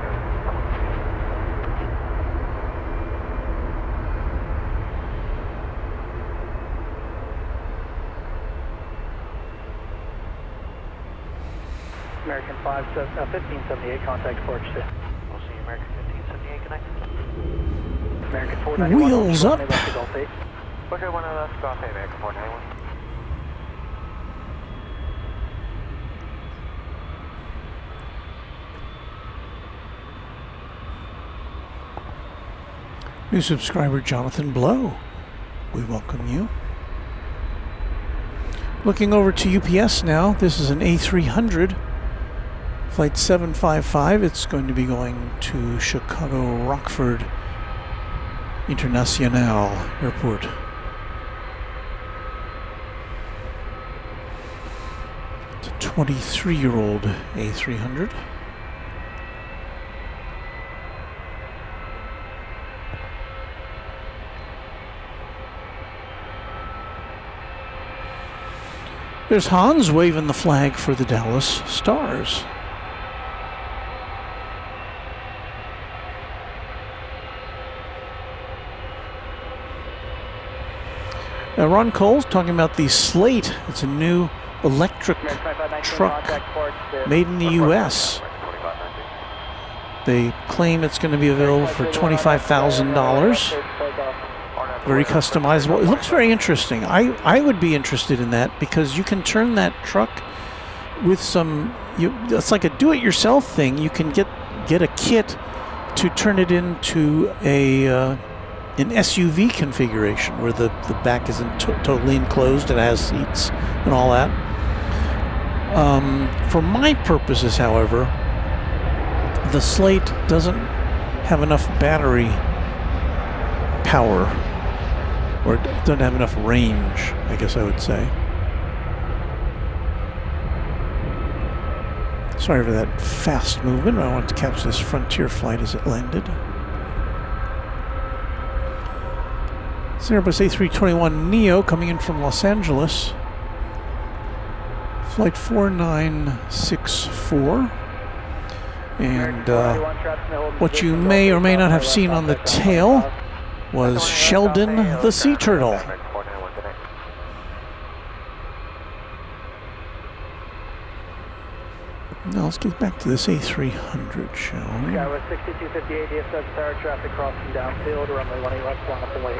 American 1578, contact approach 2. We'll see American 1578 connect. American 491. Wheels up. Okay, one of us, Golf 8, American 491. New subscriber Jonathan Blow, we welcome you. Looking over to UPS now. This is an A300, flight 755. It's going to be going to Chicago Rockford International Airport. It's a 23-year-old A300. There's Hans waving the flag for the Dallas Stars. Ron Cole's talking about the Slate. It's a new electric truck made in the U.S. They claim it's going to be available for $25,000. Very customizable. It looks very interesting. I would be interested in that because you can turn that truck with some. It's like a do-it-yourself thing. You can get a kit to turn it into an SUV configuration where the back isn't totally enclosed. It has seats and all that. For my purposes, however, the Slate doesn't have enough battery power, or it doesn't have enough range, I guess I would say. Sorry for that fast movement. I wanted to catch this Frontier flight as it landed. It's an Airbus A321 Neo coming in from Los Angeles. Flight 4964. And what you may or may not have seen on the tail was Sheldon the Sea Turtle. Now let's get back to this A300, shall we? Skywest 6258, DFW tower, traffic crossing downfield, runway 18 left, line up and wait.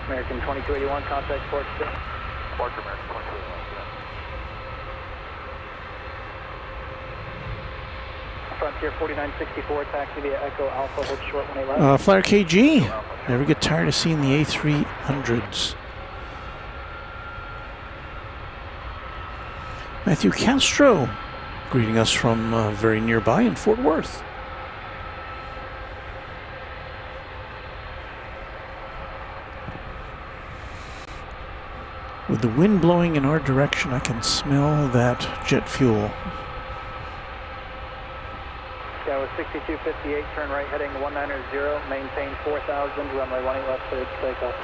American 2281, contact port 2. Departure American 2281. Frontier 4964, taxi via Echo Alpha, hold short 18 left. Flyer KG, never get tired of seeing the A300s. Matthew Castro greeting us from very nearby in Fort Worth. With the wind blowing in our direction, I can smell that jet fuel. Skywest 6258, turn right heading 190, maintain 4000, runway 18 left, cleared to takeoff.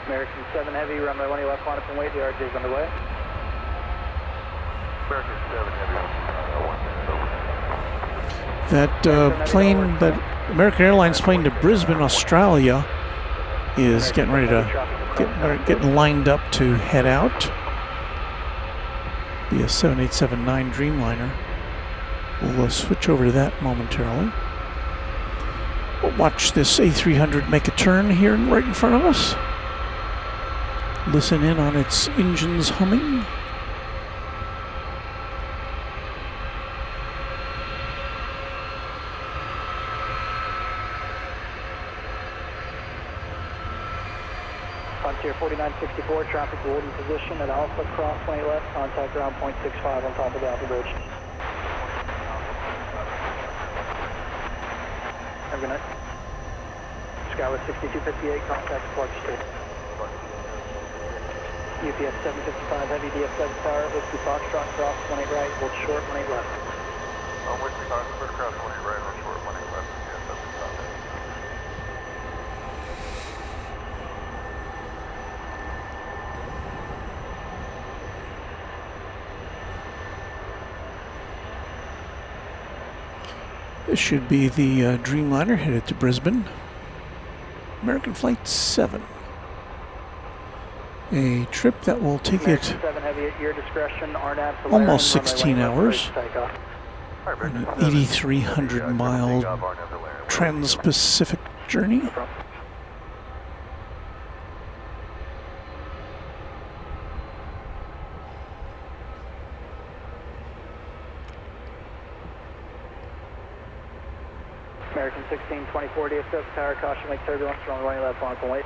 American 7 Heavy, runway 18 left, line up and wait, the RJ is underway. American 7 Heavy, That plane, that American Airlines plane to Brisbane, Australia, is getting ready to getting lined up to head out. Be a 7879 Dreamliner. We'll switch over to that momentarily. We'll watch this A300 make a turn here right in front of us. Listen in on its engines humming. Frontier 4964, traffic hold in position at Alpha, cross 20 left, contact ground point 65 on top of the Alpha Bridge. Have a good night. Skywest 6258, contact Park Street. UPS 755 Heavy DFW Tower, Whiskey Foxtrot, cross 18 right, hold short, 18 left. Whiskey Foxtrot, cross 18 right, hold short, 18 left, DFW Tower. This should be the Dreamliner headed to Brisbane. American Flight 7. A trip that will take it 7 Heavy at your discretion, RNAV almost 16 hours. An 8,300 mile trans-Pacific journey. American 1624 DFW Tower, caution, make turbulence, runway left, line point.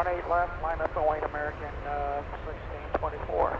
18 left, line up and wait, American 1624.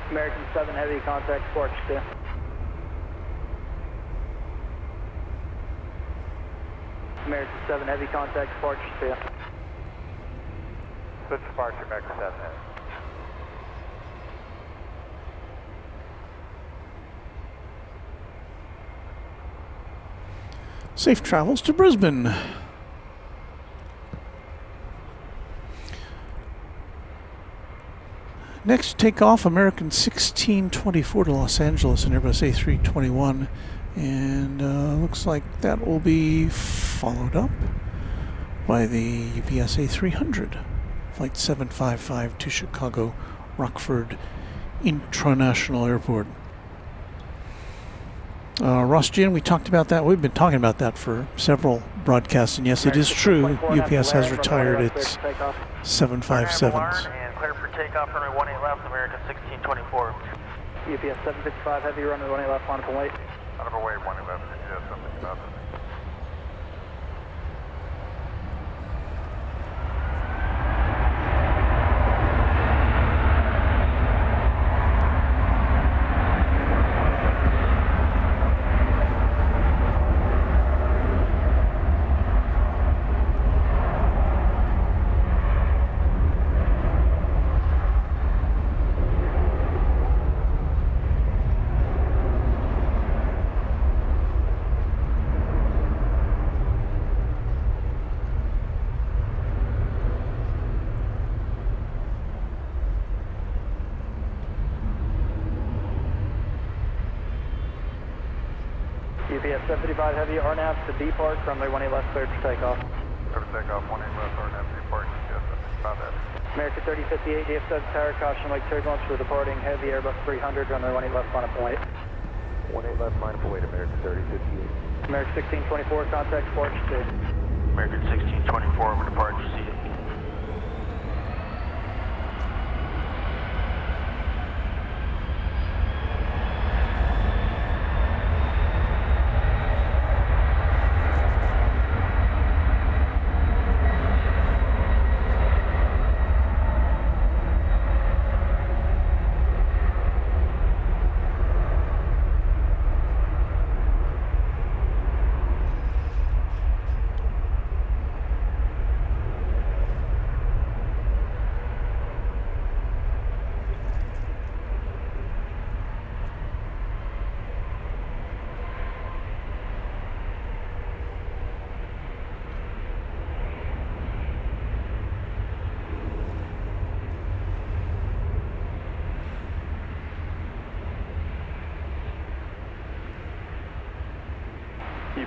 American 7 Heavy, contact Sparks 2. American 7 Heavy, contact Sparks 2. Good Sparks, American 7 Heavy. Safe travels to Brisbane. Next takeoff, American 1624 to Los Angeles, an Airbus A321, and looks like that will be followed up by the UPS A300, Flight 755 to Chicago Rockford International Airport. Ross Ginn, we talked about that. We've been talking about that for several broadcasts, and yes, it is true. UPS has retired its 757s. Clear for takeoff, runway 18 left, American 1624. UPS 755 Heavy, runway 18 left, line up and wait. Line up and wait, 18 left, UPS 755. UPS 755 Heavy, RNAV to B Park, runway 18 left, cleared for takeoff. Clear for takeoff, 18 left, RNAV, B Park, UPS 755 Heavy. American 3058 DFW Tower, caution, like turbulence for departing heavy Airbus 300, runway 18 left, line up and wait. 18 left, line up and wait, American 3058. American 1624, contact Sparks 2. American 1624, over departure, see you.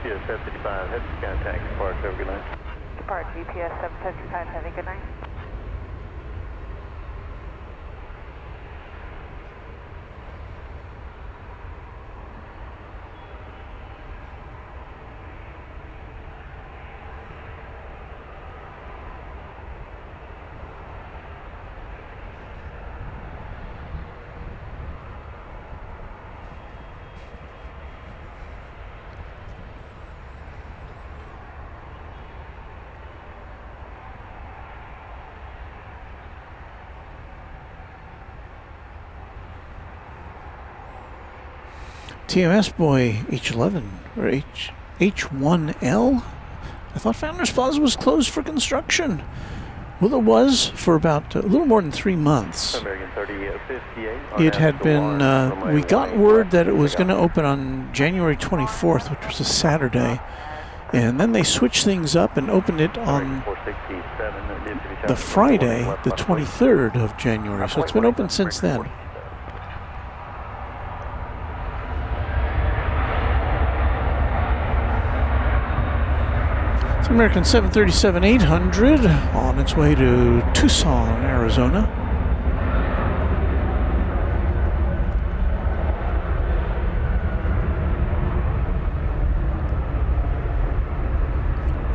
GPS 755, head to contact, depart, have a good night. Depart GPS 755, have a good night. TMS boy H11 or H1L. I thought Founders Plaza was closed for construction. Well, it was for about a little more than 3 months. American 3058. It had been, we got word that it was going to open on January 24th, which was a Saturday. And then they switched things up and opened it on the Friday, the 23rd of January. So it's been open since then. American 737-800 on its way to Tucson, Arizona.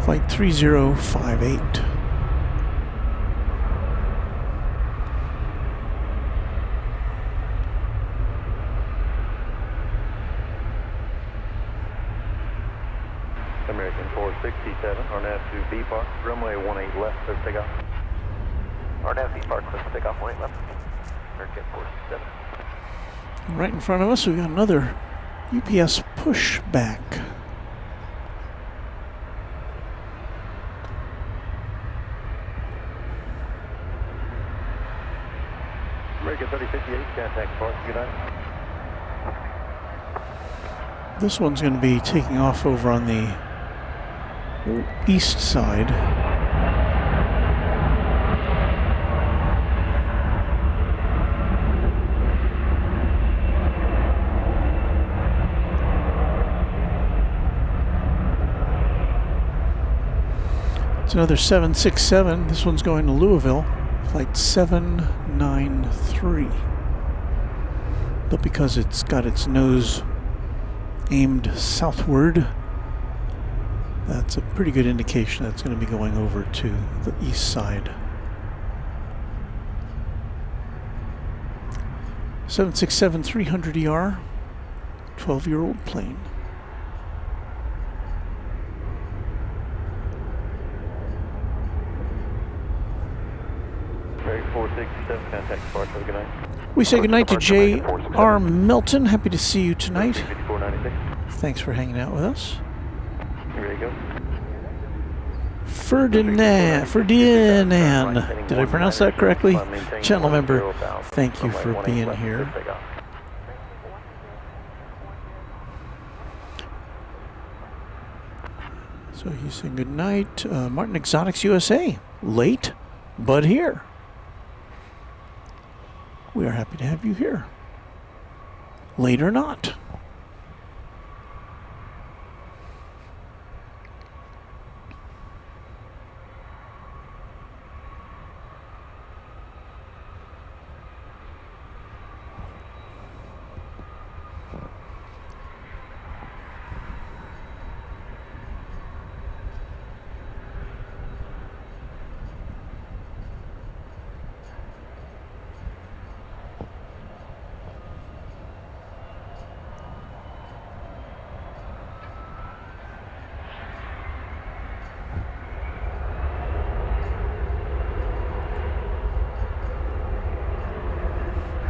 Flight 3058. American 467, RNAV to B Park, runway 18 left, clear for takeoff. RNAV B Park, clear for takeoff, 18 left. American 467. Right in front of us, we've got another UPS pushback. American 3058, contact Park, good night. This one's going to be taking off over on the east side. It's another 767. This one's going to Louisville, flight 793. But because it's got its nose aimed southward, that's a pretty good indication that it's going to be going over to the east side. 767-300ER, 12-year-old plane. American 467, contact Park, have a good night. We say goodnight to J.R. Melton. Happy to see you tonight. 5496. Thanks for hanging out with us. Here you go. Ferdinand. Did I pronounce that correctly? Channel member, thank you for being here. So he's saying goodnight. Martin Exotics USA. Late, but here. We are happy to have you here. Late or not.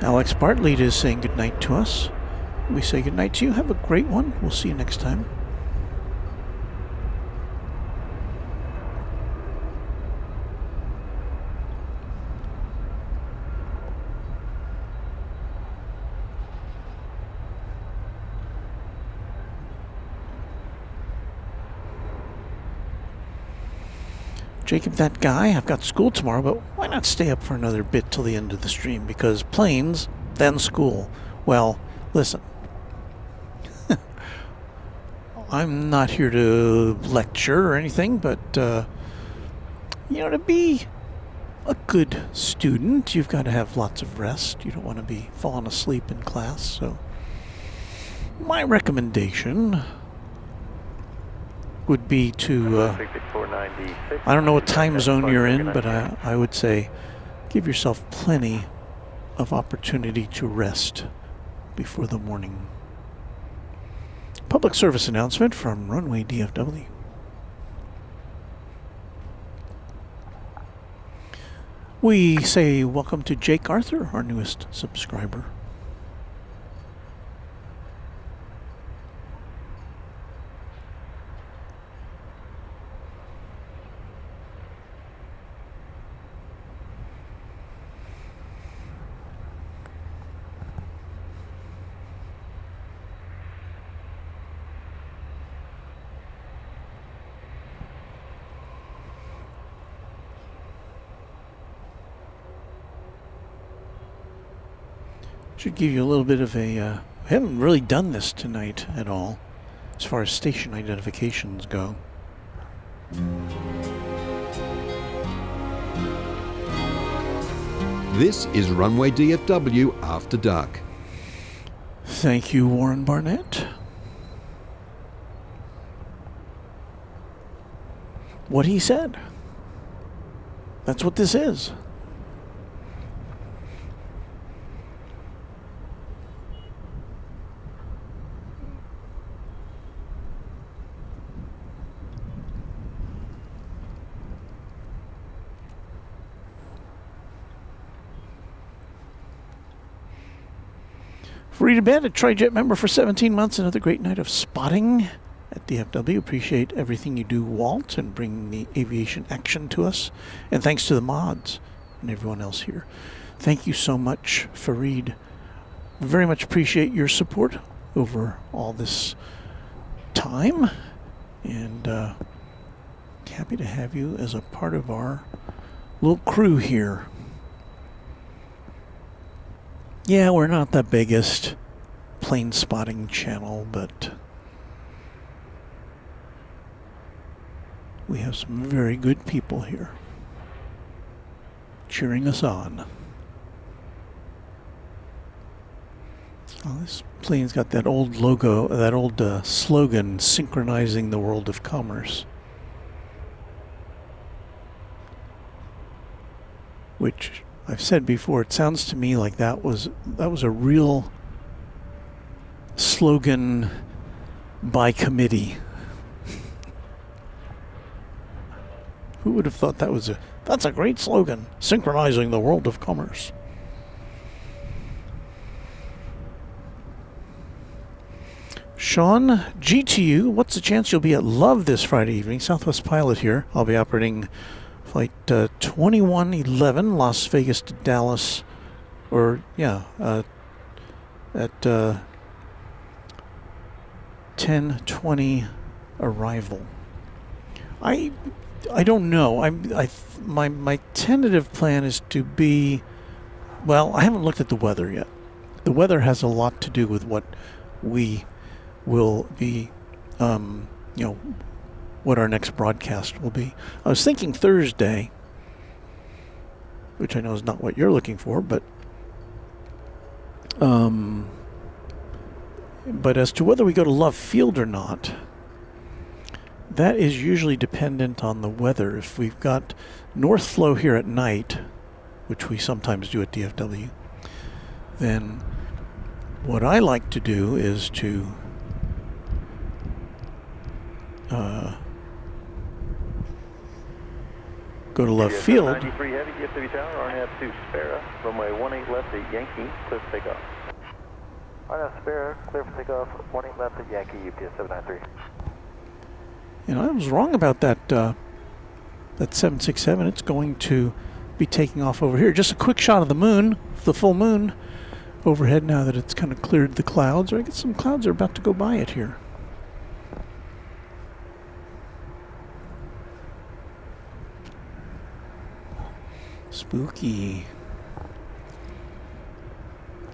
Alex Bartley is saying goodnight to us. We say goodnight to you. Have a great one. We'll see you next time. Jacob, that guy, I've got school tomorrow, but why not stay up for another bit till the end of the stream? Because planes, then school. Well, listen. I'm not here to lecture or anything, but, you know, to be a good student, you've got to have lots of rest. You don't want to be falling asleep in class. So my recommendation would be to, I don't know what time zone you're in, but I would say give yourself plenty of opportunity to rest before the morning. Public service announcement from Runway DFW. We say welcome to Jake Arthur, our newest subscriber. Should give you a little bit of a, I haven't really done this tonight at all, as far as station identifications go. This is Runway DFW After Dark. Thank you, Warren Barnett. What he said. That's what this is. Farida Bandit, Trijet member for 17 months. Another great night of spotting at DFW. Appreciate everything you do, Walt, and bringing the aviation action to us. And thanks to the mods and everyone else here. Thank you so much, Farid. Very much appreciate your support over all this time. And happy to have you as a part of our little crew here. Yeah, we're not the biggest plane spotting channel, but we have some very good people here cheering us on. Oh, this plane's got that old logo, that old slogan, synchronizing the world of commerce, which I've said before, it sounds to me like that was a real slogan by committee. Who would have thought that's a great slogan, synchronizing the world of commerce. Sean, GTU, what's the chance you'll be at Love this Friday evening? Southwest Pilot here. I'll be operating Flight 2111, Las Vegas to Dallas, or at 10:20 arrival. I don't know. My tentative plan is to be, well, I haven't looked at the weather yet. The weather has a lot to do with what we will be, what our next broadcast will be. I was thinking Thursday, which I know is not what you're looking for, but as to whether we go to Love Field or not, that is usually dependent on the weather. If we've got north flow here at night, which we sometimes do at DFW, then what I like to do is to go to Love Field. 93 heavy, DFW Tower, RNAV 2 Spera, runway 18 left at Yankee, clear for takeoff. RNAV Spera, clear for takeoff, 18 left at Yankee, UPS 793. You know, I was wrong about that, that 767. It's going to be taking off over here. Just a quick shot of the moon, the full moon, overhead now that it's kind of cleared the clouds. Or I guess some clouds are about to go by it here. Spooky.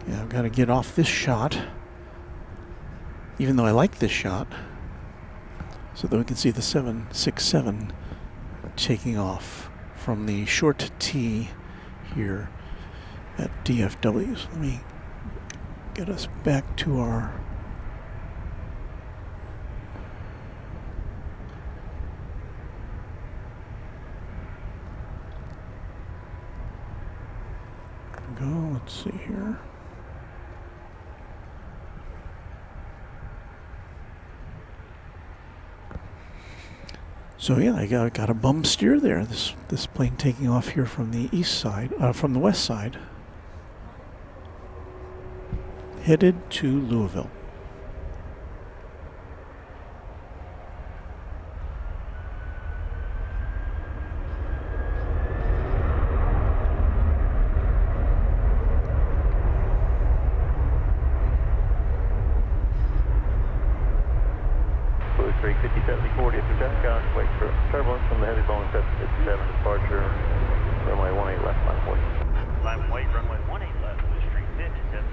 Yeah, I've got to get off this shot, even though I like this shot. so that we can see the 767 taking off from the short T here at DFW. So let me get us back to our go. Let's see here. So yeah, I got a bum steer there. This plane taking off here from the east side, from the west side, headed to Louisville. Turbulence from the heavy Boeing 757 departure, runway 18 left, line 40. Line white, runway 18 left, with street 57.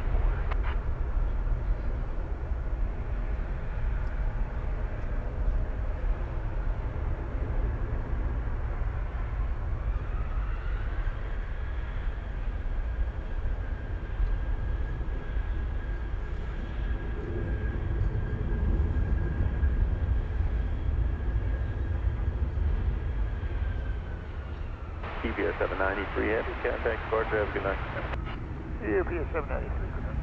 TBS 793, heavy contact departure, have a good night. TBS 793, good night.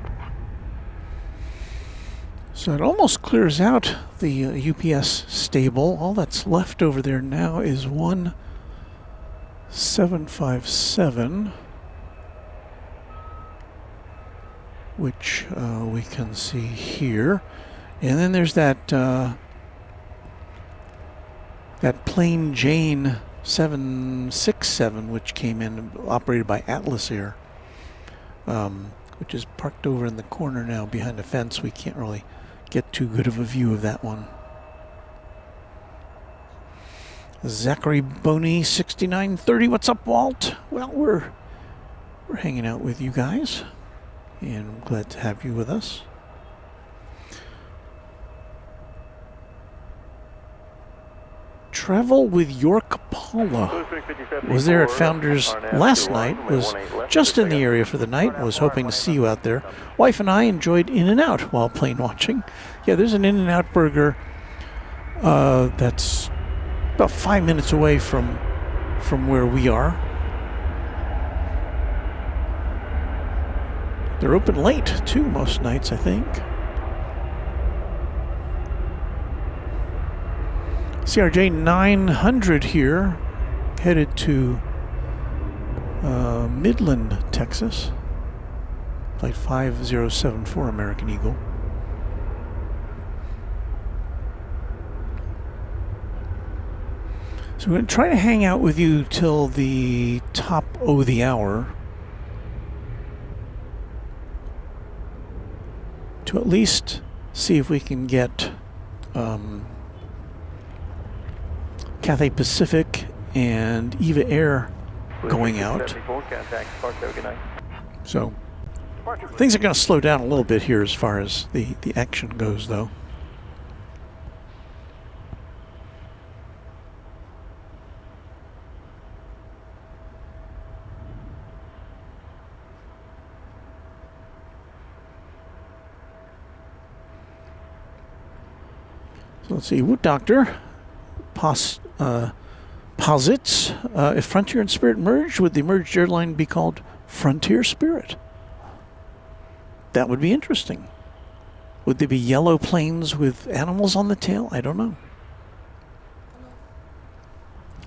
So it almost clears out the UPS stable. All that's left over there now is 1757, which we can see here. And then there's that that plain Jane 767, which came in, operated by Atlas Air, which is parked over in the corner now behind a fence. We can't really get too good of a view of that one. Zachary Boney 6930, what's up, Walt? Well, we're hanging out with you guys, and I'm glad to have you with us. Travel with York Paula was there at Founders last night, was just in the area for the night, was hoping to see you out there. Wife and I enjoyed In-N-Out while plane watching. Yeah, there's an In-N-Out burger that's about 5 minutes away from where we are. They're open late too, most nights, I think. CRJ 900 here, headed to Midland, Texas. Flight 5074, American Eagle. So we're going to try to hang out with you till the top of the hour, to at least see if we can get Cathay Pacific and Eva Air going out. So things are going to slow down a little bit here as far as the action goes, though. So let's see, Wood Doctor posits, if Frontier and Spirit merged, would the merged airline be called Frontier Spirit? That would be interesting. Would there be yellow planes with animals on the tail? I don't know.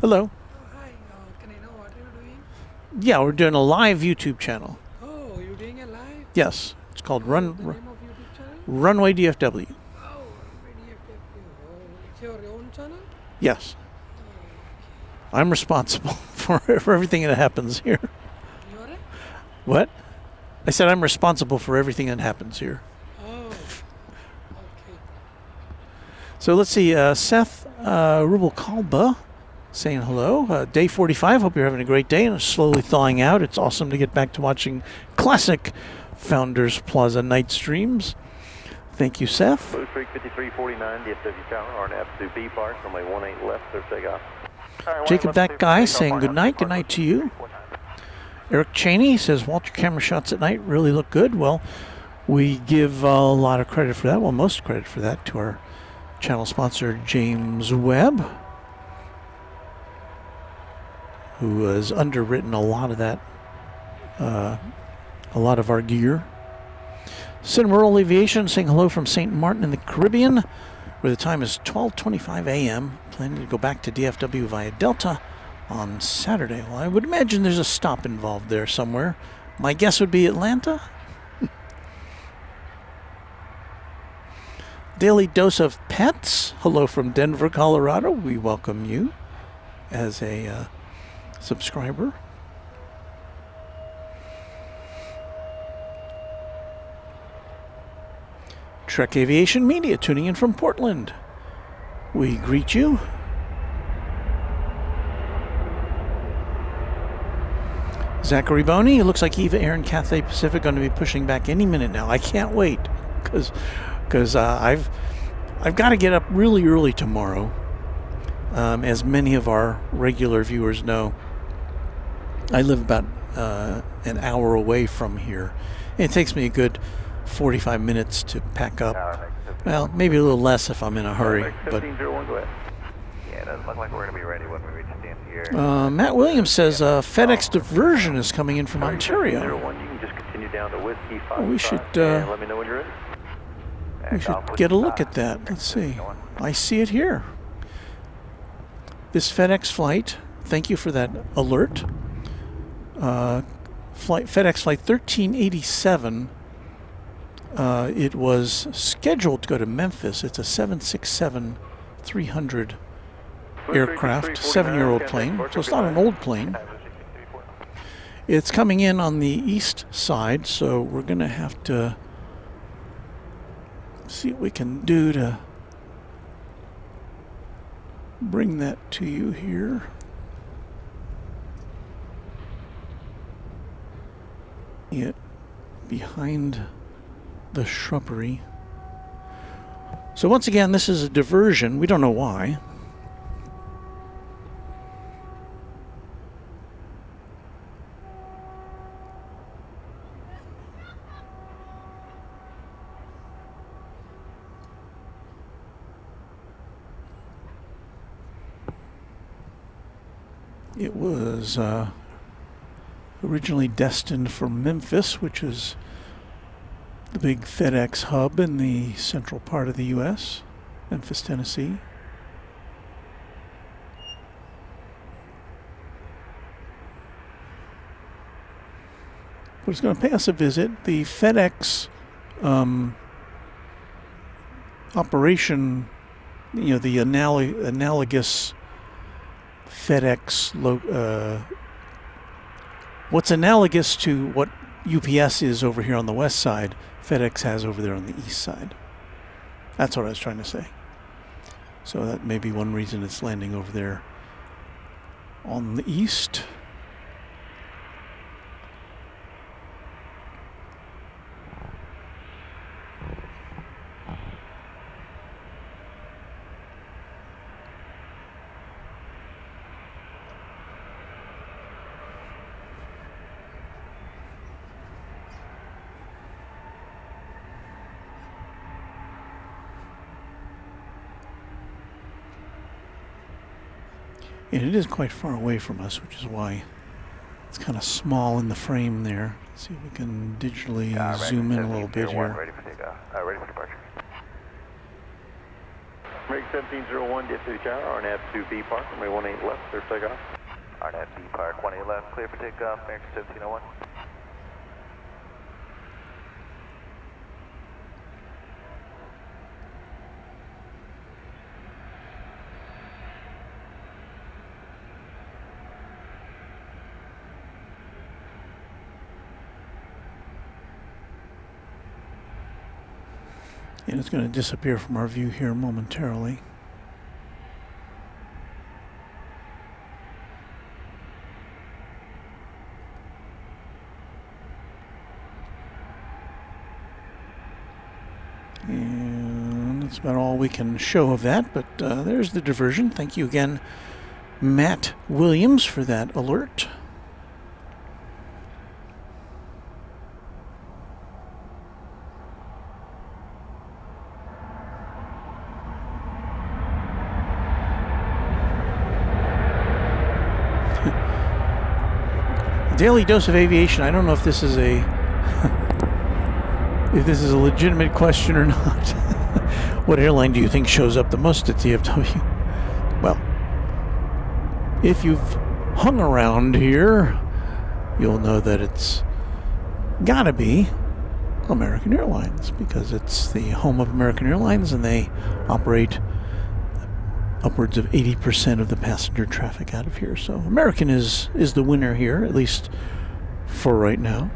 Hello. Oh, hi. Can I know what you're doing? Yeah, we're doing a live YouTube channel. Oh, you're doing a live? Yes. It's called The name of YouTube channel? Runway DFW. Oh, Runway DFW. Oh, it's your own channel? Yes. Oh, okay. I'm responsible for everything that happens here. You alright? What? I said I'm responsible for everything that happens here. Oh, okay. So let's see, Seth Rubalcalba saying hello. Day 45, hope you're having a great day and it's slowly thawing out. It's awesome to get back to watching classic Founders Plaza night streams. Thank you, Seth. Blue Streak 5349, DFW Tower, RNAV to B Park, runway 18 left, clear for takeoff. Jacob, that guy, saying good night to you. Eric Cheney says, Walter, camera shots at night really look good. Well, we give a lot of credit for that, well, most credit for that to our channel sponsor, James Webb, who has underwritten a lot of that, a lot of our gear. Cineworld Aviation saying hello from St. Martin in the Caribbean, where the time is 12:25 a.m. Planning to go back to DFW via Delta on Saturday. Well, I would imagine there's a stop involved there somewhere. My guess would be Atlanta. Daily Dose of Pets. Hello from Denver, Colorado. We welcome you as a subscriber. Trek Aviation Media tuning in from Portland. We greet you. Zachary Boney, it looks like EVA Air and Cathay Pacific going to be pushing back any minute now. I can't wait because I've got to get up really early tomorrow. As many of our regular viewers know, I live about an hour away from here. It takes me a good 45 minutes to pack up. Well, maybe a little less if I'm in a hurry. But Yeah, it doesn't look like we're going to be ready when we reach the end here. Matt Williams says FedEx diversion is coming in from Ontario. 01, you can just continue down to Whiskey 5. Well, we should let me know when you're ready. get a look at that. Let's see. I see it here. This FedEx flight, thank you for that alert. FedEx flight 1387. It was scheduled to go to Memphis. It's a 767-300 aircraft, 7-year-old plane. So it's not an old plane. It's coming in on the east side, so we're going to have to see what we can do to bring that to you here. Yeah, behind the shrubbery. So once again, this is a diversion. We don't know why. It was originally destined for Memphis, which is the big FedEx hub in the central part of the U.S., Memphis, Tennessee. But it's going to pay us a visit. The FedEx operation, you know, the analogous FedEx, what's analogous to what UPS is over here on the west side, FedEx has over there on the east side. That's what I was trying to say. So that may be one reason it's landing over there on the east. And it is quite far away from us, which is why it's kind of small in the frame there. Let's see if we can digitally zoom in a little bit here. Ready for takeoff. Ready for departure. Rig 1701, DFW Tower, RNAV to B Park, runway 18 left, clear for takeoff. RNAV B Park 18 left, clear for takeoff, American 1701. And it's going to disappear from our view here momentarily. And That's about all we can show of that, but there's the diversion. Thank you again, Matt Williams, for that alert. Daily dose of aviation. I don't know if this is a if this is a legitimate question or not. What airline do you think shows up the most at DFW? Well, if you've hung around here, you'll know that it's gotta be American Airlines, because it's the home of American Airlines and they operate upwards of 80% of the passenger traffic out of here. So American is the winner here, at least for right now.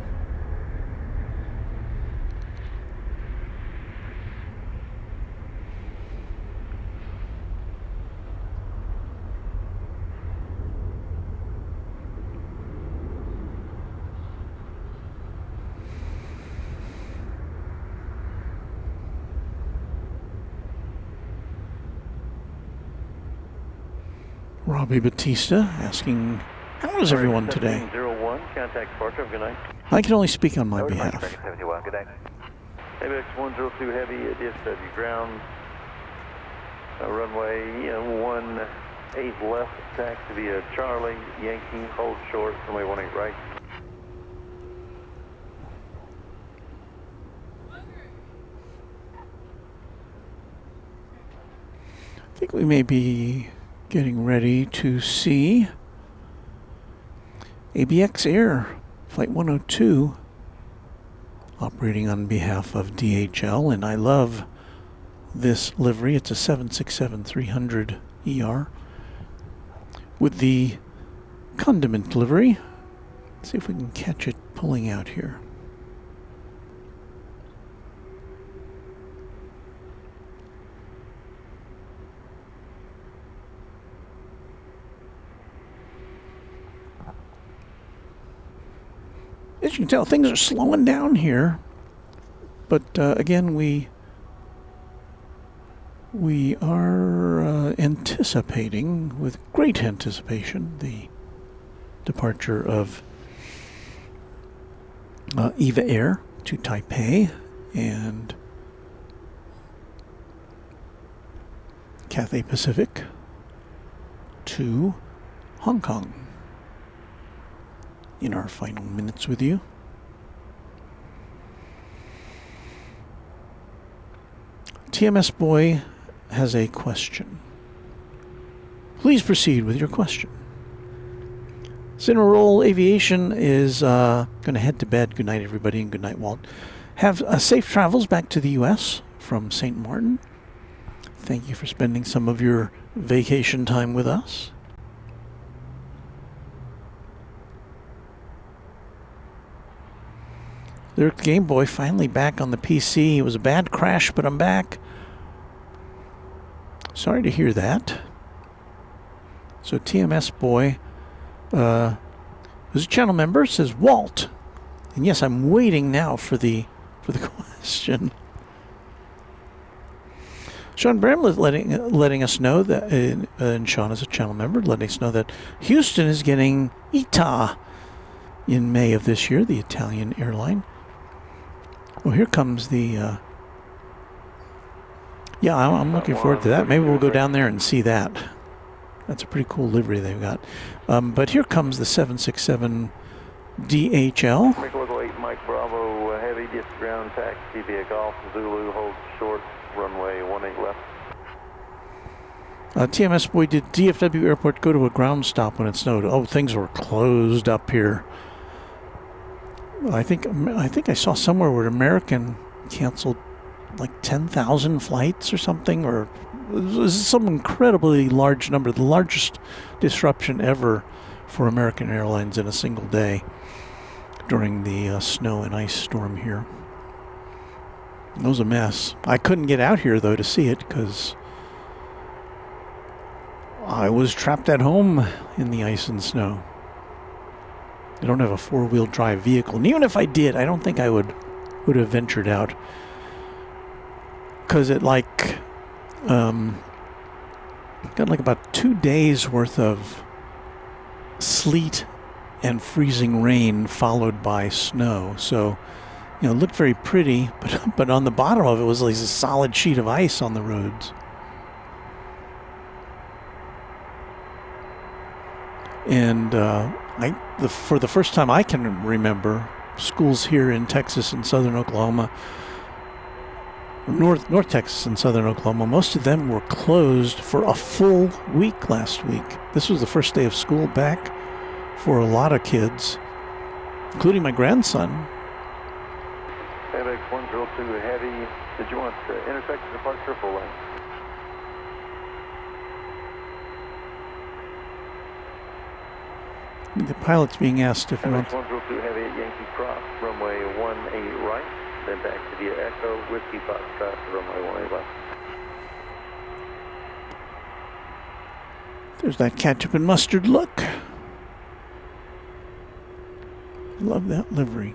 Robbie Batista asking, how is everyone today? 1701, contact departure, good night. I can only speak on my behalf. 71, good night. ABX 102 Heavy, DFW ground, runway 18 left, taxi via Charlie, Yankee, hold short, runway 18 right. I think we may be getting ready to see ABX Air Flight 102 operating on behalf of DHL, and I love this livery. It's a 767-300 ER with the condiment livery. Let's see if we can catch it pulling out here. As you can tell, things are slowing down here, but again, we are anticipating, with great anticipation, the departure of EVA Air to Taipei and Cathay Pacific to Hong Kong. In our final minutes with you. TMS Boy has a question. Please proceed with your question. Cineroll Aviation is going to head to bed. Good night, everybody, and good night, Walt. Have safe travels back to the U.S. from St. Martin. Thank you for spending some of your vacation time with us. There's Game Boy finally back on the PC. It was a bad crash, but I'm back. Sorry to hear that. So TMS Boy, who's a channel member, says Walt. And yes, I'm waiting now for the question. Sean Bramlett letting us know that, and Sean is a channel member, letting us know that Houston is getting ITA in May of this year, the Italian airline. Well, here comes the, yeah, I'm looking forward to that. Maybe we'll go down there and see that. That's a pretty cool livery they've got. But here comes the 767 DHL. Make local 8 Mike Bravo, heavy, just ground taxi via Golf Zulu, hold short, runway 18 left. TMS Boy, did DFW Airport go to a ground stop when it snowed? Oh, things were closed up here. I think I saw somewhere where American canceled like 10,000 flights or something, or it was some incredibly large number, the largest disruption ever for American Airlines in a single day during the snow and ice storm here. It was a mess. I couldn't get out here though to see it because I was trapped at home in the ice and snow. I don't have a four-wheel drive vehicle, and even if I did, I don't think I would have ventured out, because at like got like about 2 days worth of sleet and freezing rain followed by snow. So, you know, it looked very pretty, but on the bottom of it was like a solid sheet of ice on the roads. And for the first time I can remember, schools here in Texas and southern Oklahoma, North Texas and southern Oklahoma, most of them were closed for a full week last week. This was the first day of school back for a lot of kids, including my grandson. FX 102 Heavy, did you want intersection departure full lane? The pilot's being asked if he wants... 102 Heavy at Yankee Cross, runway 18 right, then back to the Echo, Whiskey Foxtrot to runway 18 left. There's that ketchup and mustard look. Love that livery.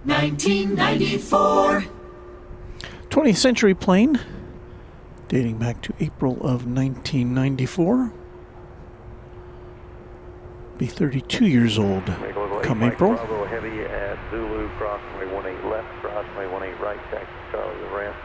$19.94. 20th century plane, dating back to April of 1994. Be 32 years old come April. Bravo Heavy at Zulu, crossway 18 left, crossway 18 right, taxi Charlie the ramp.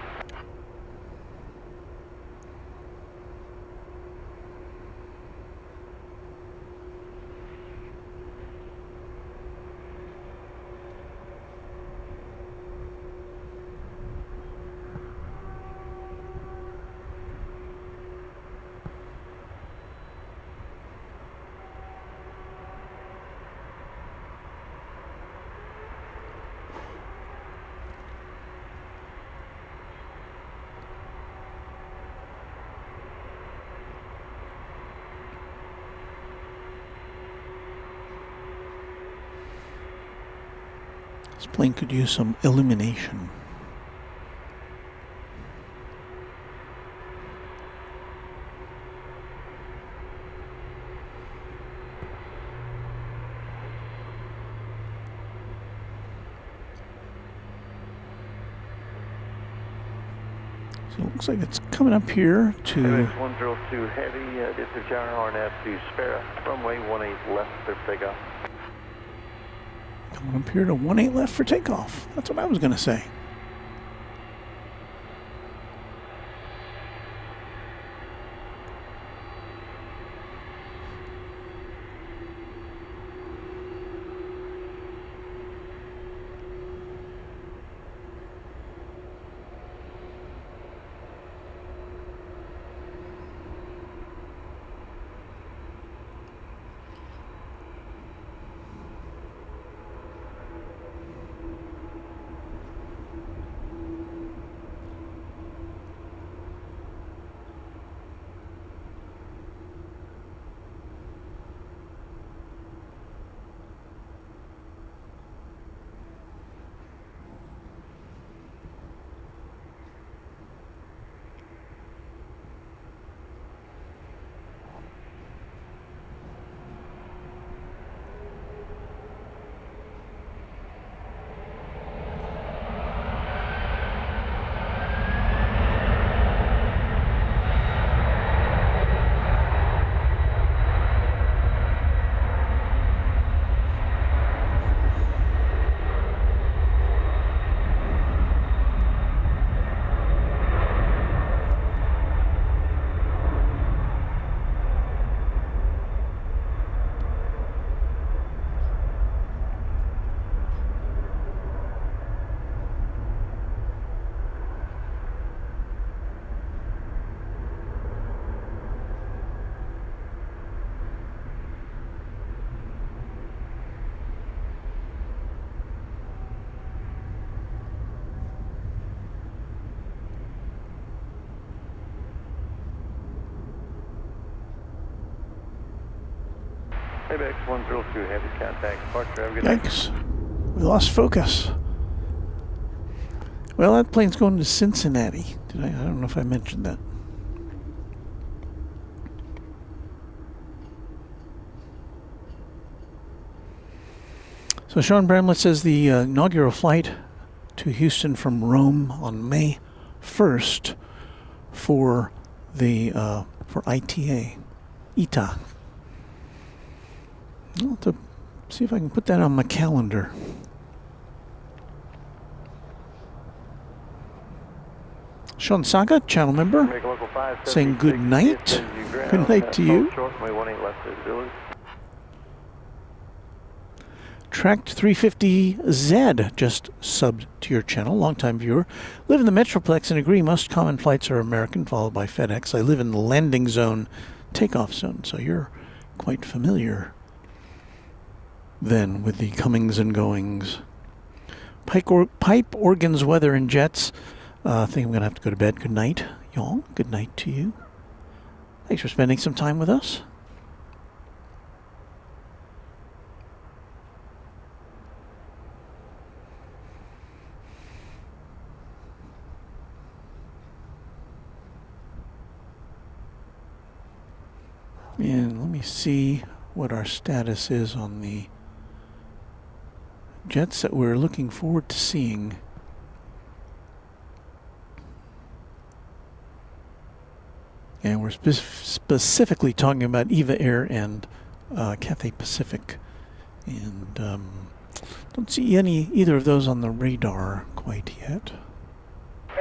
This plane could use some illumination. So it looks like it's coming up here to... FX 102 Heavy, district gyro RNAV to Spera, runway 18 left, clear for takeoff. Coming up here to 18 left for takeoff. That's what I was going to say. ABX 102, heavy contact, departure, have a good night. Yikes. We lost focus. Well, that plane's going to Cincinnati. I don't know if I mentioned that. So Sean Bramlett says the inaugural flight to Houston from Rome on May 1st for the for ITA. I'll have to see if I can put that on my calendar. Sean Saga, channel member, saying good night. Good night to you. Tracked 350Z just subbed to your channel, longtime viewer. Live in the Metroplex and agree most common flights are American, followed by FedEx. I live in the landing zone, takeoff zone, so you're quite familiar then with the comings and goings. Pipe organs, weather, and jets. I think I'm going to have to go to bed. Good night, y'all. Good night to you. Thanks for spending some time with us. And let me see what our status is on the jets that we're looking forward to seeing. And we're specifically talking about EVA Air and Cathay Pacific. And don't see either of those on the radar quite yet.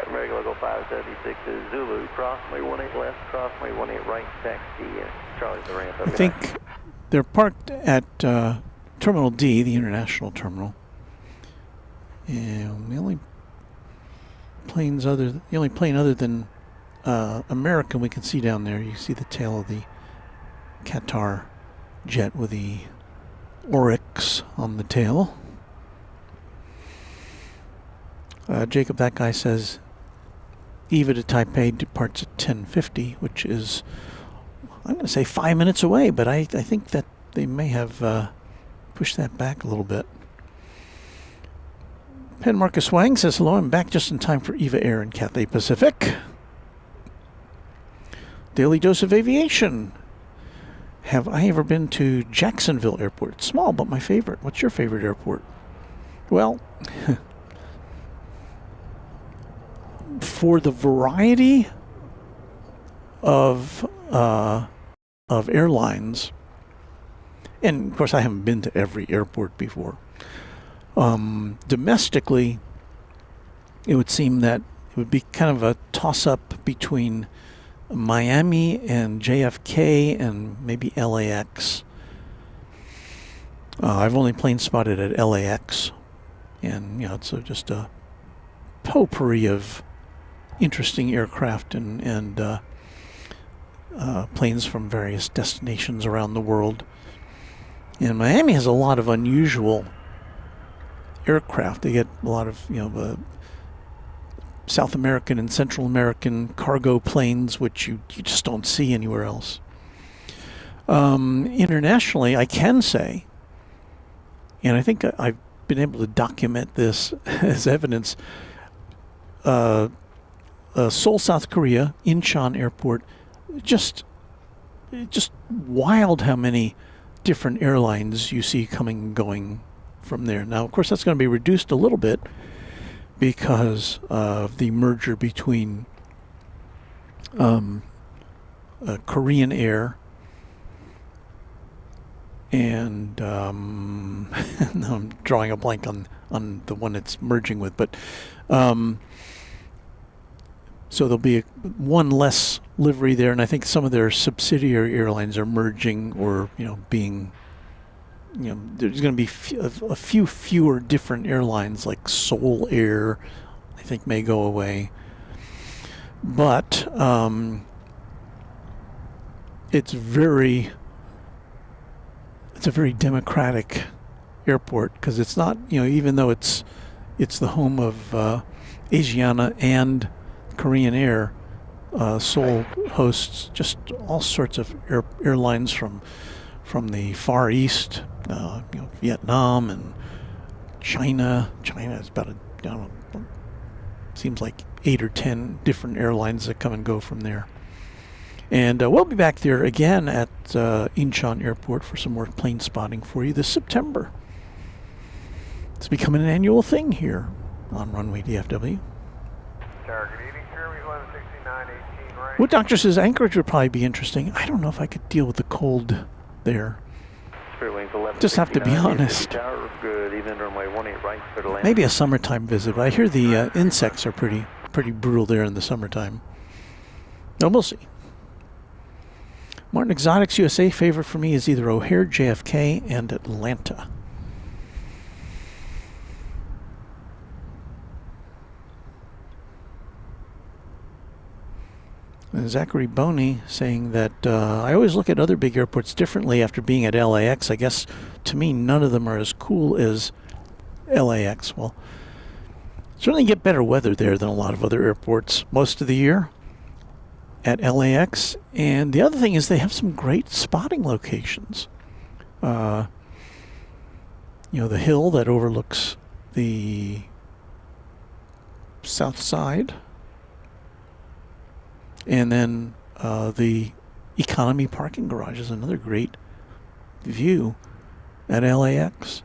American Local 576 is Zulu, crossway 18 left, crossway 18 right, taxi, Charlie's the ramp. I think they're parked at Terminal D, the international terminal. And the only plane other than American we can see down there, you see the tail of the Qatar jet with the Oryx on the tail. Jacob, that guy says EVA to Taipei departs at 10:50, which is, I'm going to say 5 minutes away, but I think that they may have pushed that back a little bit. Pen Marcus Wang says, hello, I'm back just in time for EVA Air and Cathay Pacific. Daily Dose of Aviation. Have I ever been to Jacksonville Airport? It's small, but my favorite. What's your favorite airport? Well, for the variety of airlines, and of course I haven't been to every airport before. Domestically, it would seem that it would be kind of a toss-up between Miami and JFK and maybe LAX. I've only plane spotted at LAX, and it's just a potpourri of interesting aircraft and planes from various destinations around the world. And Miami has a lot of unusual aircraft. They get a lot of South American and Central American cargo planes, which you just don't see anywhere else. Internationally, I can say, and I think I've been able to document this as evidence, Seoul, South Korea, Incheon Airport, just wild how many different airlines you see coming and going from there. Now, of course, that's going to be reduced a little bit because of the merger between Korean Air and now I'm drawing a blank on the one it's merging with, but so there'll be one less livery there, and I think some of their subsidiary airlines are merging or being there's going to be a few fewer different airlines, like Seoul Air, I think, may go away. But it's a very democratic airport, because it's not, even though it's the home of Asiana and Korean Air, Seoul hosts just all sorts of airlines from from the Far East, Vietnam and China. China is about seems like 8 or 10 different airlines that come and go from there. And we'll be back there again at Incheon Airport for some more plane spotting for you this September. It's becoming an annual thing here on Runway DFW. What doctor says Anchorage would probably be interesting. I don't know if I could deal with the cold there. Just have to be honest. Maybe a summertime visit. But I hear the insects are pretty brutal there in the summertime. No, we'll see. Martin Exotics USA favorite for me is either O'Hare, JFK, and Atlanta. And Zachary Boney saying that I always look at other big airports differently after being at LAX. I guess to me none of them are as cool as LAX. Well, certainly get better weather there than a lot of other airports most of the year at LAX. And the other thing is they have some great spotting locations. The hill that overlooks the south side. And then the economy parking garage is another great view at LAX.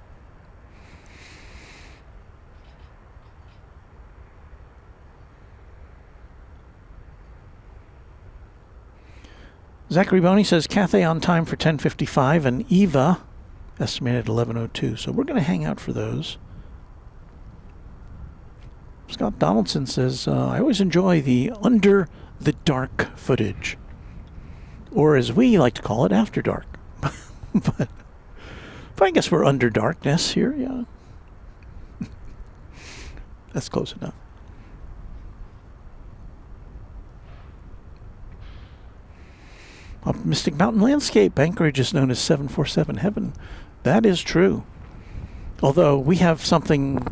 Zachary Boney says Cathay on time for 10:55 and Eva estimated 11:02. So we're going to hang out for those. Scott Donaldson says, I always enjoy the under the dark footage, or as we like to call it, after dark. but I guess we're under darkness here, yeah. That's close enough. Optimistic Mountain Landscape. Anchorage is known as 747 Heaven. That is true. Although we have something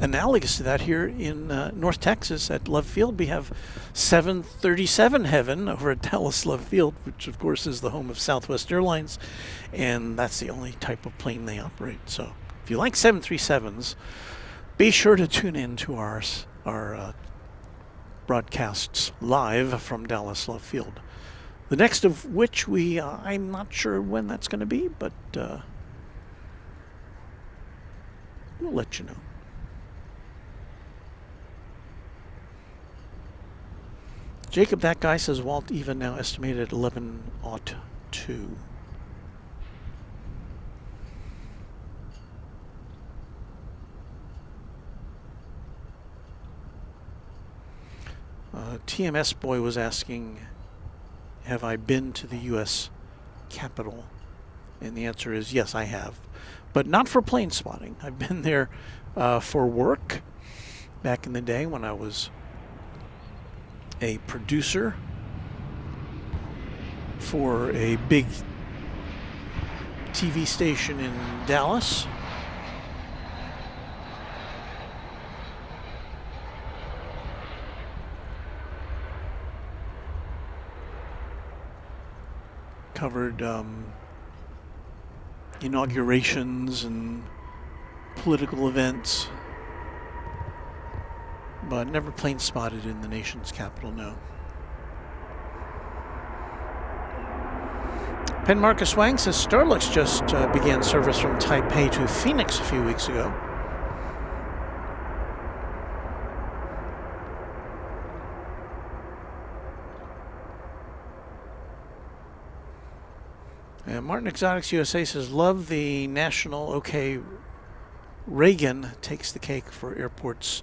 analogous to that here in North Texas at Love Field. We have 737 Heaven over at Dallas Love Field, which of course is the home of Southwest Airlines, and that's the only type of plane they operate. So if you like 737s, be sure to tune in to our broadcasts live from Dallas Love Field. The next of which I'm not sure when that's going to be, but we'll let you know. Jacob, that guy, says Walt Eva now estimated at 11:02. TMS Boy was asking, have I been to the U.S. Capitol? And the answer is yes, I have. But not for plane spotting. I've been there for work back in the day when I was a producer for a big TV station in Dallas. Covered inaugurations and political events, but never plane spotted in the nation's capital, no. Pen Marcus Wang says Starlux just began service from Taipei to Phoenix a few weeks ago. And Martin Exotics USA says, love the national, okay, Reagan takes the cake for airports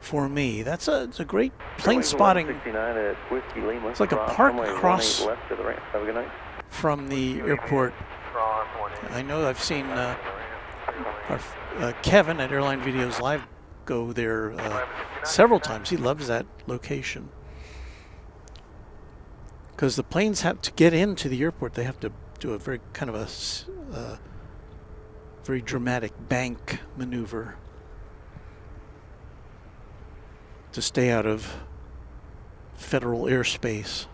for me. It's a great plane spotting. It's like a park across from the airport. I know I've seen Kevin at Airline Videos Live go there several times. He loves that location. Because the planes have to get into the airport, they have to do a very kind of a very dramatic bank maneuver to stay out of federal airspace.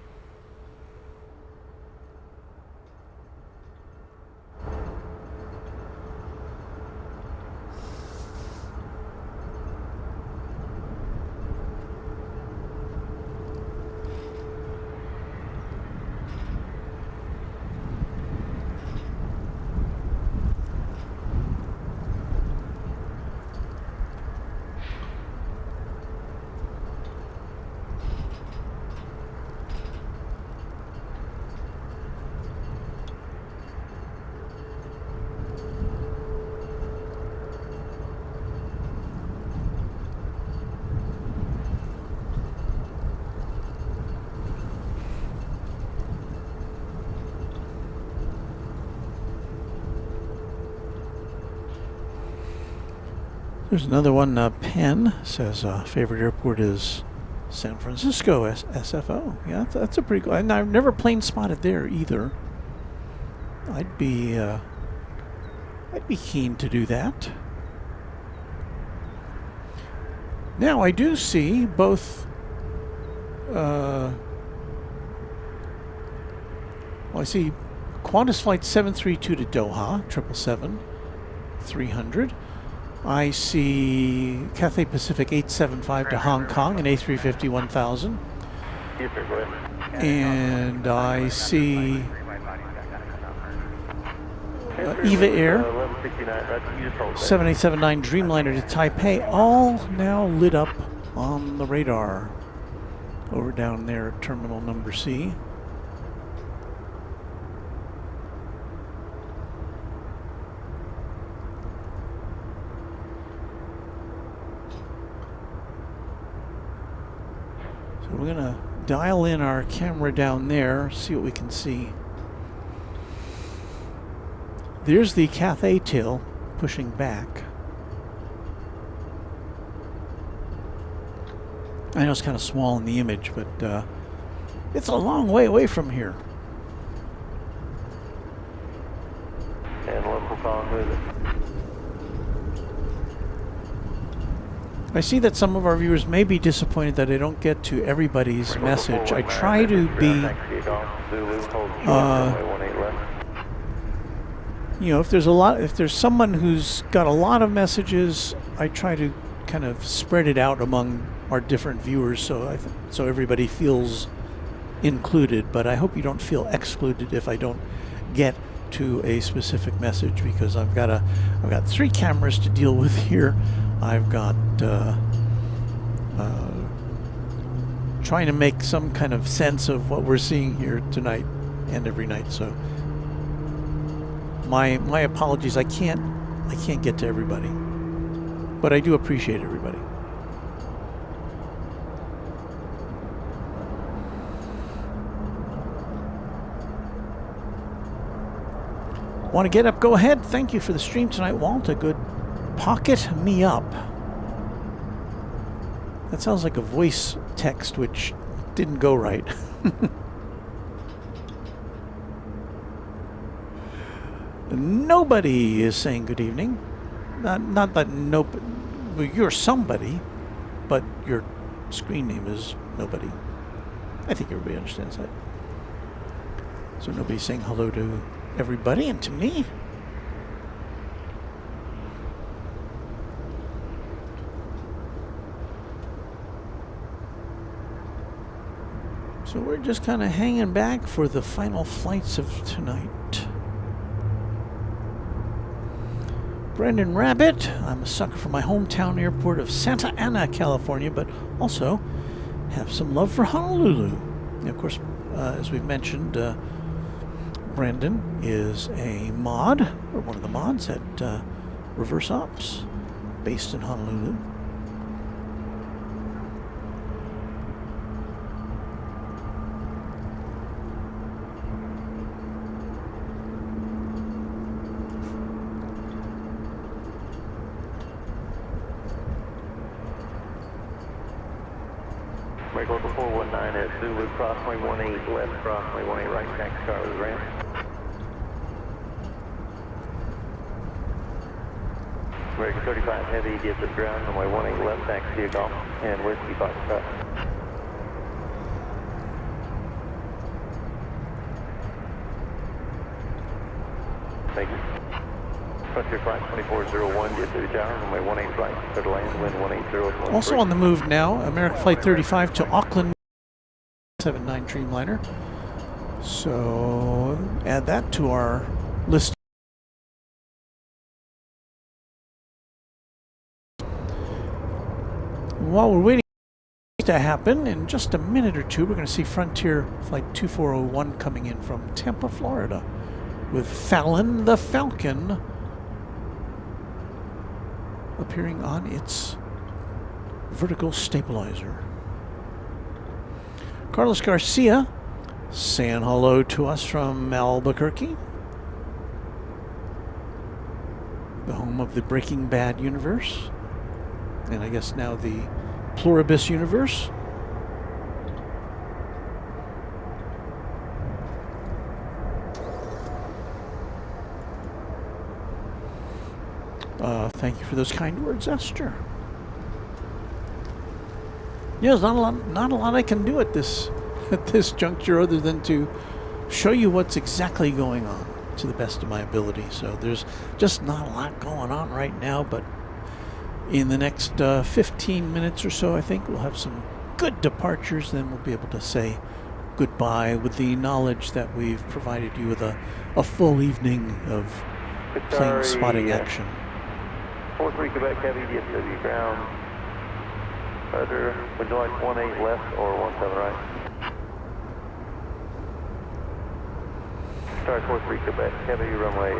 There's another one, Penn says favorite airport is San Francisco, SFO. Yeah, that's a pretty cool. And I've never plane spotted there either. I'd be keen to do that. Now I do see both. Well, I see Qantas flight 732 to Doha, 777-300. I see Cathay Pacific 875 to Hong Kong, an A350 1000. And I see EVA Air 7879 Dreamliner to Taipei, all now lit up on the radar over down there at terminal number C. So we're gonna dial in our camera down there, see what we can see. There's the Cathay tail pushing back. I know it's kind of small in the image, but it's a long way away from here. And local call, move it. I see that some of our viewers may be disappointed that I don't get to everybody's message. I try to be, you know, if there's someone who's got a lot of messages, I try to kind of spread it out among our different viewers so everybody feels included. But I hope you don't feel excluded if I don't get to a specific message, because I've got 3 cameras to deal with here. I've got trying to make some kind of sense of what we're seeing here tonight and every night. So my apologies. I can't get to everybody, but I do appreciate everybody. Want to get up? Go ahead. Thank you for the stream tonight, Walt. A good pocket me up. That sounds like a voice text, which didn't go right. Nobody is saying good evening. Not that nobody. Well, you're somebody, but your screen name is nobody. I think everybody understands that. So nobody's saying hello to everybody and to me. So we're just kind of hanging back for the final flights of tonight. Brendan Rabbit, I'm a sucker for my hometown airport of Santa Ana, California, but also have some love for Honolulu. And of course, as we've mentioned, Brandon is a mod, or one of the mods at Reverse Ops, based in Honolulu. Break local 419 at Zulu, crossway 18 left, crossway 18 right, taxi car with ramp. American 35 heavy, get to the ground, runway 18 left, taxi golf, and whiskey box cut. Thank you. Frontier flight 2401, get to the tower, runway 18 right, clear to land, wind 180. Also on the move now, American Flight 35 to Auckland, 79 Dreamliner. So add that to our list. While we're waiting to happen, in just a minute or two, we're going to see Frontier Flight 2401 coming in from Tampa, Florida, with Fallon the Falcon appearing on its vertical stabilizer. Carlos Garcia saying hello to us from Albuquerque, the home of the Breaking Bad universe. and I guess now the Pluribus universe. Thank you for those kind words, Esther. Yeah, there's not a lot I can do at this juncture other than to show you what's exactly going on to the best of my ability. So there's just not a lot going on right now, but in the next 15 minutes or so, I think we'll have some good departures. Then we'll be able to say goodbye with the knowledge that we've provided you with a full evening of plane spotting action. 43 Quebec Heavy, DFW ground. Rudder, would you like 18 left or 17 right? Sorry, 43 Quebec Heavy, runway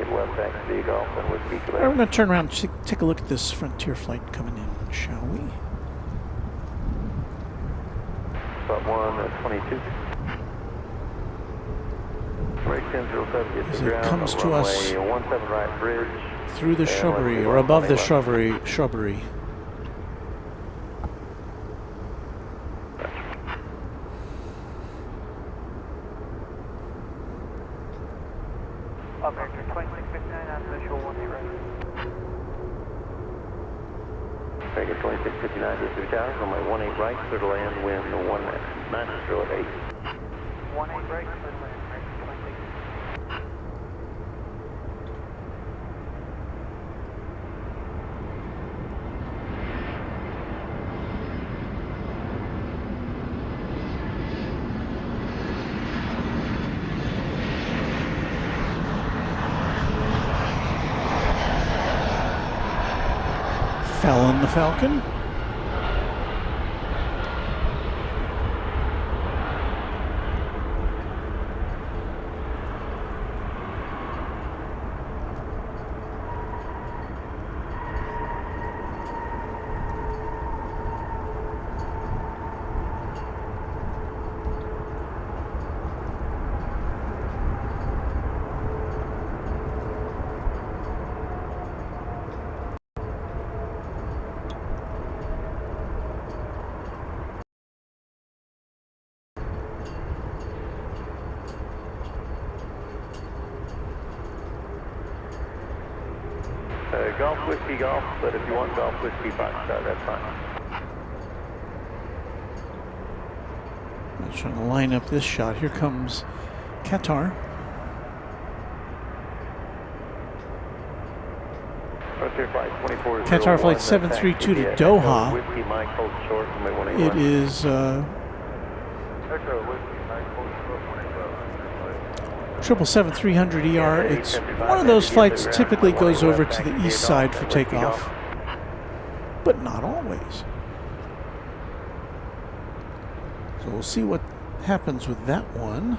18 left, taxi Golf and Whiskey Quebec. All right, we're going to turn around and take a look at this Frontier flight coming in, shall we? Spot 1 at 22. Break 1007, get As to it ground. comes to us 17 right bridge. through the shrubbery, or above the shrubbery. American 2659 on visual 18 right. American 2659, DFW Tower, runway 18 right, clear to land, wind 19 0 at 8. 18 right, clear to land, American 26. Fallon the Falcon. Golf Whiskey Golf, but if you want Golf Whiskey Foxtrot, that's fine. I'm trying to line up this shot. Here comes Qatar. Qatar flight 732 to Doha. It is 777-300ER. It's one of those flights that typically goes over to the east side for takeoff, but not always. So we'll see what happens with that one.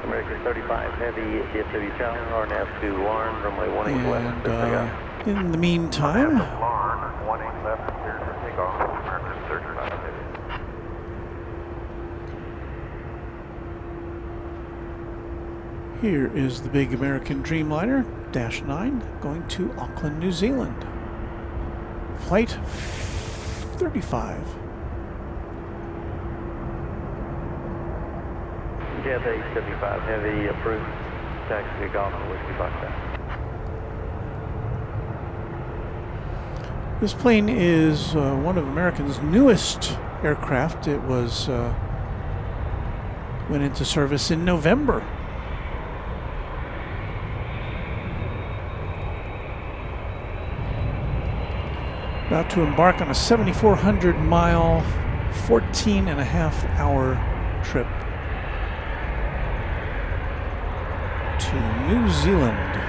American 35 Heavy, DFW Tower, RNAV to Larn, runway 18 left. And in the meantime, Larn, 18 left, clear for takeoff, American 35 Heavy. here is the big American Dreamliner, Dash 9, going to Auckland, New Zealand. Flight 35. Jet 875 Heavy, approved. Taxi Golf and Whiskey Foxtrot. This plane is one of American's newest aircraft. It was went into service in November. About to embark on a 7,400-mile, 14.5-hour trip to New Zealand.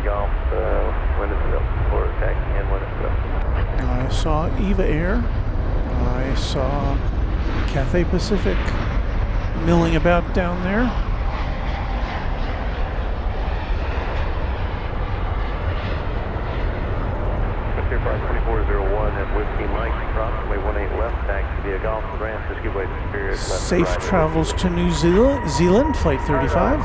Golf, when it's built, for taxi and when it's built. I saw Eva Air. I saw Cathay Pacific milling about down there. Clear Park 2401 at Whiskey Mike, approximately 18 left, taxi via Golf, Francis, give way to Spirit. Left Safe right. travels to New Zealand, Flight 35.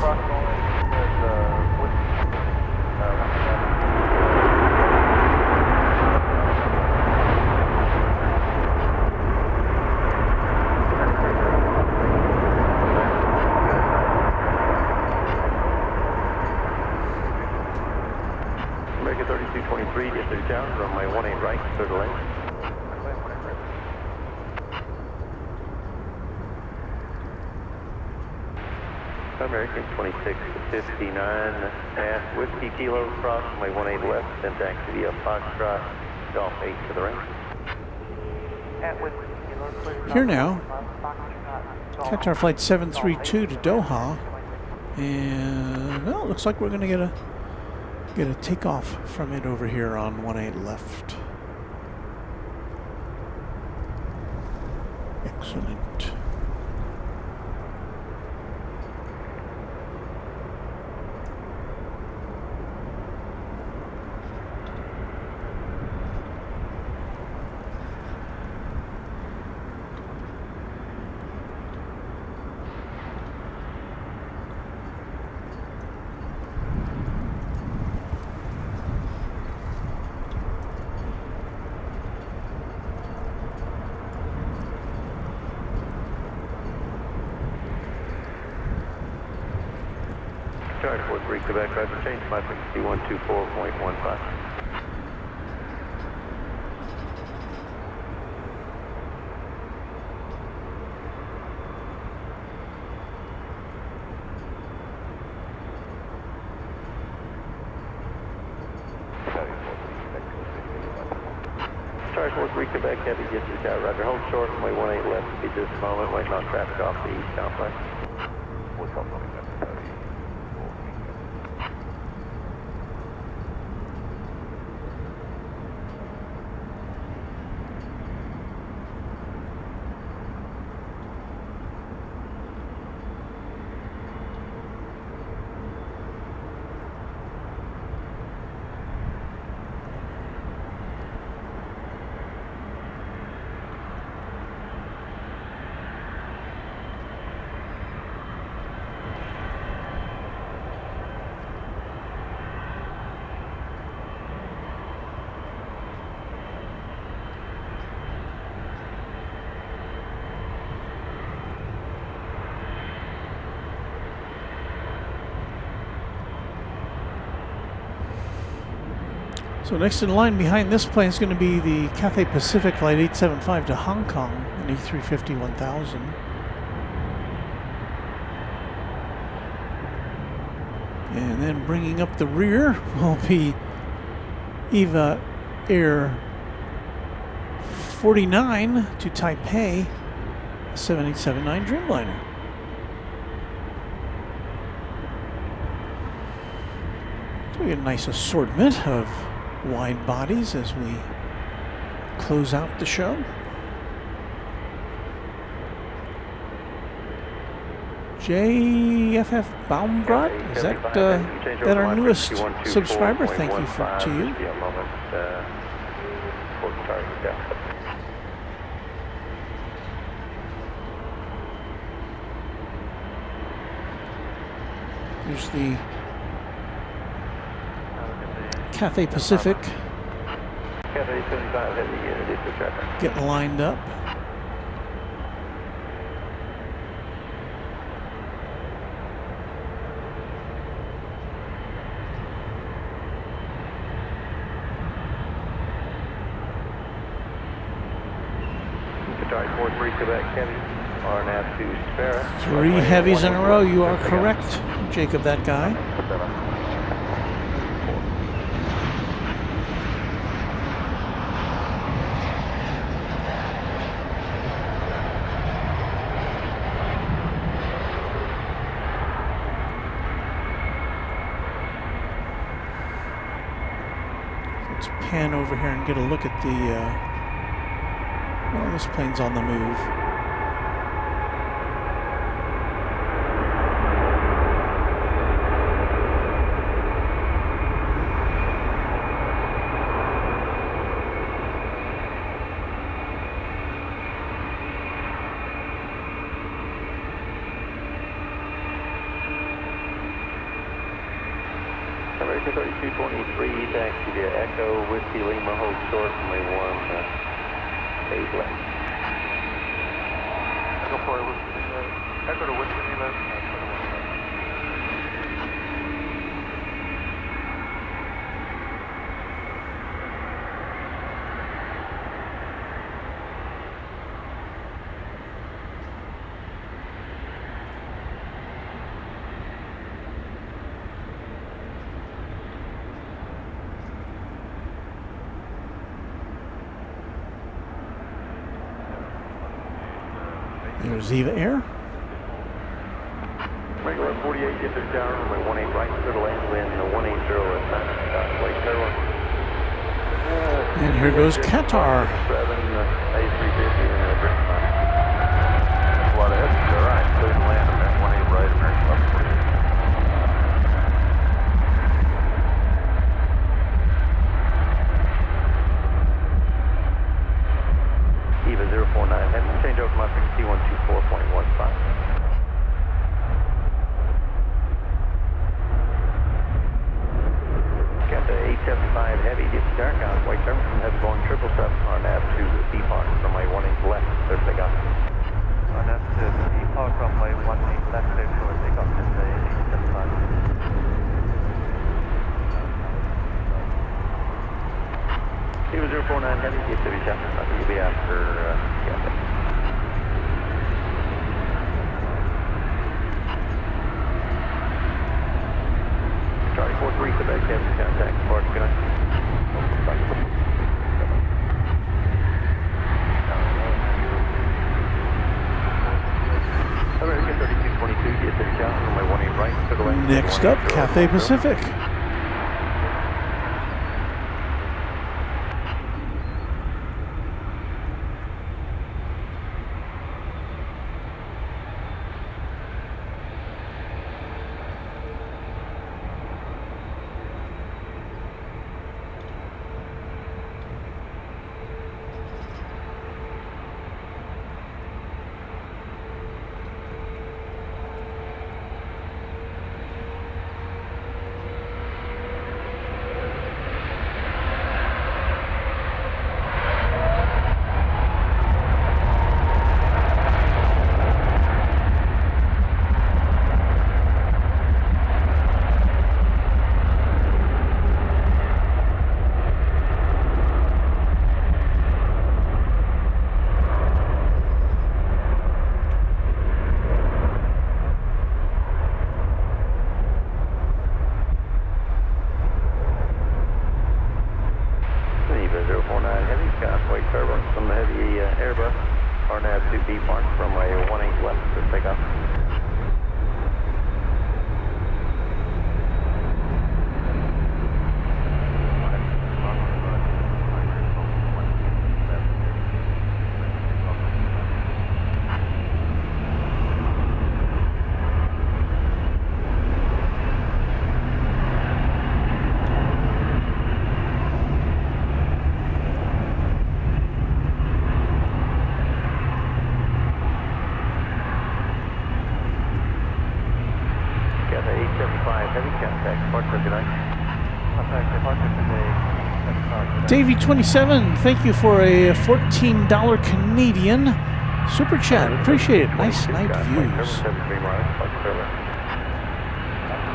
American 3223, DFW Tower, runway 18 right, third lane. American 2659, pass Whiskey Kilo, approximately 18 left, then taxi via Foxtrot, Golf 8 to the range. Here now, Qatar Flight 732 to Doha, and well, it looks like we're going to get a takeoff from it over here on 18 left. Excellent. Charge 43 Quebec, driver change, my frequency 124.15. Charge 43 Quebec, heavy distance out, roger, hold short, runway 18 left, speed this moment, waiting on traffic off the east complex. So next in line behind this plane is going to be the Cathay Pacific Flight 875 to Hong Kong, an A350-1000. And then bringing up the rear will be Eva Air 49 to Taipei, 7879 Dreamliner. So we get a nice assortment of wide bodies as we close out the show. JFF Baumgart, is that our newest subscriber? Thank you to you. Here's the Cathay Pacific getting lined up. Three heavies in a row, you are correct, Jacob, that guy. Let's pan over here and get a look at the, well, this plane's on the move. American 3223, taxi to Echo, Whiskey Lima, hold short, runway 18 left. Echo 4, Echo to Whiskey Lima. There's Eva Air. Regular 48, get there down, runway 18 right, clear to land, wind 180 at 9, flight clear one. And here goes Qatar. 7, A380, and Britain. That's a lot of heads, all right, clear to land, American 18 right, American left 48. Eva 049, heading change over my frequency 124.15. Got the 875 heavy, get the dark out, white terminal from head going 777 on nav to B Park, runway 18 left, clear takeoff. On nav to B Park, runway 18 left, clear for takeoff, it's a 875. Eva 049 heavy, get to be shot, you'll be after Cathay. Charlie 43, Quebec, heavy, contact, Park, good night. American 3222, get to be shot, runway 18 right, to the left. Next up, Cathay Pacific. Davey 27, thank you for a $14 Canadian super chat. Appreciate it. Nice night views.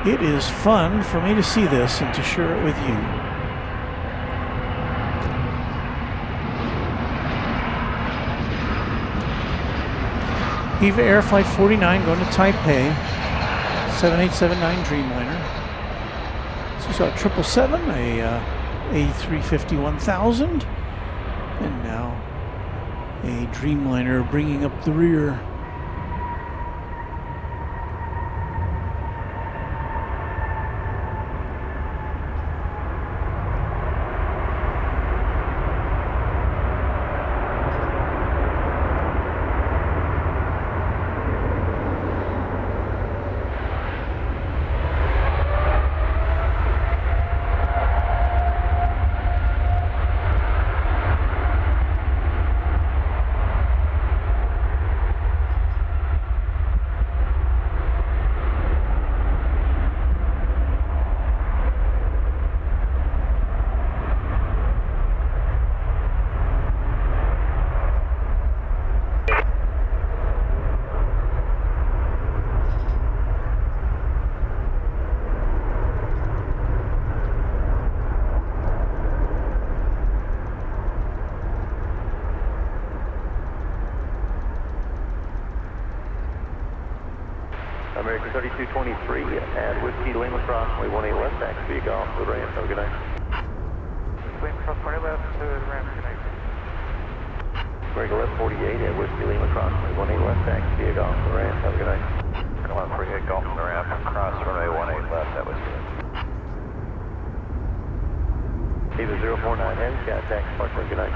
It is fun for me to see this and to share it with you. Eva Air Flight 49 going to Taipei. 7879 Dreamliner. So we saw a 777, a A350-1000, and now a Dreamliner bringing up the rear. 3223 at Whiskey Lima Cross, runway 18 left, taxi golf to the ramp. Have a good night. Lima Cross 20 left to the ramp. Good night. Break 1148 at Whiskey Lima Cross, runway 18 left, taxi golf to the ramp. Have a good night. 1148 golf to the ramp and cross runway 18 left. That was good. Either 049 heavy, got taxi park. Have a good night.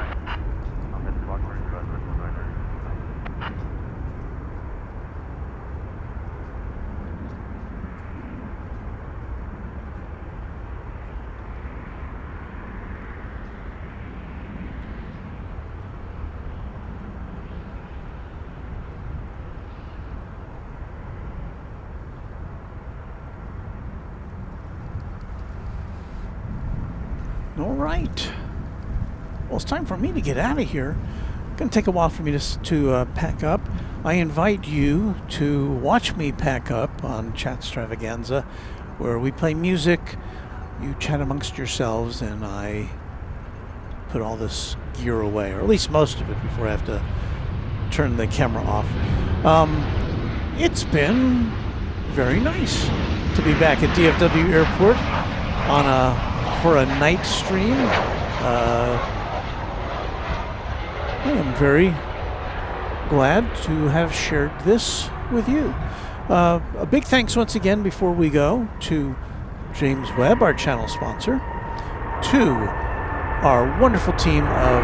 All right. Well, it's time for me to get out of here. It's going to take a while for me to pack up. I invite you to watch me pack up on Chat Extravaganza, where we play music, you chat amongst yourselves, and I put all this gear away, or at least most of it, before I have to turn the camera off. It's been very nice to be back at DFW Airport for a night stream. I am very glad to have shared this with you. A big thanks once again before we go to James Webb, our channel sponsor, to our wonderful team of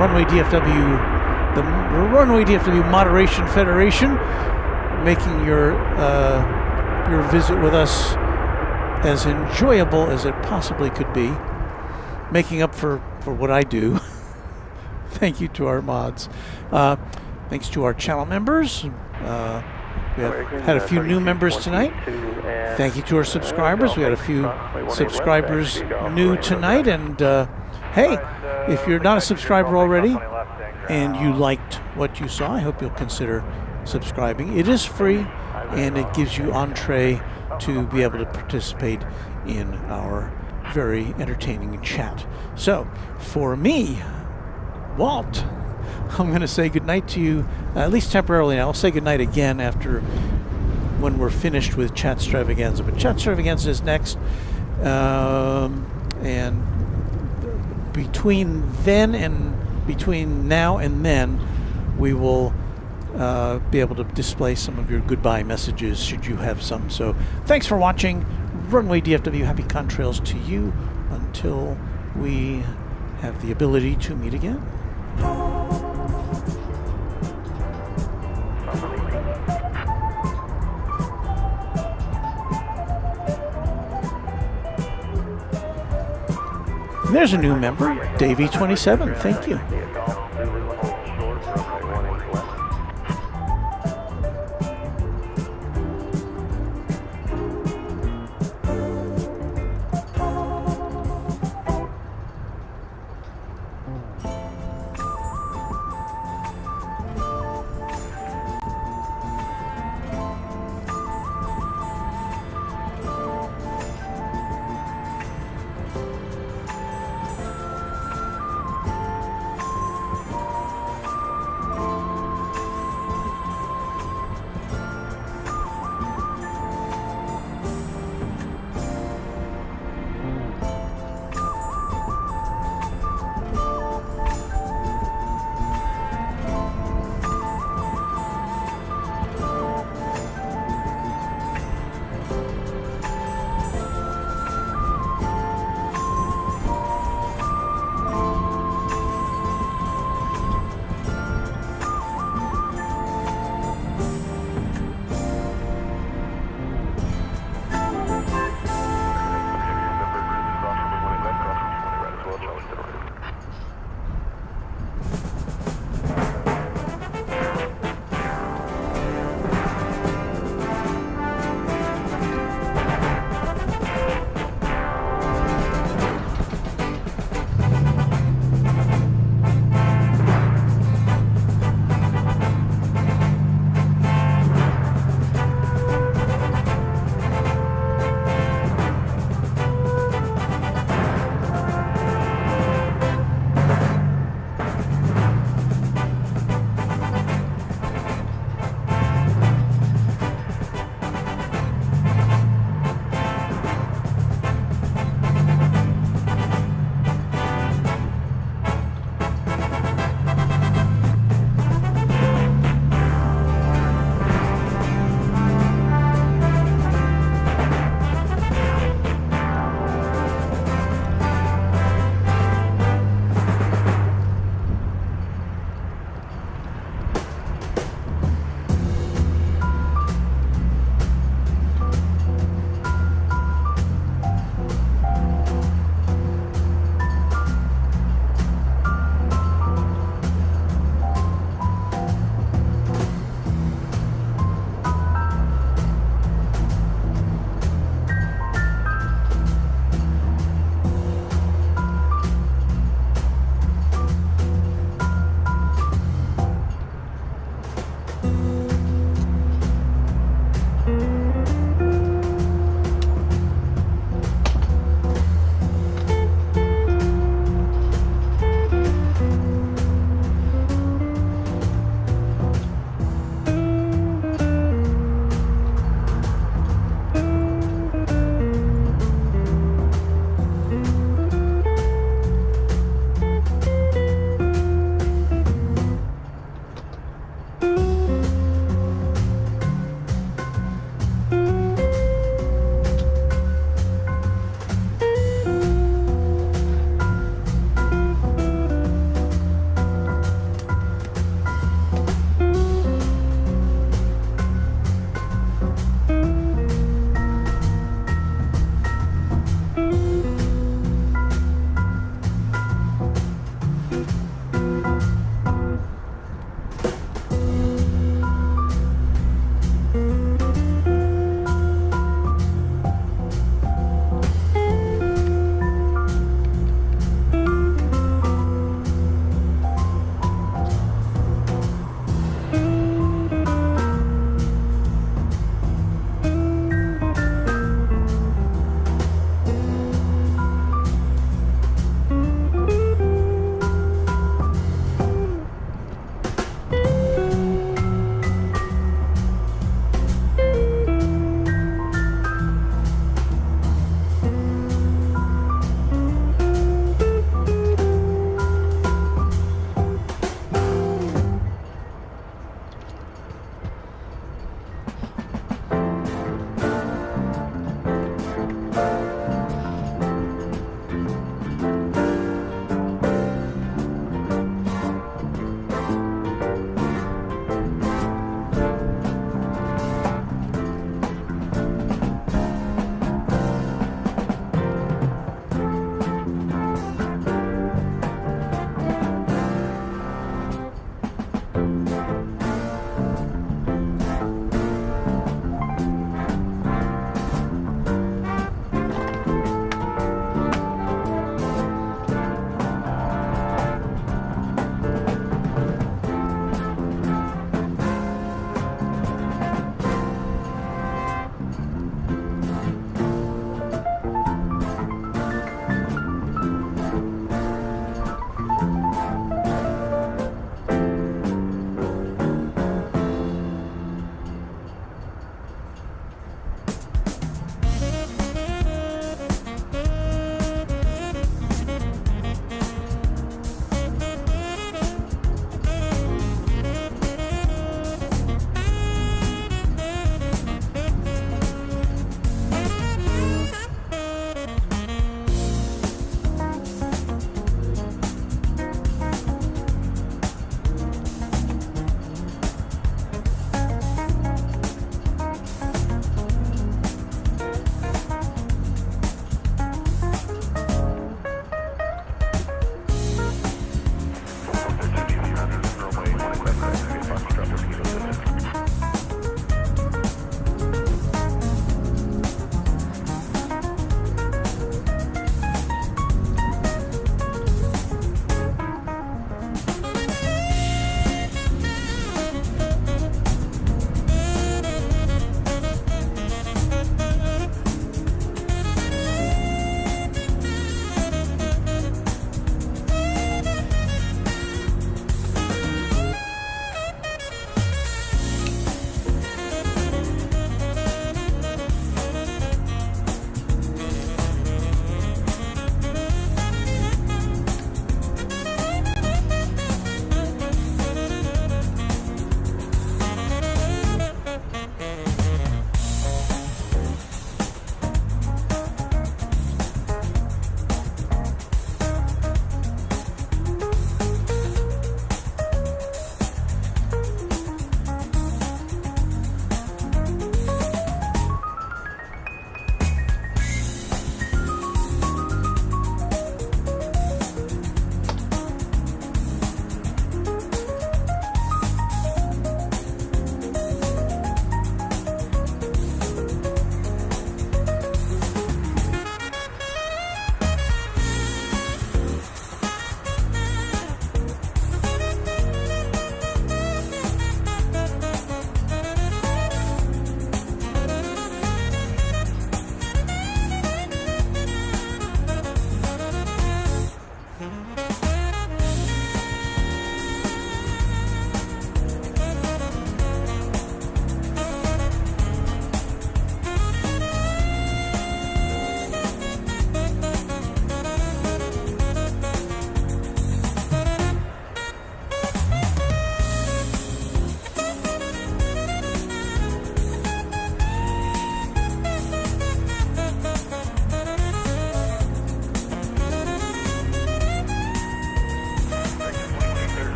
Runway DFW, the Runway DFW Moderation Federation, making your visit with us as enjoyable as it possibly could be, making up for what I do. Thank you to our mods. Thanks to our channel members. We have had a few new members tonight. Thank you to our subscribers. We had a few subscribers new tonight. And hey, if you're not a subscriber already and you liked what you saw, I hope you'll consider subscribing. It is free, and it gives you entree to be able to participate in our very entertaining chat. So, for me, Walt, I'm going to say goodnight to you, at least temporarily now. I'll say goodnight again when we're finished with Chat Extravaganza. But Chat Extravaganza is next. And between now and then, we will be able to display some of your goodbye messages, should you have some. So thanks for watching. Runway DFW, happy contrails to you until we have the ability to meet again. There's a new member, Davey27. Thank you.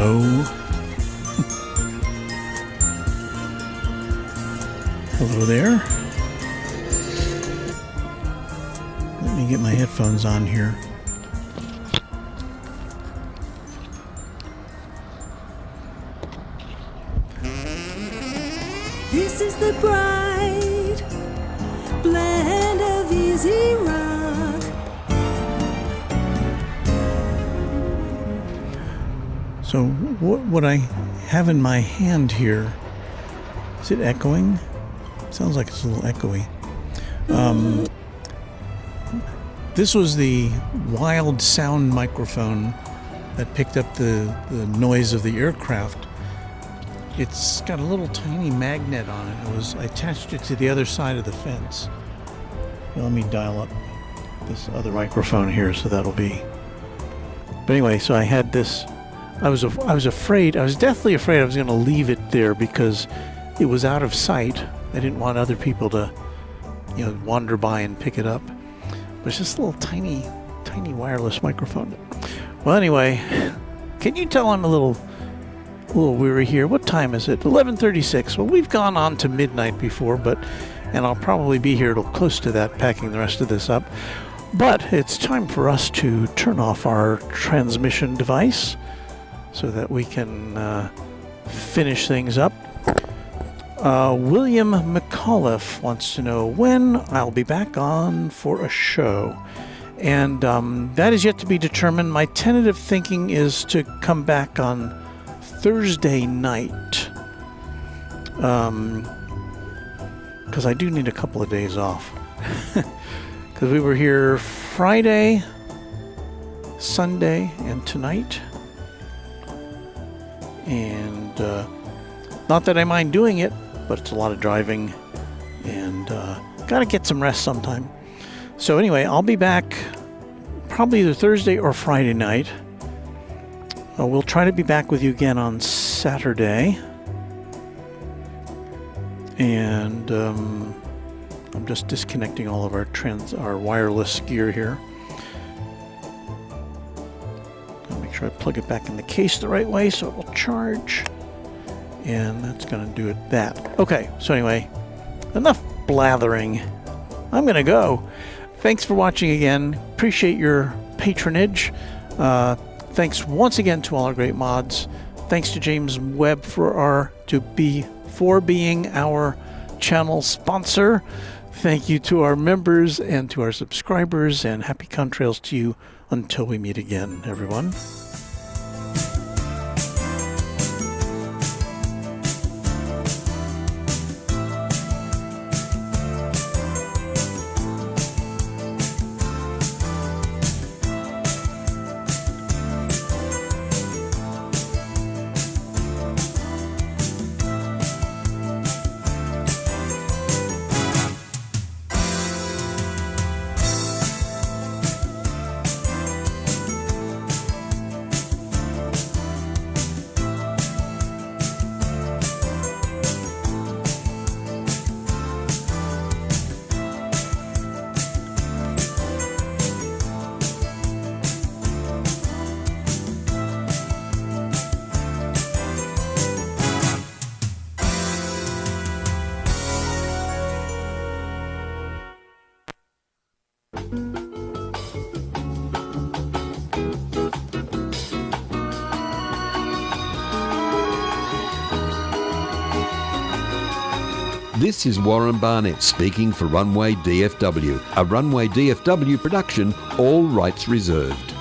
Hello. Hello there. Let me get my headphones on here. This is the bright blend of easy rock. So what I have in my hand here, is it echoing? Sounds like it's a little echoey. This was the wild sound microphone that picked up the noise of the aircraft. It's got a little tiny magnet on it. I attached it to the other side of the fence. Now let me dial up this other microphone here, so that'll be. But anyway, so I had this. I was afraid. I was deathly afraid I was going to leave it there because it was out of sight. I didn't want other people to, wander by and pick it up. But it's just a little tiny wireless microphone. Well, anyway, can you tell I'm a little weary here? What time is it? 11:36. Well, we've gone on to midnight before, and I'll probably be here till close to that, packing the rest of this up. But it's time for us to turn off our transmission device so that we can finish things up. William McAuliffe wants to know when I'll be back on for a show. And that is yet to be determined. My tentative thinking is to come back on Thursday night. Because I do need a couple of days off. Because we were here Friday, Sunday, and tonight. And not that I mind doing it, but it's a lot of driving, and gotta get some rest sometime. So anyway, I'll be back probably either Thursday or Friday night. We'll try to be back with you again on Saturday. And I'm just disconnecting all of our wireless gear here. I'll make sure I plug it back in the case the right way so it will charge. And that's going to do it that. Okay, so anyway, enough blathering. I'm going to go. Thanks for watching again. Appreciate your patronage. Thanks once again to all our great mods. Thanks to James Webb for being our channel sponsor. Thank you to our members and to our subscribers, and happy contrails to you until we meet again, everyone. This is Warren Barnett speaking for Runway DFW, a Runway DFW production, all rights reserved.